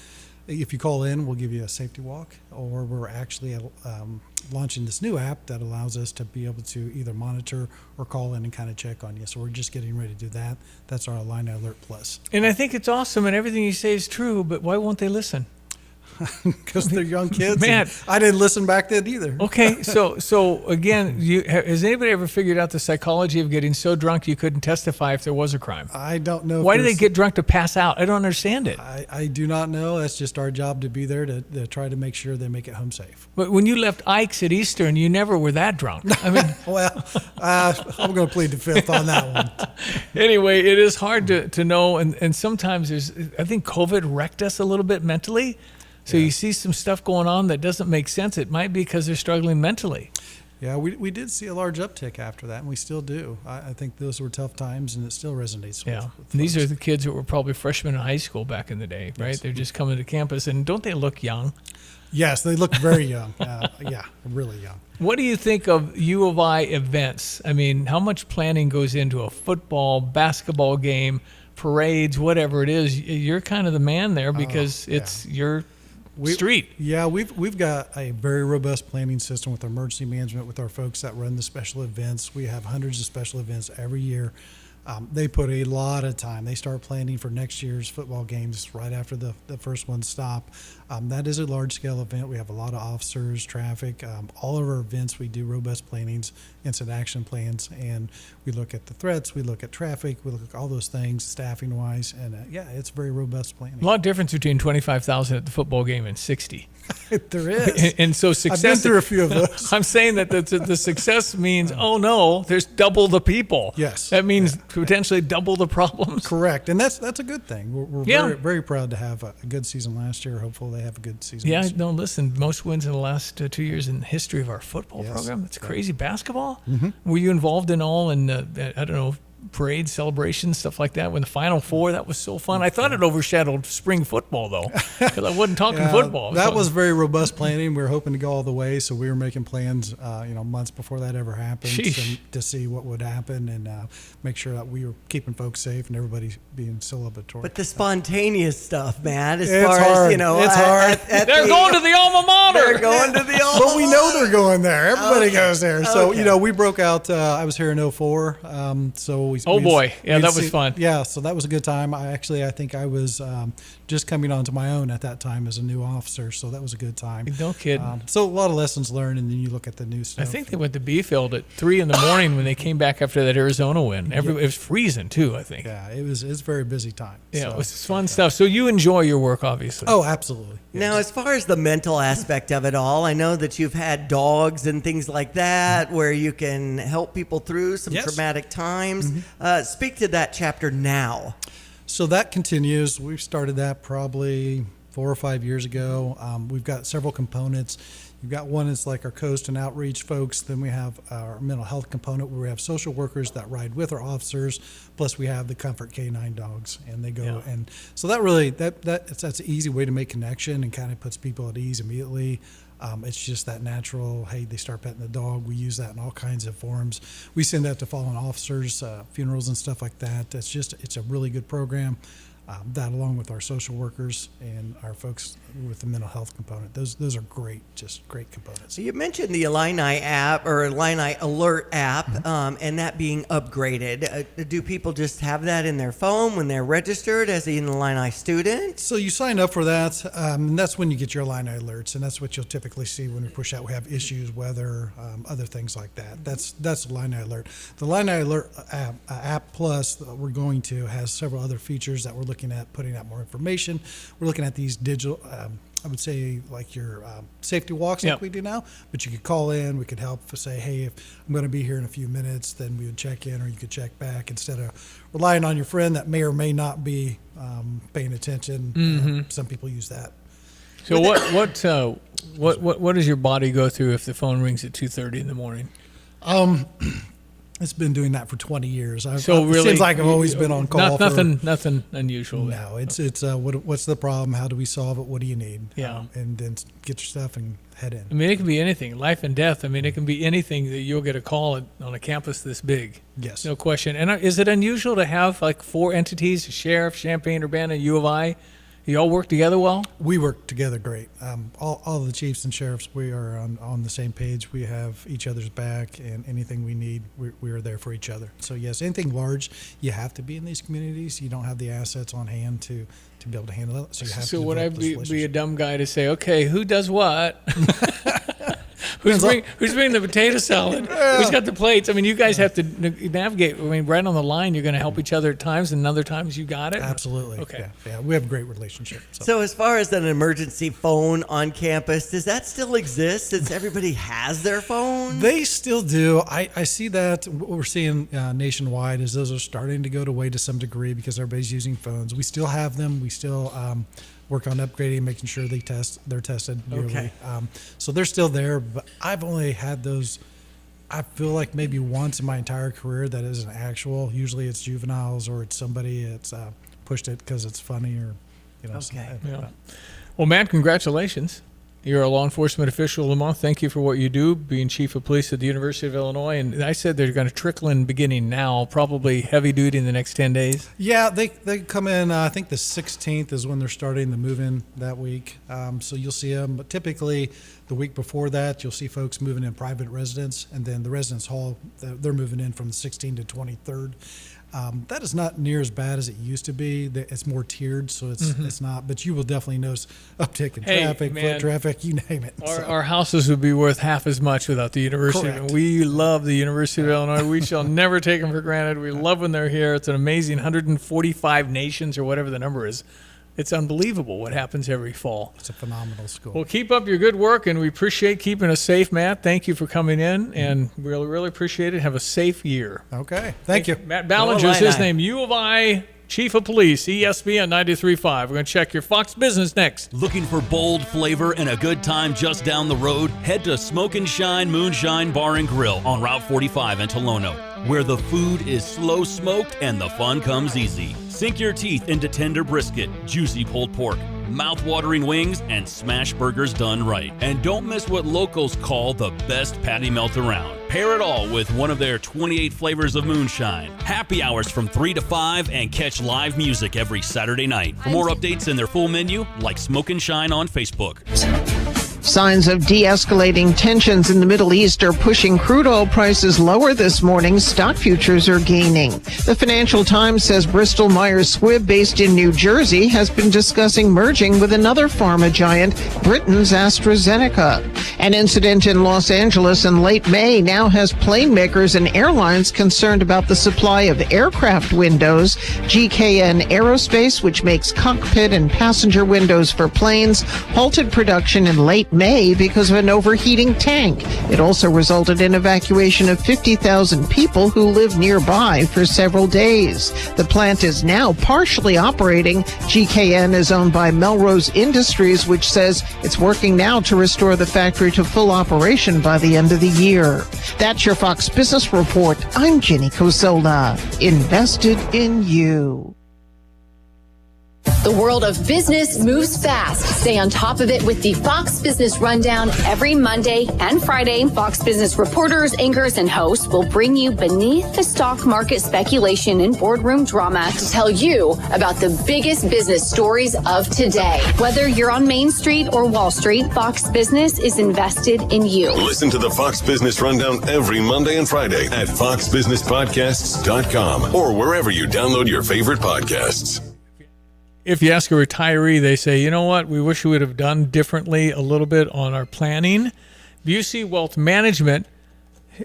if you call in, we'll give you a safety walk, or we're actually launching this new app that allows us to be able to either monitor or call in and kind of check on you. So we're just getting ready to do that. That's our Illini Alert Plus. And I think it's awesome, and everything you say is true, but why won't they listen? Because they're young kids. Man, I didn't listen back then either. Okay, so again, has anybody ever figured out the psychology of getting so drunk you couldn't testify if there was a crime? I don't know. Why do they get drunk to pass out? I don't understand it. I do not know. That's just our job to be there to try to make sure they make it home safe. But when you left Ike's at Eastern, you never were that drunk. I mean, well, I'm going to plead the fifth on that one. Anyway, it is hard to know, and sometimes I think COVID wrecked us a little bit mentally. So you see some stuff going on that doesn't make sense. It might be because they're struggling mentally. Yeah, we did see a large uptick after that, and we still do. I think those were tough times, and it still resonates with These are the kids that were probably freshmen in high school back in the day, right? Yes. They're just coming to campus, and don't they look young? Yes, they look very young. Yeah, really young. What do you think of U of I events? I mean, how much planning goes into a football, basketball game, parades, whatever it is? You're kind of the man there because it's your street. Yeah, we've got a very robust planning system with our emergency management, with our folks that run the special events. We have hundreds of special events every year. They put a lot of time. They start planning for next year's football games right after the first ones stop. That is a large-scale event. We have a lot of officers, traffic. All of our events, we do robust plannings, instant action plans, and we look at the threats, we look at traffic, we look at all those things staffing-wise, and it's very robust planning. A lot of difference between 25,000 at the football game and 60. There is. And so success. I've been through a few of those. I'm saying that the success means, oh no, there's double the people. Yes. That means potentially double the problems. Correct. And that's a good thing. We're very, very proud to have a good season last year. Hopefully they have a good season Yeah, this year. no, listen, most wins in the last 2 years in the history of our football program. It's crazy. Basketball? Mhm. Were you involved in all in, I don't know, parades, celebrations, stuff like that? When the Final Four, that was so fun. I thought it overshadowed spring football, though, because I wasn't talking football. That was very robust planning. We were hoping to go all the way, so we were making plans, months before that ever happened to see what would happen and make sure that we were keeping folks safe and everybody being celebratory. But the spontaneous stuff, man, It's hard. It's hard. They're going to the alma mater. They're going to the alma But we know they're going there. Everybody goes there. So, Okay. we broke out. I was here in 2004. So we. Oh, boy. Yeah, we'd that was fun. Yeah, so that was a good time. I think I was just coming onto my own at that time as a new officer. So that was a good time. No kidding. So a lot of lessons learned, and then you look at the new I stuff. think they went to B-Field at 3 in the morning when they came back after that Arizona win. It was freezing, too, I think. Yeah, it's a very busy time. Yeah, So- it was fun stuff. So you enjoy your work, obviously. Oh, absolutely. Now, as far as the mental aspect of it all, I know that you've had dogs and things like that where you can help people through some Yes. traumatic times. Speak to that chapter now. So that continues. We started that probably 4 or 5 years ago. We've got several components. You've got one that's like our coast and outreach folks. Then we have our mental health component where we have social workers that ride with our officers. Plus we have the Comfort K9 dogs, and they go. And so that really, that's an easy way to make connection and kind of puts people at ease immediately. It's just that natural, hey, they start petting the dog. We use that in all kinds of forms. We send that to fallen officers, funerals and stuff like that. It's a really good program. That along with our social workers and our folks with the mental health component. Those are great, just great components. So you mentioned the Illini app or Illini Alert app, and that being upgraded. Do people just have that in their phone when they're registered as an Illini student? So you sign up for that, and that's when you get your Illini alerts, and that's what you'll typically see when we push out. We have issues, weather, other things like that. That's Illini Alert. The Illini Alert app Plus that we're going to has several other features that we're looking at putting out more information. We're looking at these digital, I would say like your safety walks like we do now, but you could call in, we could help say, hey, if I'm going to be here in a few minutes, then we would check in, or you could check back instead of relying on your friend that may or may not be paying attention. Some people use that. So what does your body go through if the phone rings at 2:30 in the morning? It's been doing that for 20 years. Really, it seems like I've always been on call. Nothing unusual. No, it's what's the problem? How do we solve it? What do you need? Yeah. And then get your stuff and head in. I mean, it can be anything, life and death. I mean, it can be anything that you'll get a call on a campus this big. Yes. No question. And is it unusual to have like 4 entities, sheriff, Champaign-Urbana, U of I? You all work together well? We work together great. All the chiefs and sheriffs, we are on the same page. We have each other's back, and anything we need, we are there for each other. So yes, anything large, you have to be in these communities. You don't have the assets on hand to be able to handle it. So you have to. So would I develop those be a relationships. dumb guy to say, okay, who does what? Who's bringing the potato salad? Who's got the plates? I mean, you guys have to navigate. I mean, right on the line, you're going to help each other at times, and other times you got it. Absolutely. Okay. Yeah, we have a great relationship. So as far as an emergency phone on campus, does that still exist since everybody has their phone? They still do. I see that. What we're seeing nationwide is those are starting to go away to some degree because everybody's using phones. We still have them. We still work on upgrading, making sure they're tested yearly. Okay. So they're still there, but I've only had those I feel like maybe once in my entire career that isn't actual. Usually it's juveniles or it's somebody that's pushed it because it's funny or, Okay. Yeah. Well, Matt, congratulations. You're a law enforcement official of the month. Thank you for what you do, being chief of police at the University of Illinois. And I said they're going to trickle in beginning now, probably heavy duty in the next 10 days. Yeah, they come in, I think the 16th is when they're starting the move-in that week. So you'll see them. But typically the week before that, you'll see folks moving in private residence. And then the residence hall, they're moving in from the 16th to 23rd. That is not near as bad as it used to be. It's more tiered, so it's not. But you will definitely notice uptick in traffic, foot traffic, you name it. Our houses would be worth half as much without the university. Correct. We love the University of Illinois. We shall never take them for granted. We love when they're here. It's an amazing 145 nations or whatever the number is. It's unbelievable what happens every fall. It's a phenomenal school. Well, keep up your good work, and we appreciate keeping us safe, Matt. Thank you for coming in, and we really appreciate it. Have a safe year. Okay. Thank you. Matt Ballinger is his name. U of I, Chief of Police, ESPN 93.5. We're going to check your Fox Business next. Looking for bold flavor and a good time just down the road? Head to Smoke and Shine Moonshine Bar and Grill on Route 45 in Tolono, where the food is slow smoked and the fun comes easy. Sink your teeth into tender brisket, juicy pulled pork, mouth-watering wings, and smash burgers done right. And don't miss what locals call the best patty melt around. Pair it all with one of their 28 flavors of moonshine. Happy hours from 3 to 5 and catch live music every Saturday night. For more updates and their full menu, like Smoke and Shine on Facebook. Signs of de-escalating tensions in the Middle East are pushing crude oil prices lower this morning. Stock futures are gaining. The Financial Times says Bristol Myers Squibb, based in New Jersey, has been discussing merging with another pharma giant, Britain's AstraZeneca. An incident in Los Angeles in late May now has plane makers and airlines concerned about the supply of aircraft windows. GKN Aerospace, which makes cockpit and passenger windows for planes, halted production in late May because of an overheating tank. It also resulted in evacuation of 50,000 people who live nearby for several days. The plant is now partially operating. GKN is owned by Melrose Industries, which says it's working now to restore the factory to full operation by the end of the year. That's your Fox Business Report. I'm Jenny Cosola. Invested in you. The world of business moves fast. Stay on top of it with the Fox Business Rundown every Monday and Friday. Fox Business reporters, anchors, and hosts will bring you beneath the stock market speculation and boardroom drama to tell you about the biggest business stories of today. Whether you're on Main Street or Wall Street, Fox Business is invested in you. Listen to the Fox Business Rundown every Monday and Friday at foxbusinesspodcasts.com or wherever you download your favorite podcasts. If you ask a retiree, they say, you know what, we wish we would have done differently a little bit on our planning. Busey Wealth Management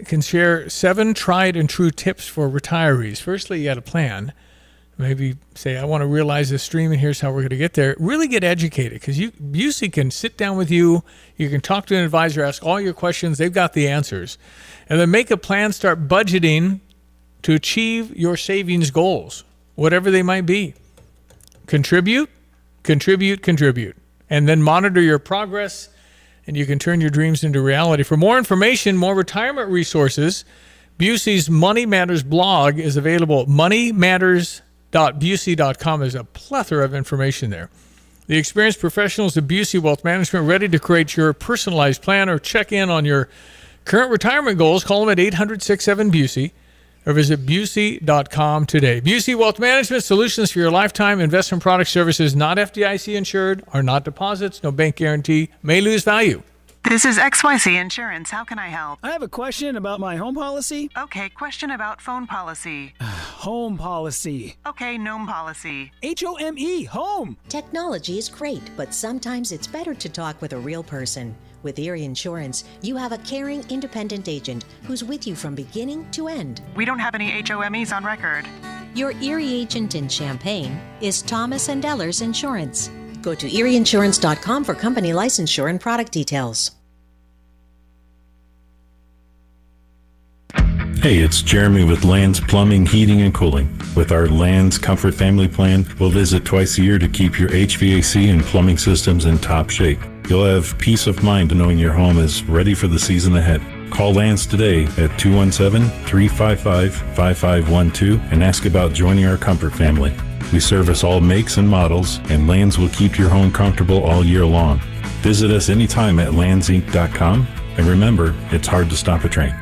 can share 7 tried and true tips for retirees. Firstly, you got a plan. Maybe say, I want to realize this dream, and here's how we're going to get there. Really get educated, because Busey can sit down with you. You can talk to an advisor, ask all your questions. They've got the answers. And then make a plan, start budgeting to achieve your savings goals, whatever they might be. Contribute, and then monitor your progress, and you can turn your dreams into reality. For more information, more retirement resources, Busey's Money Matters blog is available at moneymatters.busey.com. There's a plethora of information there. The experienced professionals of Busey Wealth Management ready to create your personalized plan or check in on your current retirement goals. Call them at 800-67-BUSEY. Or visit Busey.com today. Busey Wealth Management, solutions for your lifetime investment product services, not FDIC insured, are not deposits, no bank guarantee, may lose value. This is XYZ Insurance. How can I help? I have a question about my home policy. Okay, question about phone policy. Home policy. Okay, gnome policy. HOME, home. Technology is great, but sometimes it's better to talk with a real person. With Erie Insurance, you have a caring, independent agent who's with you from beginning to end. We don't have any HOMEs on record. Your Erie agent in Champaign is Thomas & Ellers Insurance. Go to erieinsurance.com for company licensure and product details. Hey, it's Jeremy with Land's Plumbing, Heating, and Cooling. With our Land's Comfort Family Plan, we'll visit twice a year to keep your HVAC and plumbing systems in top shape. You'll have peace of mind knowing your home is ready for the season ahead. Call Lance today at 217-355-5512 and ask about joining our comfort family. We service all makes and models, and Lance will keep your home comfortable all year long. Visit us anytime at landsinc.com, and remember, it's hard to stop a train.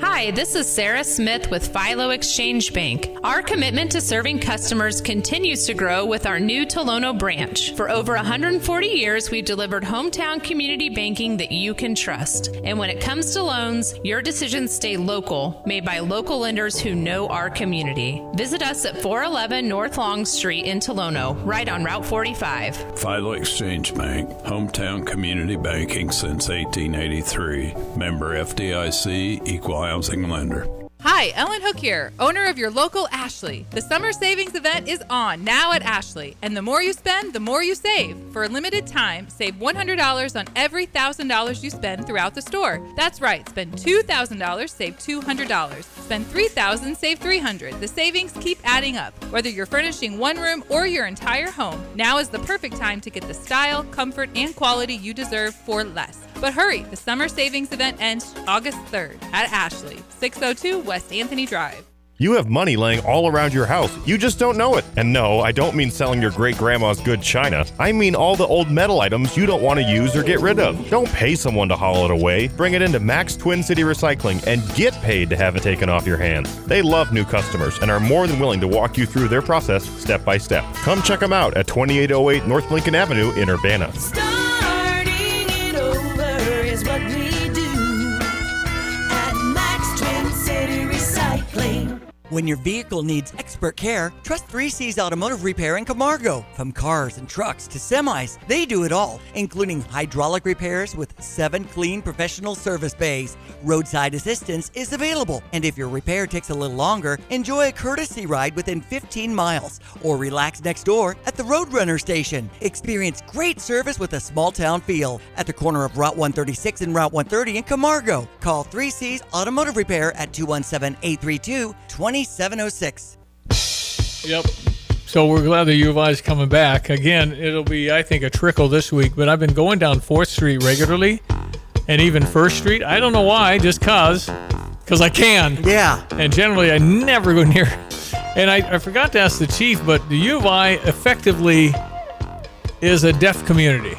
Hi, this is Sarah Smith with Philo Exchange Bank. Our commitment to serving customers continues to grow with our new Tolono branch. For over 140 years, we've delivered hometown community banking that you can trust. And when it comes to loans, your decisions stay local, made by local lenders who know our community. Visit us at 411 North Long Street in Tolono, right on Route 45. Philo Exchange Bank, hometown community banking since 1883. Member FDIC, equal housing lender. Hi, Ellen Hook here, owner of your local Ashley. The summer savings event is on now at Ashley, and the more you spend, the more you save. For a limited time, save $100 on every $1,000 you spend throughout the store. That's right, spend $2,000, save $200. Spend $3,000, save $300. The savings keep adding up. Whether you're furnishing one room or your entire home, now is the perfect time to get the style, comfort, and quality you deserve for less. But hurry, the summer savings event ends August 3rd at Ashley, 602 West Anthony Drive. You have money laying all around your house. You just don't know it. And no, I don't mean selling your great-grandma's good china. I mean all the old metal items you don't want to use or get rid of. Don't pay someone to haul it away. Bring it into Max Twin City Recycling and get paid to have it taken off your hands. They love new customers and are more than willing to walk you through their process step by step. Come check them out at 2808 North Lincoln Avenue in Urbana. When your vehicle needs expert care, trust 3C's Automotive Repair in Camargo. From cars and trucks to semis, they do it all, including hydraulic repairs with 7 clean professional service bays. Roadside assistance is available, and if your repair takes a little longer, enjoy a courtesy ride within 15 miles or relax next door at the Roadrunner station. Experience great service with a small town feel at the corner of Route 136 and Route 130 in Camargo. Call 3C's Automotive Repair at 217-832-2706. Yep. So we're glad the U of I is coming back. Again, it'll be, I think, a trickle this week, but I've been going down 4th Street regularly and even 1st Street. I don't know why, just because I can. Yeah. And generally, I never go near. And I forgot to ask the chief, but the U of I effectively is a deaf community.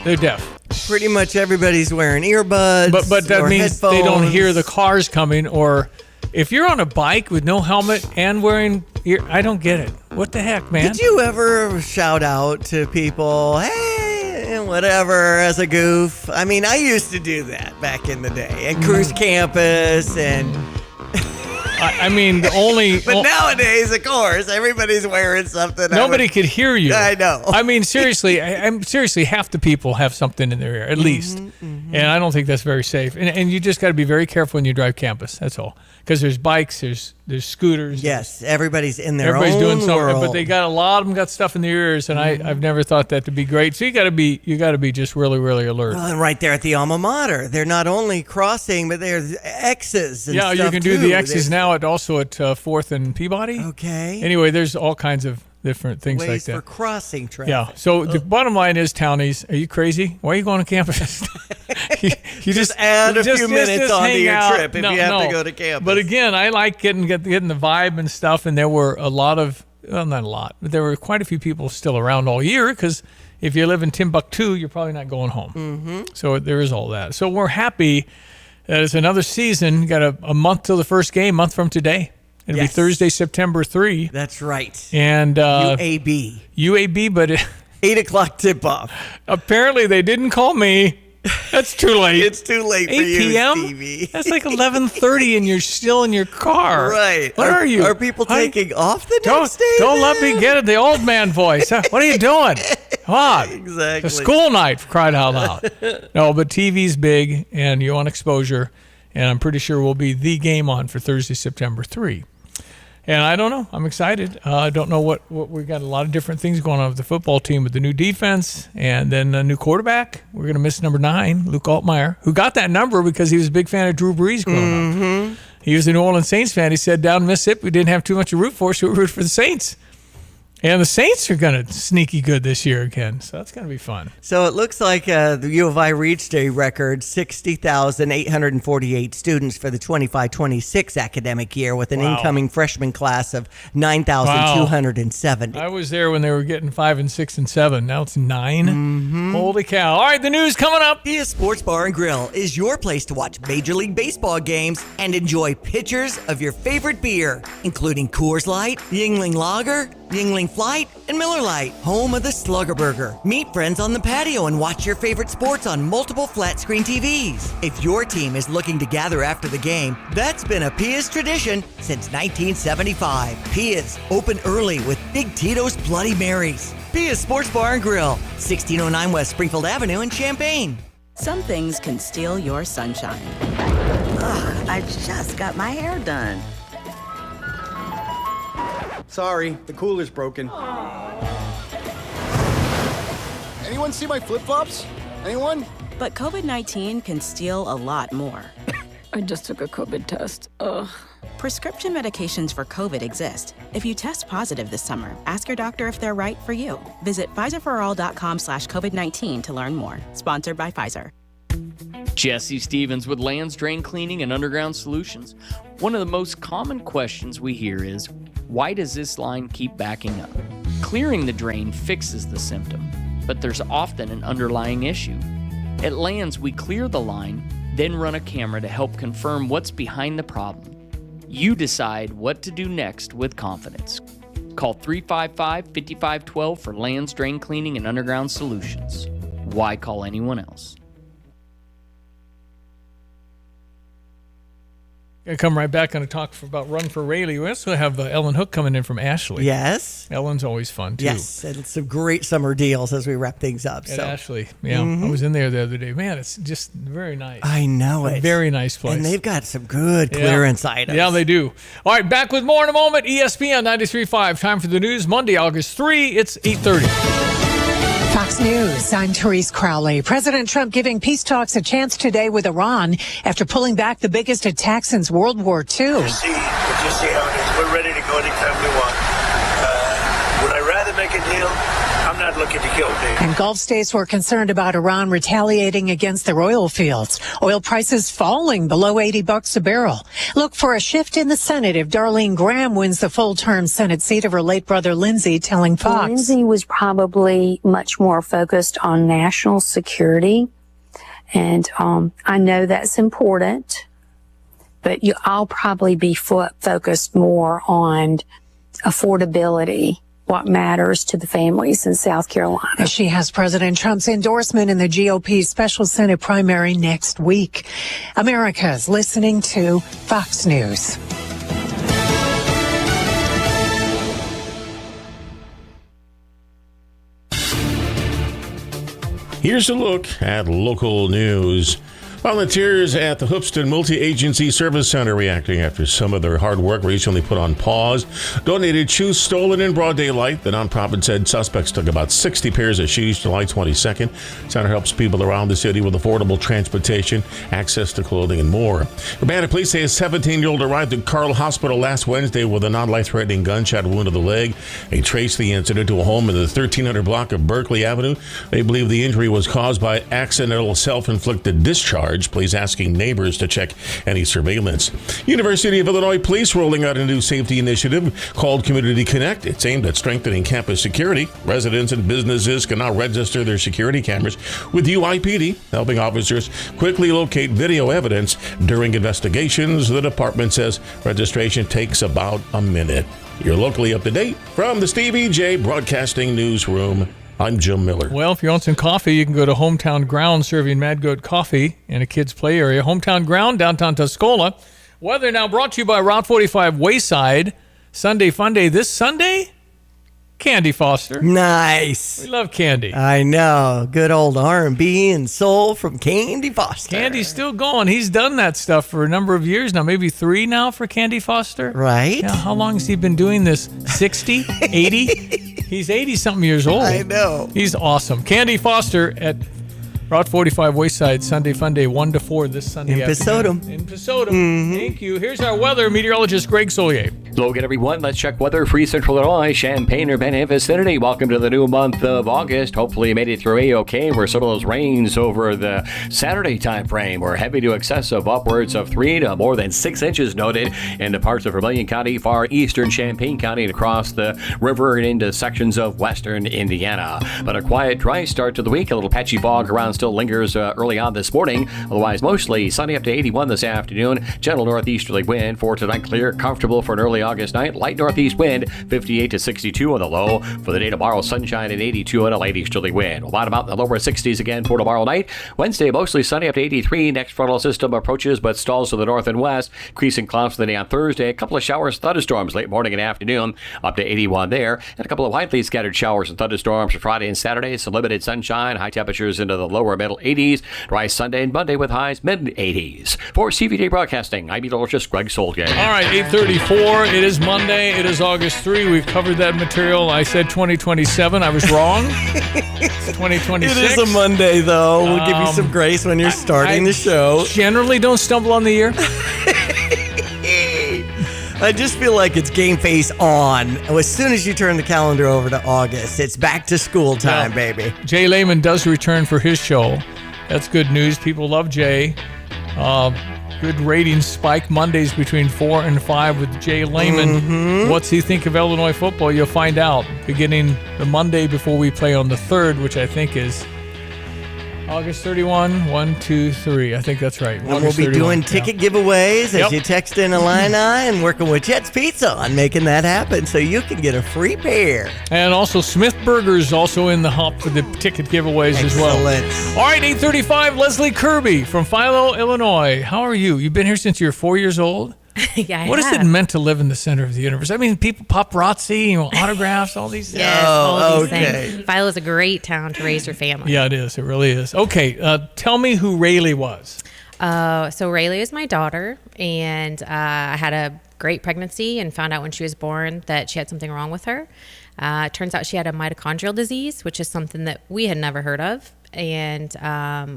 They're deaf. Pretty much everybody's wearing earbuds. But that means headphones. They don't hear the cars coming, or if you're on a bike with no helmet and wearing I don't get it. What the heck, man? Did you ever shout out to people, hey, whatever, as a goof? I mean, I used to do that back in the day at Cruise Campus and... I mean, the only... But nowadays, of course, everybody's wearing something. Nobody could hear you. I know. I mean, seriously, I'm seriously, half the people have something in their ear, at least. And I don't think that's very safe. And you just got to be very careful when you drive campus. That's all. Because there's bikes, there's scooters. Yes, everybody's in their everybody's own doing something, world. but they got a lot of them got stuff in their ears, and I've never thought that to be great. So you got to be just really, really alert. Well, and right there at the alma mater, they're not only crossing, but there's X's and yeah, stuff you can do too. the X's now also at 4th and Peabody. Okay. Anyway, there's all kinds of different things Ways like that. for crossing traffic. Yeah. So the bottom line is, townies, are you crazy? Why are you going to campus? you just add a few minutes onto hang your out. trip if you have to go to campus. But again, I like getting the vibe and stuff. And there were a lot of, well, not a lot, but there were quite a few people still around all year, because if you live in Timbuktu, you're probably not going home. Mm-hmm. So there is all that. So we're happy that it's another season. Got a month till the first game, month from today. It'll be Thursday, September 3. That's right. And UAB, but 8 o'clock tip-off. Apparently they didn't call me. That's too late. It's too late for 8 you, p.m.? Stevie. That's like 11:30 and you're still in your car. Right. What are you? Are people taking off the next day? Don't let me get it, the old man voice. What are you doing? Come on. Exactly. It's a school night, for crying out loud. No, but TV's big and you want exposure, and I'm pretty sure we'll be the game on for Thursday, September 3. And I don't know. I'm excited. I don't know what we got. A lot of different things going on with the football team, with the new defense and then a new quarterback. We're going to miss number 9, Luke Altmaier, who got that number because he was a big fan of Drew Brees growing up. He was a New Orleans Saints fan. He said down in Mississippi we didn't have too much to root for, so we root for the Saints. And the Saints are going to sneaky good this year again, so that's going to be fun. So it looks like the U of I reached a record 60,848 students for the 25-26 academic year with an incoming freshman class of 9,270. I was there when they were getting 5 and 6 and 7. Now it's 9. Holy cow. All right, the news coming up. Pia's Sports Bar and Grill is your place to watch Major League Baseball games and enjoy pitchers of your favorite beer, including Coors Light, Yingling Lager, Yingling Flight, and Miller Lite, home of the Slugger Burger. Meet friends on the patio and watch your favorite sports on multiple flat screen TVs. If your team is looking to gather after the game, that's been a Pia's tradition since 1975. Pia's, open early with Big Tito's Bloody Marys. Pia's Sports Bar and Grill, 1609 West Springfield Avenue in Champaign. Some things can steal your sunshine. Ugh, I just got my hair done. Sorry, the cooler's broken. Anyone see my flip-flops? Anyone? But COVID-19 can steal a lot more. I just took a COVID test. Ugh. Prescription medications for COVID exist. If you test positive this summer, ask your doctor if they're right for you. Visit PfizerForAll.com/COVID-19 to learn more. Sponsored by Pfizer. Jesse Stevens with Lands Drain Cleaning and Underground Solutions. One of the most common questions we hear is, why does this line keep backing up? Clearing the drain fixes the symptom, but there's often an underlying issue. At Lands, we clear the line, then run a camera to help confirm what's behind the problem. You decide what to do next with confidence. Call 355-5512 for Lands Drain Cleaning and Underground Solutions. Why call anyone else? Gonna come right back and talk about Run for Rayleigh. We also have Ellen Hook coming in from Ashley. Yes. Ellen's always fun, too. Yes, and some great summer deals as we wrap things up. At Ashley, yeah. I was in there the other day. Man, it's just very nice. I know it. A very nice place. And they've got some good clearance items. Yeah, they do. All right, back with more in a moment. ESPN 93.5. Time for the news. Monday, August 3. It's 8:30. Fox News, I'm Therese Crowley. President Trump giving peace talks a chance today with Iran after pulling back the biggest attack since World War II. We'll just see how it is. We're ready to go anytime we want. Would I rather make a deal? I'm not looking to kill me. And Gulf states were concerned about Iran retaliating against their oil fields. Oil prices falling below $80 a barrel. Look for a shift in the Senate if Darlene Graham wins the full-term Senate seat of her late brother Lindsey, telling Fox. Lindsey was probably much more focused on national security. And I know that's important, but I'll probably be focused more on affordability, what matters to the families in South Carolina. She has President Trump's endorsement in the GOP's special Senate primary next week. America's listening to Fox News. Here's a look at local news. Volunteers at the Hoopston Multi-Agency Service Center reacting after some of their hard work recently put on pause. Donated shoes stolen in broad daylight. The nonprofit said suspects took about 60 pairs of shoes July 22nd. Center helps people around the city with affordable transportation, access to clothing, and more. Urbana police say a 17-year-old arrived at Carle Hospital last Wednesday with a non-life-threatening gunshot wound to the leg. They traced the incident to a home in the 1300 block of Berkeley Avenue. They believe the injury was caused by accidental self-inflicted discharge. Police asking neighbors to check any surveillance. University of Illinois Police rolling out a new safety initiative called Community Connect. It's aimed at strengthening campus security. Residents and businesses can now register their security cameras with UIPD, helping officers quickly locate video evidence during investigations. The department says registration takes about a minute. You're locally up to date from the Stevie J Broadcasting Newsroom. I'm Jim Miller. Well, if you want some coffee, you can go to Hometown Ground, serving Mad Goat Coffee in a kids' play area. Hometown Ground, downtown Tuscola. Weather now brought to you by Route 45 Wayside. Sunday Fun Day this Sunday. Candy Foster. Nice. We love Candy. I know. Good old R&B and soul from Candy Foster. Candy's still going. He's done that stuff for a number of years now, maybe 3 now for Candy Foster. Right. Yeah, how long has he been doing this? 60? 80? He's 80-something years old. I know. He's awesome. Candy Foster at Route 45 Wayside, Sunday Fun Day, 1 to 4 this Sunday afternoon. In Pasodum. Thank you. Here's our weather. Meteorologist Greg Solier. Hello again, everyone. Let's check weather. Free Central Illinois, Champaign, Urbana vicinity. Welcome to the new month of August. Hopefully you made it through A-OK. Where some of those rains over the Saturday time frame were heavy to excessive, upwards of 3 to more than 6 inches noted into parts of Vermilion County, far eastern Champaign County, and across the river and into sections of western Indiana. But a quiet, dry start to the week. A little patchy fog around still lingers early on this morning. Otherwise, mostly sunny up to 81 this afternoon. Gentle northeasterly wind for tonight. Clear, comfortable for an early August night. Light northeast wind, 58 to 62 on the low. For the day tomorrow, sunshine and 82 on a light easterly wind. We'll bottom out in the lower 60s again for tomorrow night. Wednesday, mostly sunny up to 83. Next frontal system approaches but stalls to the north and west. Increasing clouds for the day on Thursday. A couple of showers, thunderstorms late morning and afternoon up to 81 there. And a couple of widely scattered showers and thunderstorms for Friday and Saturday. Some limited sunshine. High temperatures into the lower middle 80s. Dry Sunday and Monday with highs mid 80s. For CVJ Broadcasting, I'm meteorologist Greg Solgate. All right, 8:34. It is Monday. It is August 3. We've covered that material. I said 2027. I was wrong. It's 2026. It is a Monday, though. We'll give you some grace when you're starting the show. Generally don't stumble on the year. I just feel like it's game face on. As soon as you turn the calendar over to August, it's back to school time, baby. Jay Lehman does return for his show. That's good news. People love Jay. Good ratings spike Mondays between 4 and 5 with Jay Lehman. Mm-hmm. What's he think of Illinois football? You'll find out beginning the Monday before we play on the 3rd, which I think is August 31, 1, 2, 3. I think that's right. And we'll be doing ticket giveaways as you text in Illini and working with Jet's Pizza on making that happen so you can get a free pair. And also Smith Burgers also in the hop for the ticket giveaways as well. Excellent. All right, 8:35, Leslie Kirby from Philo, Illinois. How are you? You've been here since you were 4 years old? Yeah, What is it meant to live in the center of the universe? I mean, people, paparazzi, autographs, all these things. Yes, all of these things. Philo is a great town to raise your family. Yeah, it is. It really is. Okay, tell me who Rayleigh was. So Rayleigh is my daughter, and I had a great pregnancy and found out when she was born that she had something wrong with her. It turns out she had a mitochondrial disease, which is something that we had never heard of. And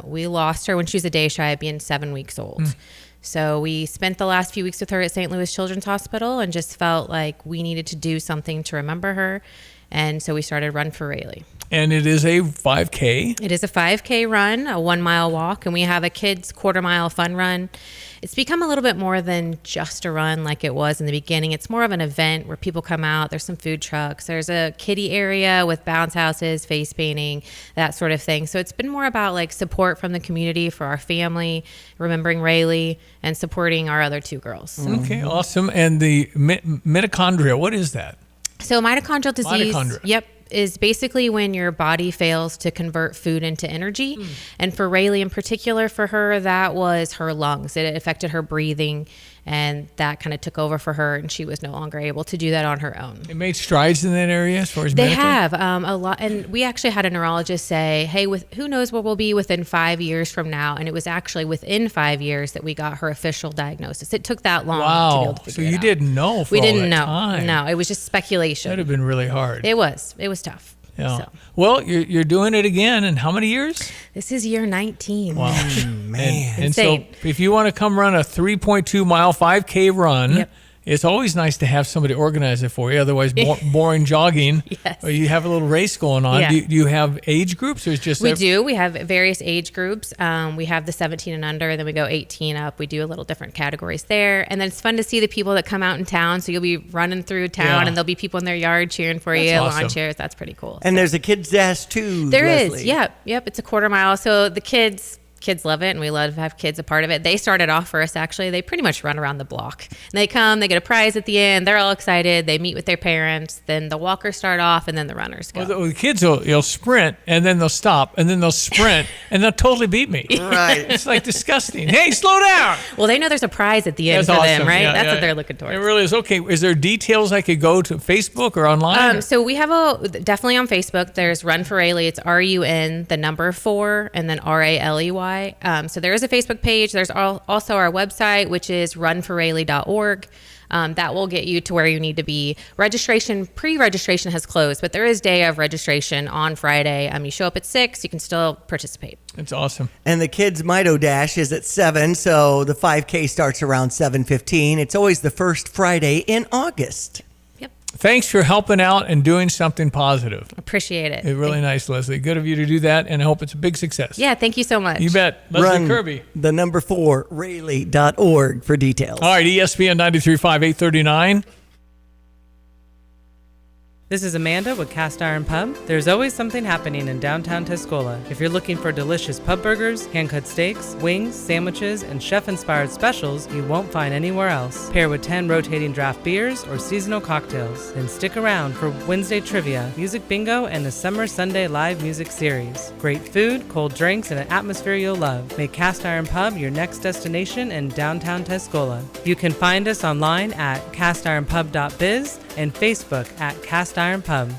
we lost her when she was a day shy of being 7 weeks old. So we spent the last few weeks with her at St. Louis Children's Hospital and just felt like we needed to do something to remember her. And so we started Run for Rayleigh. And it is a 5K? It is a 5K run, a 1 mile walk, and we have a kids quarter mile fun run. It's become a little bit more than just a run like it was in the beginning. It's more of an event where people come out. There's some food trucks. There's a kiddie area with bounce houses, face painting, that sort of thing. So it's been more about like support from the community for our family, remembering Rayleigh, and supporting our other 2 girls. Okay, awesome. And the mitochondria, what is that? So mitochondrial disease, Mitochondria. is basically when your body fails to convert food into energy. And for Rayleigh in particular, for her, that was her lungs. It affected her breathing, and that kind of took over for her, and she was no longer able to do that on her own. They made strides in that area as far as They medical? have a lot, and we actually had a neurologist say, hey, who knows where we'll be within 5 years from now, and it was actually within 5 years that we got her official diagnosis. It took that long to be able to figure it out. So you didn't know for We all didn't that know. time. No, it was just speculation. That'd have been really hard. It was tough. Yeah. So. Well, you're doing it again in how many years? This is year 19. Wow. Man. And so if you want to come run a 3.2 mile 5K run, it's always nice to have somebody organize it for you. Otherwise, boring jogging. Yes. Or you have a little race going on. Yeah. Do you have age groups or is just We do. We have various age groups. We have the 17 and under, then we go 18 up. We do a little different categories there. And then it's fun to see the people that come out in town. So you'll be running through town and there'll be people in their yard cheering for you, awesome. lawn chairs. That's pretty cool. And there's a kids' dash too. There Leslie. is. Yep. It's a quarter mile. So the kids love it, and we love to have kids a part of it. They started off for us, actually. They pretty much run around the block. And they come, they get a prize at the end. They're all excited. They meet with their parents. Then the walkers start off, and then the runners go. Well, the kids will sprint, and then they'll stop, and then they'll sprint, and they'll totally beat me. Right. It's like disgusting. Hey, slow down. Well, they know there's a prize at the end That's for awesome. them, right? Yeah, That's yeah. what they're looking towards. It really is. Okay, is there details I could go to Facebook or online? So we have definitely on Facebook, there's Run for Rayleigh. It's RUN, the number 4, and then RALEY. why. So there is a Facebook page. There's also our website, which is runforrayleigh.org. That will get you to where you need to be. Pre-registration has closed, but there is day of registration on Friday. You show up at 6, you can still participate. It's awesome. And the kids' Mito Dash is at 7, so the 5K starts around 7:15. It's always the first Friday in August. Thanks for helping out and doing something positive. Appreciate it. It's really nice, Leslie. Good of you to do that, and I hope it's a big success. Yeah, thank you so much. You bet. Leslie Kirby. The number 4, Rayleigh.org for details. All right, ESPN 93.5, 839. This is Amanda with Cast Iron Pub. There's always something happening in downtown Tuscola. If you're looking for delicious pub burgers, hand-cut steaks, wings, sandwiches, and chef-inspired specials you won't find anywhere else. Pair with 10 rotating draft beers or seasonal cocktails. Then stick around for Wednesday trivia, music bingo, and the Summer Sunday live music series. Great food, cold drinks, and an atmosphere you'll love. Make Cast Iron Pub your next destination in downtown Tuscola. You can find us online at castironpub.biz and Facebook at Cast Iron Pub.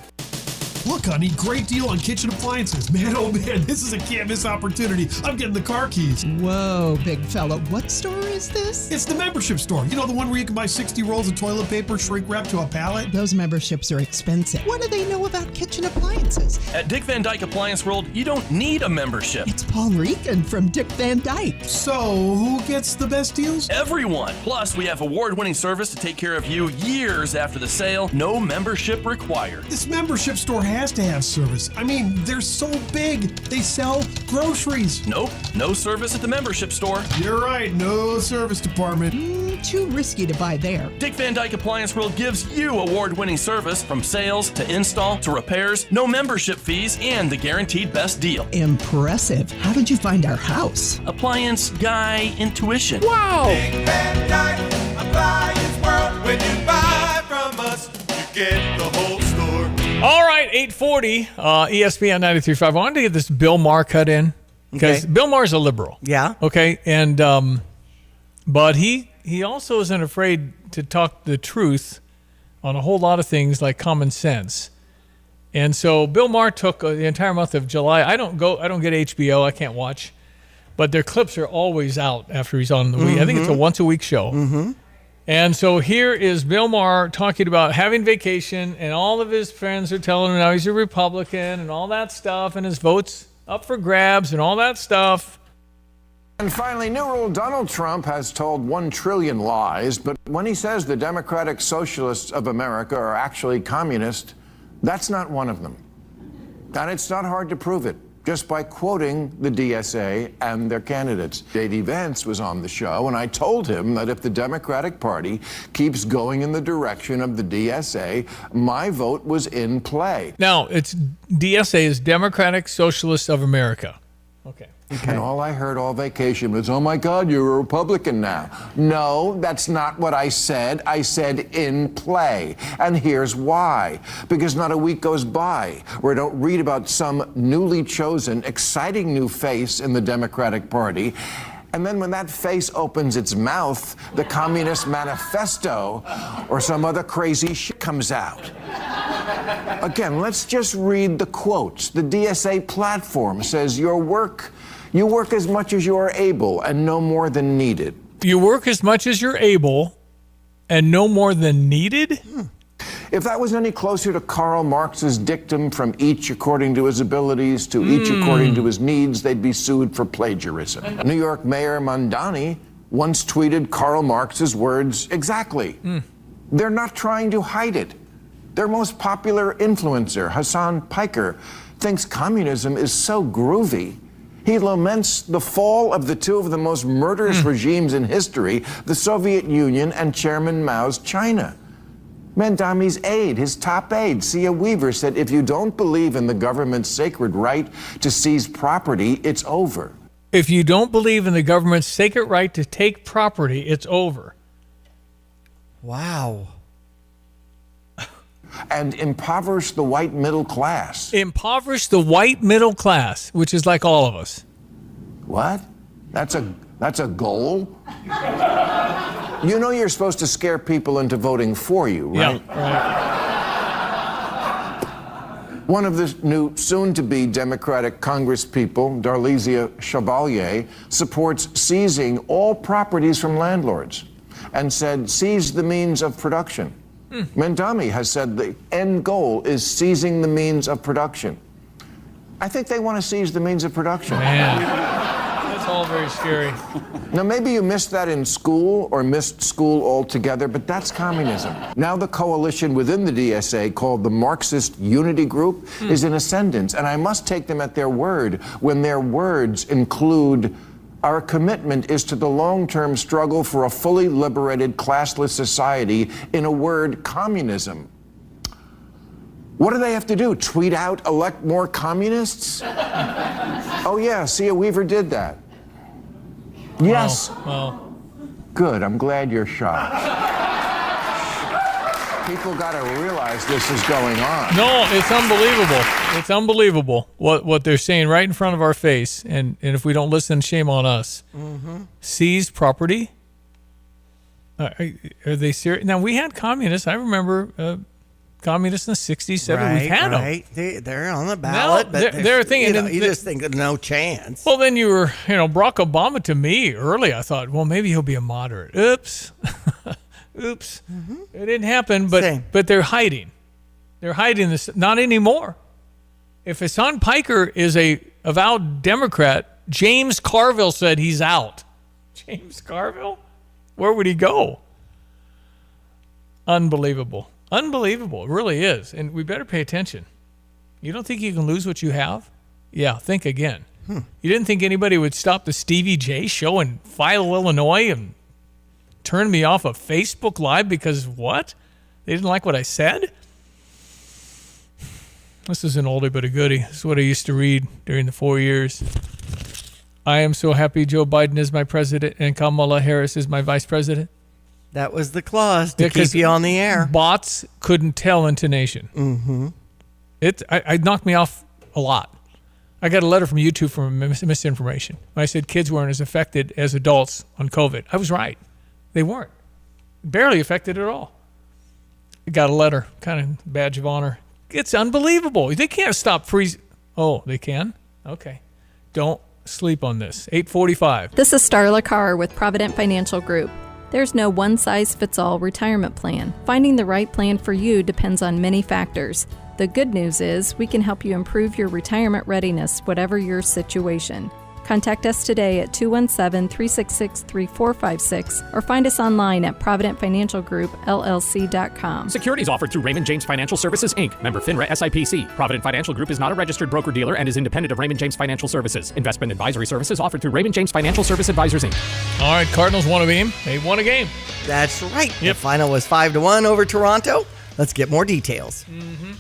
Look, honey, great deal on kitchen appliances. Man, oh man, this is a can't miss opportunity. I'm getting the car keys. Whoa, big fella. What store is this? It's the membership store. You know, the one where you can buy 60 rolls of toilet paper shrink wrapped to a pallet? Those memberships are expensive. What do they know about kitchen appliances? At Dick Van Dyke Appliance World, you don't need a membership. It's Paul Rican from Dick Van Dyke. So, who gets the best deals? Everyone. Plus, we have award-winning service to take care of you years after the sale. No membership required. This membership store has to have service. I mean, they're so big. They sell groceries. Nope. No service at the membership store. You're right. No service department. Too risky to buy there. Dick Van Dyke Appliance World gives you award-winning service from sales to install to repairs, no membership fees, and the guaranteed best deal. Impressive. How did you find our house? Appliance guy intuition. Wow. Dick Van Dyke Appliance World. When you buy from us, you get the whole store. All right, 840, ESPN 93.5. I wanted to get this Bill Maher cut in because Bill Maher's a liberal. Yeah. Okay, and but he also isn't afraid to talk the truth on a whole lot of things like common sense. And so Bill Maher took the entire month of July. I don't get HBO. I can't watch, but their clips are always out after he's on the week. I think it's a once-a-week show. Mm-hmm. And so here is Bill Maher talking about having vacation, and all of his friends are telling him now he's a Republican and all that stuff, and his vote's up for grabs and all that stuff. And finally, new rule: Donald Trump has told 1 trillion lies, but when he says the Democratic Socialists of America are actually communist, that's not one of them. And it's not hard to prove it just by quoting the DSA and their candidates. J.D. Vance was on the show, and I told him that if the Democratic Party keeps going in the direction of the DSA, my vote was in play. Now, it's DSA is Democratic Socialists of America. Okay. And all I heard all vacation was, oh my God, you're a Republican now. No, that's not what I said. I said in play. And here's why. Because not a week goes by where I don't read about some newly chosen, exciting new face in the Democratic Party. And then when that face opens its mouth, the Communist Manifesto or some other crazy shit comes out. Again, let's just read the quotes. The DSA platform says you work as much as you are able and no more than needed. You work as much as you're able and no more than needed? If that was any closer to Karl Marx's dictum from each according to his abilities to each according to his needs, they'd be sued for plagiarism. New York Mayor Mondani once tweeted Karl Marx's words exactly. They're not trying to hide it. Their most popular influencer, Hassan Piker, thinks communism is so groovy. He laments the fall of the two of the most murderous regimes in history, the Soviet Union and Chairman Mao's China. Mondani's aide, his top aide, Sia Weaver, said, if you don't believe in the government's sacred right to seize property, it's over. If you don't believe in the government's sacred right to take property, it's over. Wow. And impoverish the white middle class. Impoverish the white middle class, which is like all of us. What? That's a goal? You know you're supposed to scare people into voting for you, right? Yeah, right. One of the new soon-to-be Democratic congresspeople, Darlisia Chevalier, supports seizing all properties from landlords and said, seize the means of production. Mendami has said the end goal is seizing the means of production. I think they want to seize the means of production. Man, that's all very scary. Now, maybe you missed that in school or missed school altogether, but that's communism. Now the coalition within the DSA, called the Marxist Unity Group, is in ascendance, and I must take them at their word when their words include, our commitment is to the long-term struggle for a fully liberated, classless society, in a word, communism. What do they have to do? Tweet out, elect more communists? Oh yeah, Sia Weaver did that. Yes. Well. Good, I'm glad you're shocked. People got to realize this is going on. No, it's unbelievable. It's unbelievable what they're saying right in front of our face. And if we don't listen, shame on us. Mm-hmm. Seized property? Are they serious? Now, we had communists. I remember communists in the 60s, 70s. We've had them. They're on the ballot. No, but they're thinking. you just think of no chance. Well, then you were, Barack Obama to me early. I thought, well, maybe he'll be a moderate. Oops. Oops. Mm-hmm. It didn't happen, but they're hiding. They're hiding this. Not anymore. If Hassan Piker is a avowed Democrat, James Carville said he's out. James Carville? Where would he go? Unbelievable. Unbelievable. It really is. And we better pay attention. You don't think you can lose what you have? Yeah, think again. You didn't think anybody would stop the Stevie J show in Philo, Illinois and turn me off of Facebook Live because what? They didn't like what I said? This is an oldie but a goodie. This is what I used to read during the 4 years. I am so happy Joe Biden is my president and Kamala Harris is my vice president. That was the clause to keep you on the air. Bots couldn't tell intonation. Mm-hmm. It knocked me off a lot. I got a letter from YouTube for misinformation. I said kids weren't as affected as adults on COVID. I was right. They weren't. Barely affected at all. I got a letter, kind of badge of honor. It's unbelievable. They can't stop freezing. Oh, they can? Okay. Don't sleep on this. 8:45. This is Starla Carr with Provident Financial Group. There's no one-size-fits-all retirement plan. Finding the right plan for you depends on many factors. The good news is we can help you improve your retirement readiness, whatever your situation. Contact us today at 217-366-3456 or find us online at providentfinancialgroupllc.com. Securities offered through Raymond James Financial Services, Inc., member FINRA SIPC. Provident Financial Group is not a registered broker-dealer and is independent of Raymond James Financial Services. Investment advisory services offered through Raymond James Financial Service Advisors, Inc. All right, Cardinals won a game. They won a game. That's right. Yep. The final was 5-1 over Toronto. Let's get more details. Mm-hmm.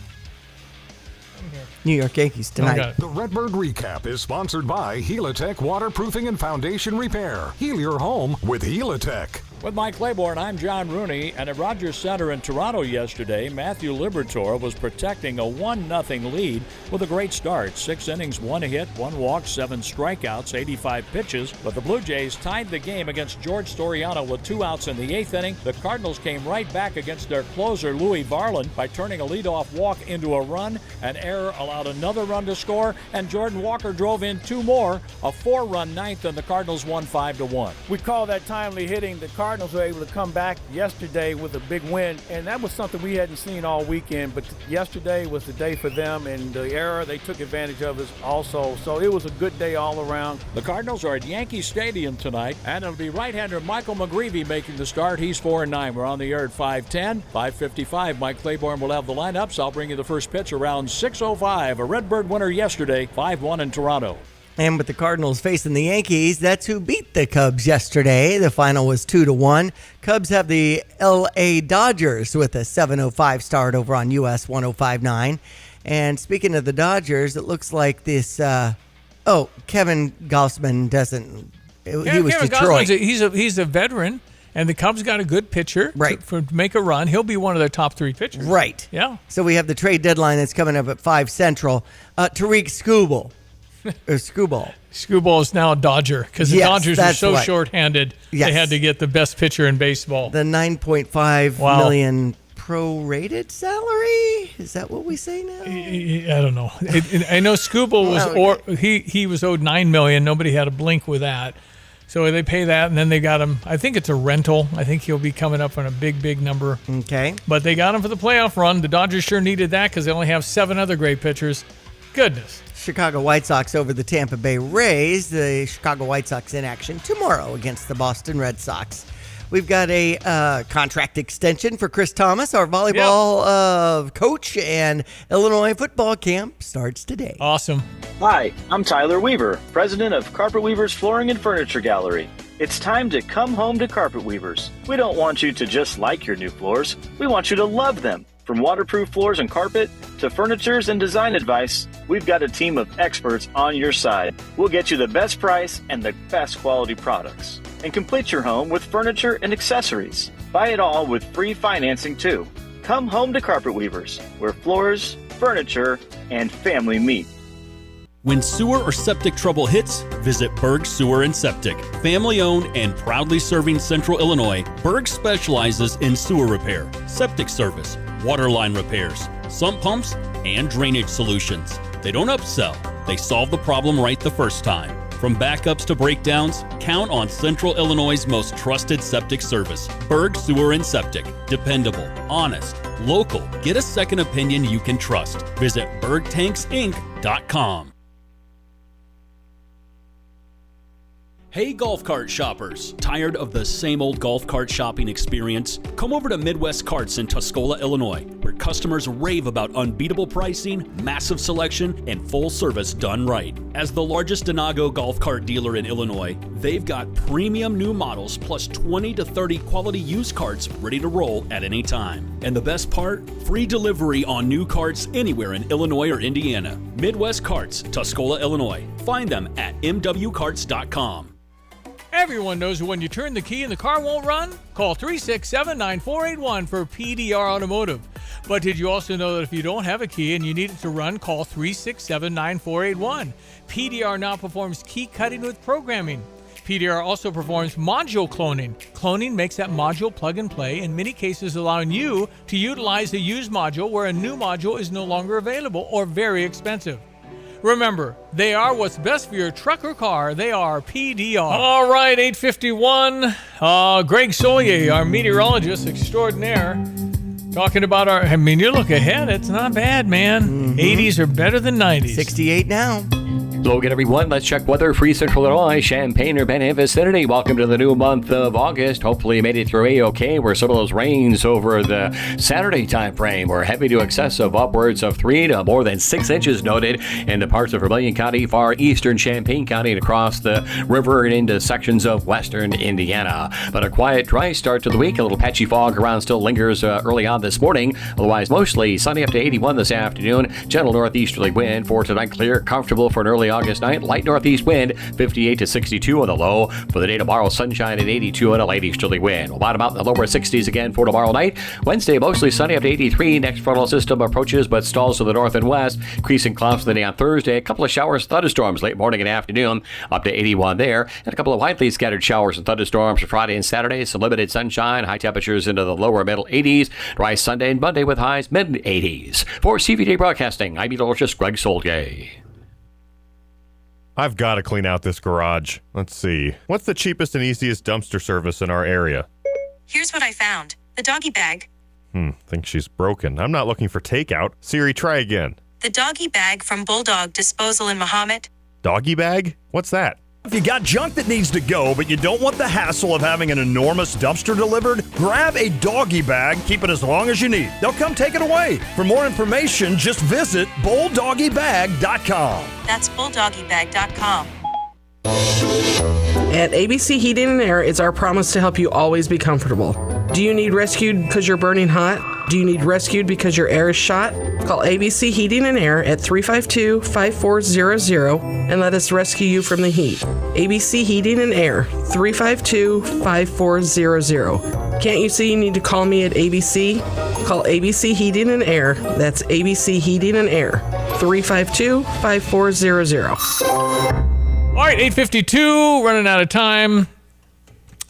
New York Yankees tonight. The Redbird Recap is sponsored by Helitech Waterproofing and Foundation Repair. Heal your home with Helitech. With Mike Claiborne, I'm John Rooney, and at Rogers Center in Toronto yesterday, Matthew Liberatore was protecting a 1-0 lead with a great start. 6 innings, 1 hit, 1 walk, 7 strikeouts, 85 pitches, but the Blue Jays tied the game against George Storiano with 2 outs in the 8th inning. The Cardinals came right back against their closer, Louis Varland, by turning a leadoff walk into a run. An error allowed another run to score, and Jordan Walker drove in 2 more, a 4-run 9th, and the Cardinals won 5-1. We call that timely hitting. The Cardinals were able to come back yesterday with a big win, and that was something we hadn't seen all weekend, but yesterday was the day for them, and the error they took advantage of us also, so it was a good day all around. The Cardinals are at Yankee Stadium tonight, and it'll be right-hander Michael McGreevy making the start. He's 4-9. We're on the air at 5:10. 5:55, Mike Claiborne will have the lineups. I'll bring you the first pitch around 6:05. A Redbird winner yesterday, 5-1 in Toronto. And with the Cardinals facing the Yankees, that's who beat the Cubs yesterday. The final was 2-1. Cubs have the L.A. Dodgers with a 7:05 start over on US 105.9. And speaking of the Dodgers, it looks like this. Kevin Gausman doesn't. He was Kevin Detroit. He's a veteran, and the Cubs got a good pitcher to make a run. He'll be one of their top 3 pitchers. Right. Yeah. So we have the trade deadline that's coming up at 5 Central. Tariq Skubal. Skubal is now a Dodger because the Dodgers were so short-handed. They had to get the best pitcher in baseball. The $9.5 million prorated salary? Is that what we say now? I don't know. I know Scuba was he was owed $9 million. Nobody had a blink with that. So they pay that, and then they got him. I think it's a rental. I think he'll be coming up on a big number. Okay. But they got him for the playoff run. The Dodgers sure needed that because they only have 7 other great pitchers. Goodness. Chicago White Sox over the Tampa Bay Rays. The Chicago White Sox in action tomorrow against the Boston Red Sox. We've got a contract extension for Chris Thomas, our volleyball coach, and Illinois football camp starts today. Awesome. Hi, I'm Tyler Weaver, president of Carpet Weavers Flooring and Furniture Gallery. It's time to come home to Carpet Weavers. We don't want you to just like your new floors. We want you to love them. From waterproof floors and carpet to furnitures and design advice, we've got a team of experts on your side. We'll get you the best price and the best quality products. And complete your home with furniture and accessories. Buy it all with free financing too. Come home to Carpet Weavers, where floors, furniture, and family meet. When sewer or septic trouble hits, visit Berg Sewer and Septic. Family owned and proudly serving Central Illinois, Berg specializes in sewer repair, septic service, water line repairs, sump pumps, and drainage solutions. They don't upsell, they solve the problem right the first time. From backups to breakdowns, count on Central Illinois' most trusted septic service. Berg Sewer and Septic. Dependable, honest, local. Get a second opinion you can trust. Visit bergtanksinc.com. Hey golf cart shoppers, tired of the same old golf cart shopping experience? Come over to Midwest Carts in Tuscola, Illinois, where customers rave about unbeatable pricing, massive selection, and full service done right. As the largest Denago golf cart dealer in Illinois, they've got premium new models plus 20 to 30 quality used carts ready to roll at any time. And the best part? Free delivery on new carts anywhere in Illinois or Indiana. Midwest Carts, Tuscola, Illinois. Find them at mwcarts.com. Everyone knows that when you turn the key and the car won't run, call 367-9481 for PDR Automotive. But did you also know that if you don't have a key and you need it to run, call 367-9481. PDR now performs key cutting with programming. PDR also performs module cloning. Cloning makes that module plug and play, in many cases allowing you to utilize a used module where a new module is no longer available or very expensive. Remember, they are what's best for your truck or car. They are PDR. All right, 8:51. Greg Solier, our meteorologist extraordinaire, talking about you look ahead. It's not bad, man. 80s are better than 90s. 68 now. Hello again, everyone. Let's check weather. Free Central Illinois, Champaign or Benton vicinity. Welcome to the new month of August. Hopefully you made it through A-OK. Where some of those rains over the Saturday time frame were heavy to excessive, upwards of 3 to more than 6 inches noted in the parts of Vermilion County, far eastern Champaign County, and across the river and into sections of western Indiana. But a quiet, dry start to the week. A little patchy fog around still lingers early on this morning. Otherwise, mostly sunny up to 81 this afternoon. Gentle northeasterly wind for tonight. Clear, comfortable for an early August night. Light northeast wind, 58 to 62 on the low. For the day tomorrow, sunshine at 82 on a light easterly wind. We'll bottom out in the lower 60s again for tomorrow night. Wednesday, mostly sunny up to 83. Next frontal system approaches but stalls to the north and west. Increasing clouds for the day on Thursday. A couple of showers, thunderstorms late morning and afternoon, up to 81 there. And a couple of widely scattered showers and thunderstorms for Friday and Saturday. Some limited sunshine. High temperatures into the lower middle 80s. Dry Sunday and Monday with highs mid 80s. For CVJ Broadcasting, I'm meteorologist Greg Solier. I've got to clean out this garage. Let's see. What's the cheapest and easiest dumpster service in our area? Here's what I found. The doggy bag. Think she's broken. I'm not looking for takeout. Siri, try again. The doggy bag from Bulldog Disposal in Mahomet. Doggy bag? What's that? If you got junk that needs to go, but you don't want the hassle of having an enormous dumpster delivered, grab a doggy bag, keep it as long as you need. They'll come take it away. For more information, just visit bulldoggybag.com. That's bulldoggybag.com. At ABC Heating and Air, it's our promise to help you always be comfortable. Do you need rescued because you're burning hot? Do you need rescued because your air is shot? Call ABC Heating and Air at 352-5400 and let us rescue you from the heat. ABC Heating and Air, 352-5400. Can't you see you need to call me at ABC? Call ABC Heating and Air. That's ABC Heating and Air, 352-5400. All right, 8:52, running out of time.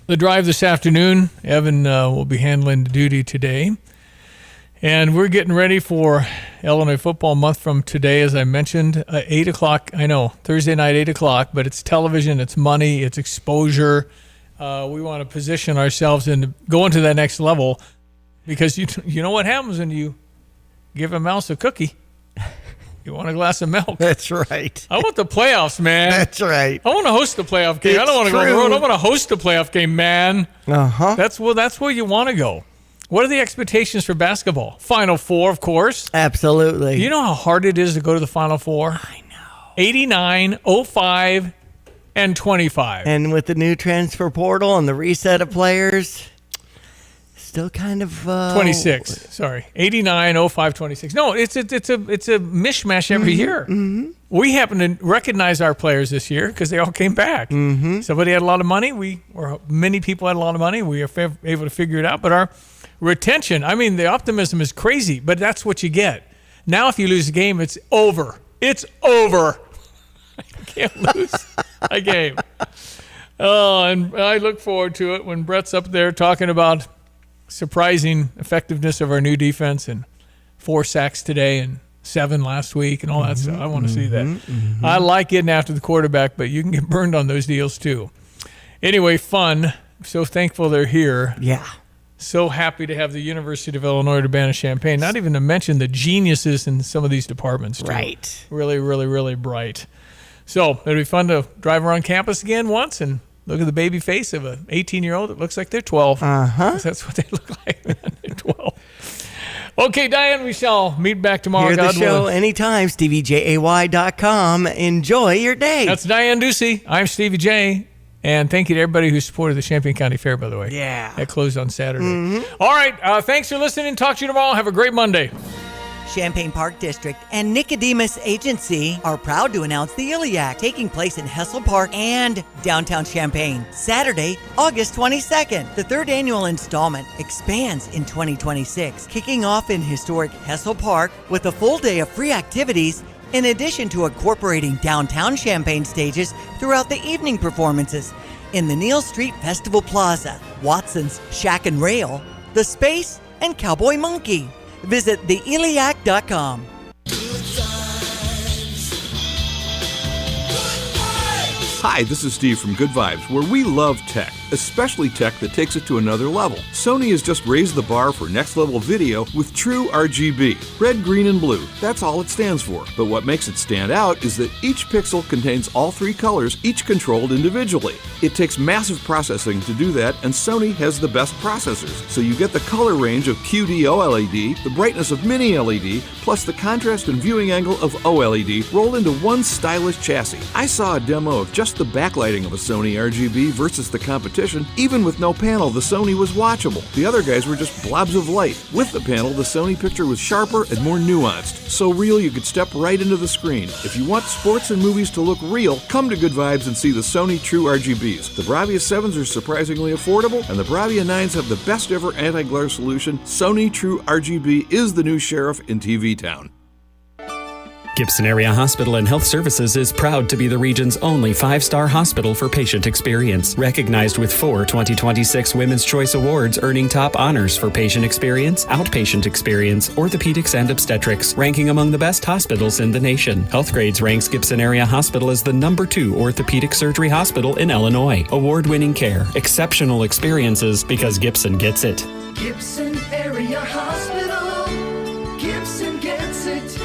The drive this afternoon, Evan will be handling the duty today. And we're getting ready for Illinois Football Month from today, as I mentioned, 8 o'clock. I know, Thursday night, 8 o'clock, but it's television, it's money, it's exposure. We want to position ourselves and go into that next level because you know what happens when you give a mouse a cookie. You want a glass of milk. That's right. I want the playoffs, man. That's right. I want to host the playoff game. I don't want to go on the road. I want to host the playoff game, man. Uh-huh. That's where you want to go. What are the expectations for basketball? Final Four, of course. Absolutely. You know how hard it is to go to the Final Four? I know. 89, 05, and 25. And with the new transfer portal and the reset of players, still kind of 26. Sorry, 89, 05, 26. No, it's a mishmash every year. Mm-hmm. We happen to recognize our players this year because they all came back. Mm-hmm. Somebody had a lot of money. Many people had a lot of money. We are able to figure it out. But our retention, I mean, the optimism is crazy. But that's what you get. Now, if you lose a game, it's over. It's over. You can't lose a game. Oh, and I look forward to it when Brett's up there talking about surprising effectiveness of our new defense and 4 sacks today and 7 last week and all that stuff. I want to see that. Mm-hmm. I like getting after the quarterback, but you can get burned on those deals too. Anyway, fun. So thankful they're here. Yeah. So happy to have the University of Illinois Urbana-Champaign, not even to mention the geniuses in some of these departments too. Right. Really, really, really bright. So it'll be fun to drive around campus again once and look at the baby face of an 18-year-old that looks like they're 12. Uh-huh. That's what they look like when they're 12. Okay, Diane, we shall meet back tomorrow. Hear the God show willing. anytime, StevieJay.com. Enjoy your day. That's Diane Ducey. I'm Stevie J. And thank you to everybody who supported the Champaign County Fair, by the way. Yeah. That closed on Saturday. Mm-hmm. All right. Thanks for listening. Talk to you tomorrow. Have a great Monday. Champaign Park District and Nicodemus Agency are proud to announce the Iliac taking place in Hessel Park and downtown Champaign. Saturday, August 22nd. The third annual installment expands in 2026, kicking off in historic Hessel Park with a full day of free activities, in addition to incorporating downtown Champaign stages throughout the evening performances in the Neal Street Festival Plaza, Watson's Shack and Rail, The Space, and Cowboy Monkey. Visit theiliac.com. Hi, this is Steve from Good Vibes, where we love tech, especially tech that takes it to another level. Sony has just raised the bar for next-level video with true RGB. Red, green, and blue. That's all it stands for. But what makes it stand out is that each pixel contains all 3 colors, each controlled individually. It takes massive processing to do that, and Sony has the best processors. So you get the color range of QD OLED, the brightness of Mini LED, plus the contrast and viewing angle of OLED rolled into one stylish chassis. I saw a demo of just the backlighting of a Sony RGB versus the competition. Even with no panel, the Sony was watchable. The other guys were just blobs of light. With the panel, the Sony picture was sharper and more nuanced. So real you could step right into the screen. If you want sports and movies to look real, come to Good Vibes and see the Sony True RGBs. The Bravia 7s are surprisingly affordable, and the Bravia 9s have the best ever anti-glare solution. Sony True RGB is the new sheriff in TV Town. Gibson Area Hospital and Health Services is proud to be the region's only 5-star hospital for patient experience. Recognized with 4 2026 Women's Choice Awards, earning top honors for patient experience, outpatient experience, orthopedics, and obstetrics, ranking among the best hospitals in the nation. Healthgrades ranks Gibson Area Hospital as the #2 orthopedic surgery hospital in Illinois. Award-winning care, exceptional experiences, because Gibson gets it. Gibson Area Hospital. Gibson gets it.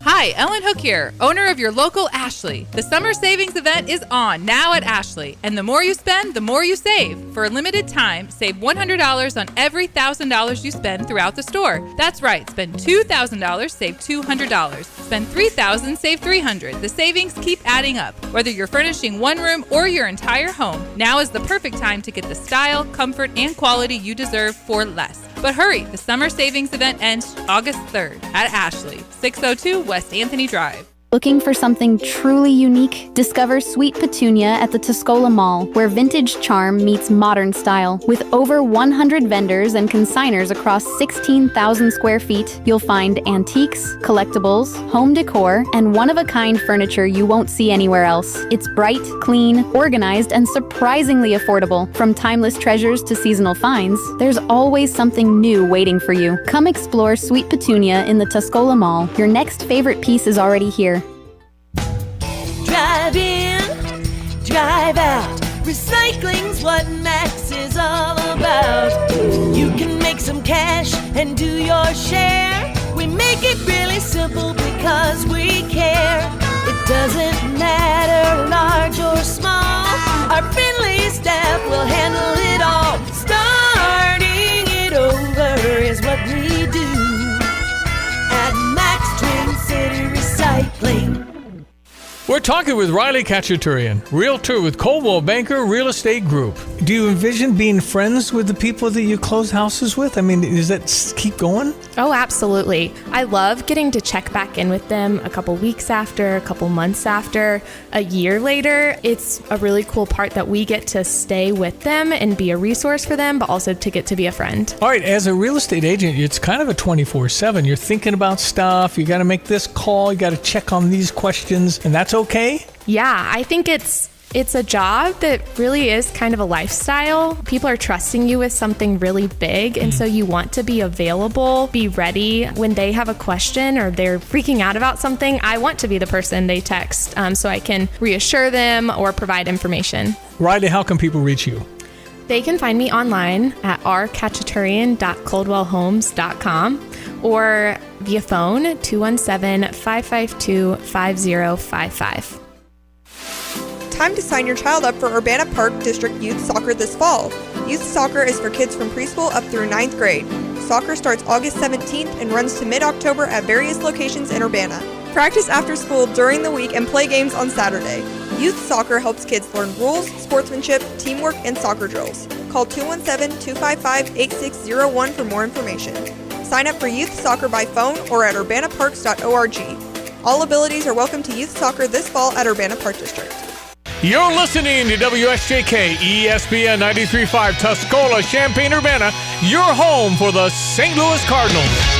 Hi, Ellen Hook here, owner of your local Ashley. The summer savings event is on now at Ashley, and the more you spend, the more you save. For a limited time, save $100 on every $1,000 you spend throughout the store. That's right, spend $2,000, save $200. Spend $3,000, save $300. The savings keep adding up, whether you're furnishing one room or your entire home. Now is the perfect time to get the style, comfort, and quality you deserve for less. But hurry, the summer savings event ends August 3rd at Ashley, 602 West Anthony Drive. Looking for something truly unique? Discover Sweet Petunia at the Tuscola Mall, where vintage charm meets modern style. With over 100 vendors and consigners across 16,000 square feet, you'll find antiques, collectibles, home decor, and one-of-a-kind furniture you won't see anywhere else. It's bright, clean, organized, and surprisingly affordable. From timeless treasures to seasonal finds, there's always something new waiting for you. Come explore Sweet Petunia in the Tuscola Mall. Your next favorite piece is already here. Drive in, drive out. Recycling's what Max is all about. You can make some cash and do your share. We make it really simple because we care. It doesn't matter large or small. Our friendly staff will handle it all. Starting it over is what we do at Max Twin City Recycling. We're talking with Riley Kachaturian, realtor with Coldwell Banker Real Estate Group. Do you envision being friends with the people that you close houses with? I mean, does that keep going? Oh, absolutely. I love getting to check back in with them a couple weeks after, a couple months after, a year later. It's a really cool part that we get to stay with them and be a resource for them, but also to get to be a friend. All right, as a real estate agent, it's kind of a 24/7. You're thinking about stuff. You got to make this call. You got to check on these questions, and that's okay? Yeah, I think it's a job that really is kind of a lifestyle. People are trusting you with something really big, and so you want to be available, be ready when they have a question or they're freaking out about something. I want to be the person they text so I can reassure them or provide information. Riley, how can people reach you? They can find me online at rkachaturian.coldwellhomes.com or via phone 217-552-5055. Time to sign your child up for Urbana Park District Youth Soccer this fall. Youth Soccer is for kids from preschool up through 9th grade. Soccer starts August 17th and runs to mid-October at various locations in Urbana. Practice after school during the week and play games on Saturday. Youth Soccer helps kids learn rules, sportsmanship, teamwork, and soccer drills. Call 217-255-8601 for more information. Sign up for Youth Soccer by phone or at urbanaparks.org. All abilities are welcome to Youth Soccer this fall at Urbana Park District. You're listening to WSJK ESPN 93.5 Tuscola, Champaign-Urbana, your home for the St. Louis Cardinals.